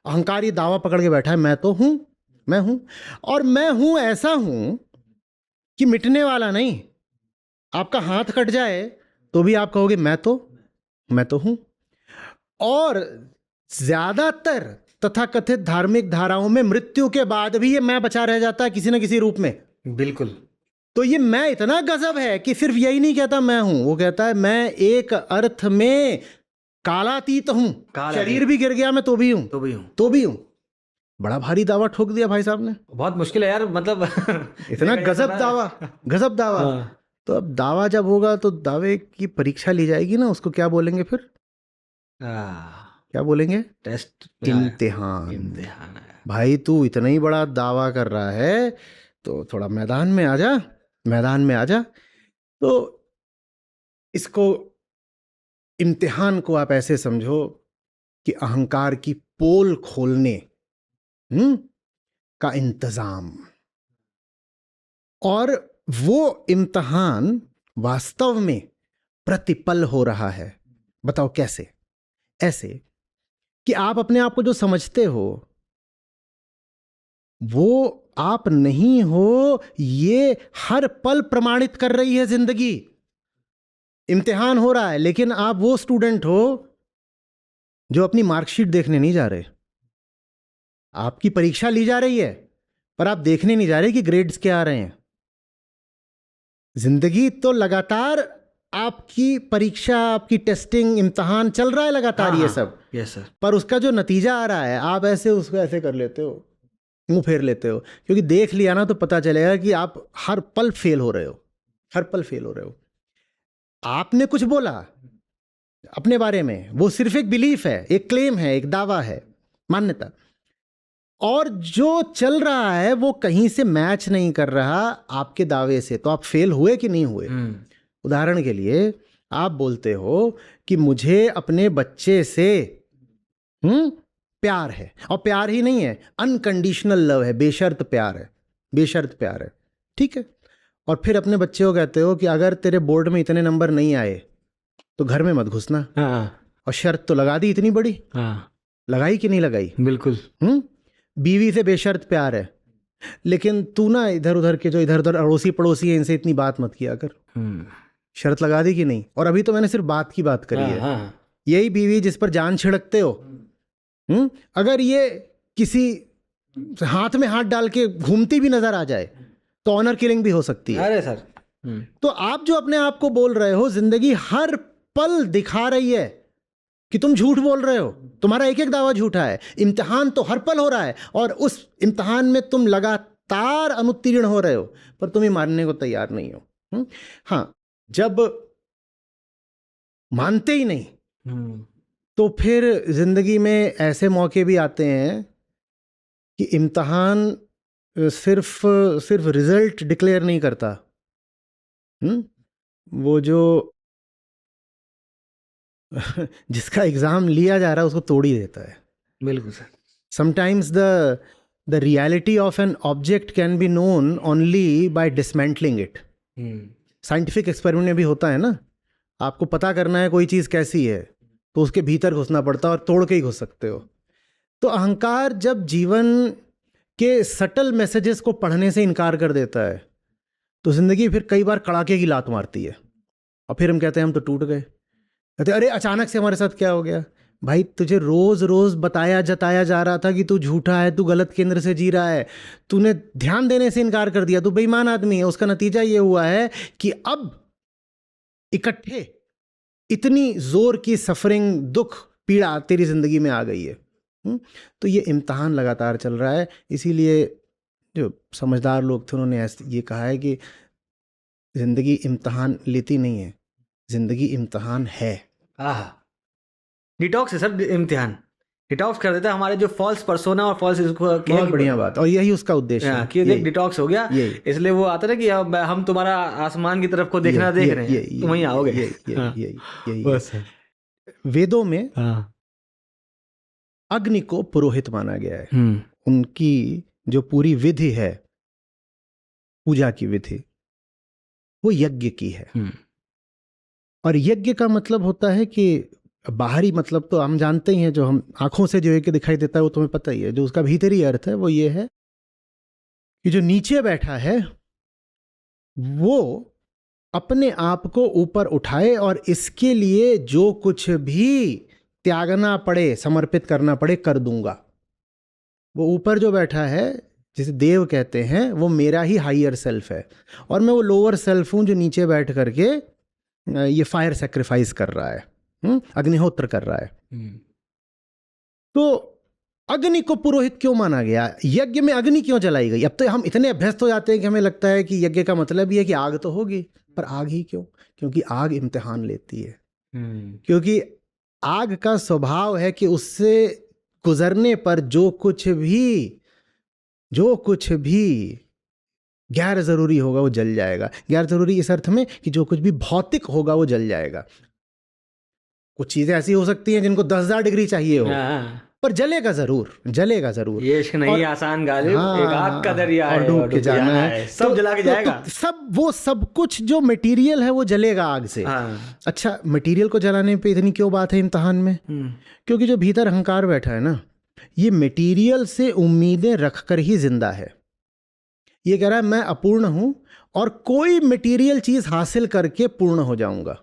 अहंकार ये दावा पकड़ के बैठा है, मैं तो हूं, मैं हूं। और मैं हूं ऐसा हूं कि मिटने वाला नहीं। आपका हाथ कट जाए तो भी आप कहोगे मैं तो हूं। और ज्यादातर तथाकथित धार्मिक धाराओं में मृत्यु के बाद भी ये मैं बचा रह जाता है किसी न किसी रूप में। बिल्कुल। तो ये मैं इतना गजब है कि सिर्फ यही नहीं कहता मैं हूं, वो कहता है मैं एक अर्थ में कालातीत हूं। शरीर भी गिर गया मैं तो भी हूं। बड़ा भारी दावा ठोक दिया भाई साहब ने। बहुत मुश्किल है यार, मतलब इतना गजब दावा। तो अब दावा जब होगा तो दावे की परीक्षा ली जाएगी ना, उसको क्या बोलेंगे फिर? क्या बोलेंगे? टेस्ट, इम्तिहान। भाई तू इतना ही बड़ा दावा कर रहा है तो थोड़ा मैदान में आ जा। तो इसको, इम्तिहान को आप ऐसे समझो कि अहंकार की पोल खोलने का इंतजाम। और वो इम्तिहान वास्तव में प्रतिपल हो रहा है। बताओ कैसे? ऐसे कि आप अपने आप को जो समझते हो वो आप नहीं हो, ये हर पल प्रमाणित कर रही है जिंदगी। इम्तिहान हो रहा है लेकिन आप वो स्टूडेंट हो जो अपनी मार्कशीट देखने नहीं जा रहे। आपकी परीक्षा ली जा रही है पर आप देखने नहीं जा रहे कि ग्रेड्स क्या आ रहे हैं। जिंदगी तो लगातार आपकी परीक्षा, आपकी टेस्टिंग, इम्तिहान चल रहा है लगातार। ये सब यस सर। पर उसका जो नतीजा आ रहा है आप ऐसे उसको ऐसे कर लेते हो, मुंह फेर लेते हो, क्योंकि देख लिया ना तो पता चलेगा कि आप हर पल फेल हो रहे हो। आपने कुछ बोला अपने बारे में, वो सिर्फ एक बिलीफ है, एक क्लेम है, एक दावा है, मान्यता। और जो चल रहा है वो कहीं से मैच नहीं कर रहा आपके दावे से, तो आप फेल हुए कि नहीं हुए? उदाहरण के लिए आप बोलते हो कि मुझे अपने बच्चे से प्यार है, और प्यार ही नहीं है, अनकंडीशनल लव है, बेशर्त प्यार है, बेशर्त प्यार है, ठीक है। और फिर अपने बच्चे को कहते हो कि अगर तेरे बोर्ड में इतने नंबर नहीं आए तो घर में मत घुसना। हाँ और शर्त तो लगा दी इतनी बड़ी, हाँ लगाई कि नहीं लगाई? बिल्कुल। बीवी से बेशर्त प्यार है, लेकिन तू ना इधर उधर के जो इधर उधर अड़ोसी पड़ोसी है इनसे इतनी बात मत किया कर। शर्त लगा दी कि नहीं? और अभी तो मैंने सिर्फ बात की बात करी है। यही बीवी जिस पर जान छिड़कते हो, अगर ये किसी हाथ में हाथ डाल के घूमती भी नजर आ जाए तो ऑनर किलिंग भी हो सकती है। अरे सर, तो आप जो अपने आप को बोल रहे हो, जिंदगी हर पल दिखा रही है कि तुम झूठ बोल रहे हो, तुम्हारा एक एक दावा झूठा है। इम्तिहान तो हर पल हो रहा है और उस इम्तिहान में तुम लगातार अनुत्तीर्ण हो रहे हो, पर तुम ही मानने को तैयार नहीं हो। हाँ, जब मानते ही नहीं तो फिर जिंदगी में ऐसे मौके भी आते हैं कि इम्तिहान सिर्फ रिजल्ट डिक्लेयर नहीं करता, वो जो जिसका एग्जाम लिया जा रहा है उसको तोड़ ही देता है। बिल्कुल sir. Sometimes the reality of an object can be known only by dismantling it. Scientific experiment में भी होता है ना, आपको पता करना है कोई चीज़ कैसी है तो उसके भीतर घुसना पड़ता है और तोड़ के ही घुस सकते हो। तो अहंकार जब जीवन के सटल मैसेजेस को पढ़ने से इनकार कर देता है तो जिंदगी फिर कई बार कड़ाके की लात मारती है और फिर हम कहते हैं हम तो टूट गए। कहते अरे अचानक से हमारे साथ क्या हो गया? भाई तुझे रोज रोज बताया जताया जा रहा था कि तू झूठा है, तू गलत केंद्र से जी रहा है, तूने ध्यान देने से इनकार कर दिया, तू बेईमान आदमी है। उसका नतीजा ये हुआ है कि अब इकट्ठे इतनी जोर की सफरिंग, दुख, पीड़ा तेरी जिंदगी में आ गई है। तो ये इम्तिहान लगातार चल रहा है। इसीलिए जो समझदार लोग थे उन्होंने ये कहा है कि जिंदगी इम्तिहान लेती नहीं है, जिंदगी इम्तिहान है। डिटॉक्स है सर, इम्तिहान डिटॉक्स कर देता है हमारे जो फॉल्स पर्सोना और फॉल्स इसको। बहुत बढ़िया बात, और यही उसका उद्देश्य है कि देख डिटॉक्स हो गया, इसलिए वो आता है ना कि अब हम तुम्हारा आसमान की तरफ को देखना देख रहे हैं, तुम वहीं आओगे। यही वेदों में अग्नि को पुरोहित माना गया है। उनकी जो पूरी विधि है, पूजा की विधि, वो यज्ञ की है। और यज्ञ का मतलब होता है कि बाहरी मतलब तो हम जानते ही हैं, जो हम आंखों से जो यज्ञ दिखाई देता है वो तुम्हें पता ही है। जो उसका भीतरी अर्थ है वो ये है कि जो नीचे बैठा है वो अपने आप को ऊपर उठाए और इसके लिए जो कुछ भी त्यागना पड़े, समर्पित करना पड़े, कर दूंगा। वो ऊपर जो बैठा है, जिसे देव कहते हैं, वो मेरा ही हायर सेल्फ है और मैं वो लोअर सेल्फ हूं जो नीचे बैठ करके ये फायर सेक्रीफाइस कर रहा है, अग्निहोत्र कर रहा है। तो अग्नि को पुरोहित क्यों माना गया? यज्ञ में अग्नि क्यों जलाई गई? अब तो हम इतने अभ्यस्त हो जाते हैं कि हमें लगता है कि यज्ञ का मतलब ये है कि आग तो होगी, पर आग ही क्यों? क्योंकि आग इम्तिहान लेती है। क्योंकि आग का स्वभाव है कि उससे गुजरने पर जो कुछ भी गैर जरूरी होगा वो जल जाएगा। गैर जरूरी इस अर्थ में कि जो कुछ भी भौतिक होगा वो जल जाएगा। कुछ चीजें ऐसी हो सकती हैं जिनको 10,000 डिग्री चाहिए हो, पर जलेगा जरूर, जलेगा जरूर। ये इश्क नहीं आसान गालिब, एक आग का दरिया है और डूब के जाना है, सब जला के जाएगा। तो सब कुछ जो मटेरियल है वो जलेगा आग से। अच्छा, मटेरियल को जलाने पे इतनी क्यों बात है इम्तिहान में? क्योंकि जो भीतर अहंकार बैठा है ना, ये मटेरियल से उम्मीदें रखकर ही जिंदा है। ये कह रहा है मैं अपूर्ण हूं और कोई मटेरियल चीज हासिल करके पूर्ण हो जाऊंगा।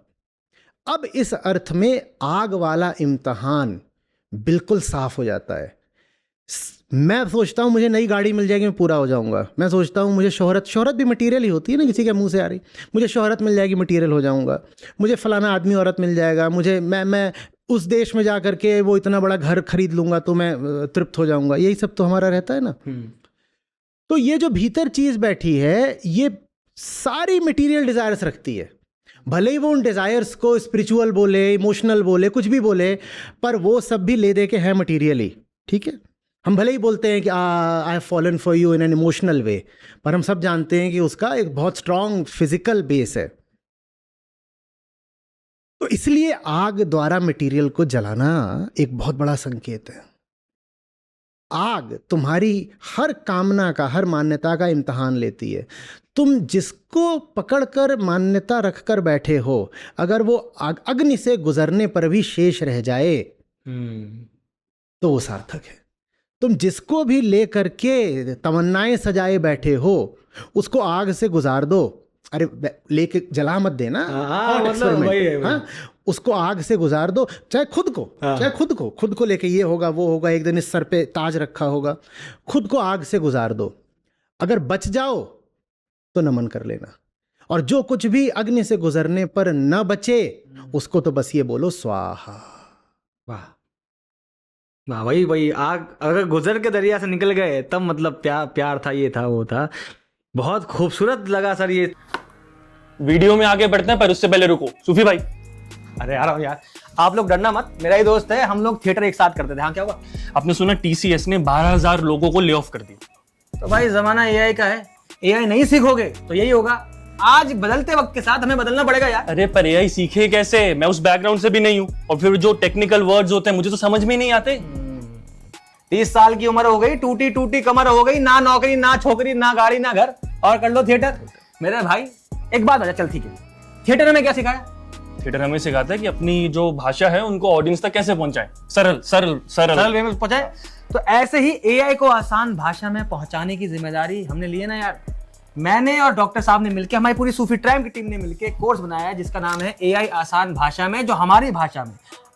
अब इस अर्थ में आग वाला इम्तिहान बिल्कुल साफ हो जाता है। मैं सोचता हूं मुझे नई गाड़ी मिल जाएगी, मैं पूरा हो जाऊंगा। मैं सोचता हूं मुझे शोहरत भी मटेरियल ही होती है ना, किसी के मुंह से आ रही, मुझे शोहरत मिल जाएगी, मटेरियल हो जाऊंगा। मुझे फलाना आदमी औरत मिल जाएगा, मुझे मैं उस देश में जा करके वो इतना बड़ा घर खरीद लूंगा तो मैं तृप्त हो जाऊंगा। यही सब तो हमारा रहता है ना। तो ये जो भीतर चीज बैठी है ये सारी मटेरियल डिजायर्स रखती है। भले ही वो उन डिजायर्स को स्पिरिचुअल बोले, इमोशनल बोले, कुछ भी बोले, पर वो सब भी ले दे के है मटेरियल ही। ठीक है, हम भले ही बोलते हैं कि I have fallen for you in an emotional way, पर हम सब जानते हैं कि उसका एक बहुत स्ट्रांग फिजिकल बेस है। तो इसलिए आग द्वारा मटेरियल को जलाना एक बहुत बड़ा संकेत है। आग तुम्हारी हर कामना का, हर मान्यता का इम्तिहान लेती है। तुम जिसको पकड़कर मान्यता रखकर बैठे हो, अगर वो अग्नि से गुजरने पर भी शेष रह जाए तो वो सार्थक है। तुम जिसको भी लेकर के तमन्नाएं सजाए बैठे हो, उसको आग से गुजार दो। अरे लेके जला मत देना, हाँ, उसको आग से गुजार दो। चाहे खुद को लेके ये होगा वो होगा, एक दिन इस सर पे ताज रखा होगा, खुद को आग से गुजार दो। अगर बच जाओ तो नमन कर लेना, और जो कुछ भी अग्नि से गुजरने पर न बचे उसको तो बस ये बोलो स्वाहा। वाह वाह, वही आग अगर गुजर के दरिया से निकल गए तब मतलब प्यार था, ये था वो था। बहुत खूबसूरत लगा सर ये। वीडियो में आगे बढ़ते हैं पर उससे पहले रुको सूफी भाई। अरे यार आप लोग डरना मत, मेरा ही दोस्त है, हम लोग थिएटर एक साथ करते थे। हाँ क्या हुआ? आपने सुना TCS ने 12,000 लोगों को ले ऑफ कर दिया। तो भाई जमाना AI का है, AI नहीं सीखोगे तो यही होगा। आज बदलते वक्त के साथ हमें बदलना पड़ेगा यार। अरे पर AI सीखे कैसे? मैं उस बैकग्राउंड से भी नहीं हूँ, और फिर जो टेक्निकल वर्ड्स होते हैं मुझे तो समझ में नहीं आते। 30 साल की उम्र हो गई, टूटी कमर हो गई, ना नौकरी ना छोकरी ना गाड़ी ना घर, और कर लो थिएटर। मेरे भाई एक बात बता, चल ठीक है, थिएटर में क्या सिखाया? थिएटर हमें सिखाता है कि अपनी जो भाषा है उनको ऑडियंस तक कैसे पहुंचाएं, सरल वे में पहुंचाए। तो ऐसे ही AI को आसान भाषा में पहुंचाने की जिम्मेदारी हमने ली है ना यार। मैंने और डॉक्टर साहब ने मिलकर, हमारी पूरी सूफी ट्राइम की टीम ने मिलकर एक कोर्स बनाया है जिसका नाम है AI आसान भाषा में, जो हमारी भाषा में,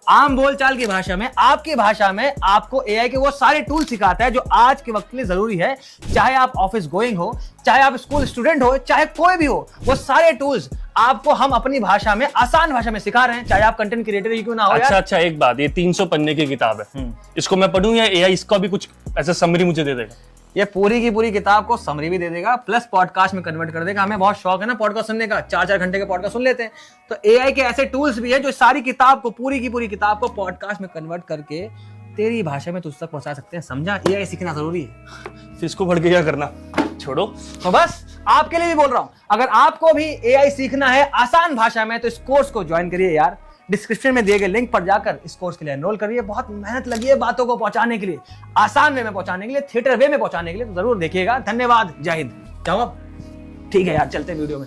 आम बोलचाल की भाषा में, आपकी भाषा में आपको AI के वो सारे टूल सिखाता है जो आज के वक्त के लिए जरूरी है। चाहे आप ऑफिस गोइंग हो, चाहे आप स्कूल स्टूडेंट हो, चाहे कोई भी हो, वो सारे टूल्स आपको हम अपनी भाषा में, आसान भाषा में सिखा रहे हैं, चाहे आप कंटेंट क्रिएटर ही क्यों ना हो। अच्छा, एक बात, ये 300 पन्ने की किताब है, इसको मैं पढ़ूं या AI इसका भी कुछ ऐसा समरी मुझे दे देगा? ये पूरी की पूरी किताब को समरी भी दे देगा, प्लस पॉडकास्ट में कन्वर्ट कर देगा। हमें बहुत शौक है ना पॉडकास्ट सुनने का, 4-4 घंटे के पॉडकास्ट सुन लेते हैं। तो AI के ऐसे टूल्स भी है जो सारी किताब को, पूरी की पूरी किताब को पॉडकास्ट में कन्वर्ट करके तेरी भाषा में तुझ तक पहुंचा सकते हैं। समझा? AI सीखना जरूरी है। फिर इसको पढ़ के क्या करना? छोड़ो। तो बस आपके लिए भी बोल रहा हूं, अगर आपको भी AI सीखना है आसान भाषा में तो इस कोर्स को ज्वाइन करिए यार। डिस्क्रिप्शन में दिए गए लिंक पर जाकर इस कोर्स के लिए एनरोल करिए। बहुत मेहनत लगी है बातों को पहुंचाने के लिए, आसान वे में पहुंचाने के लिए, थिएटर वे में पहुंचाने के लिए। तो जरूर देखिएगा। धन्यवाद, जय हिंद। जाओ अब। ठीक है यार, चलते हैं वीडियो में।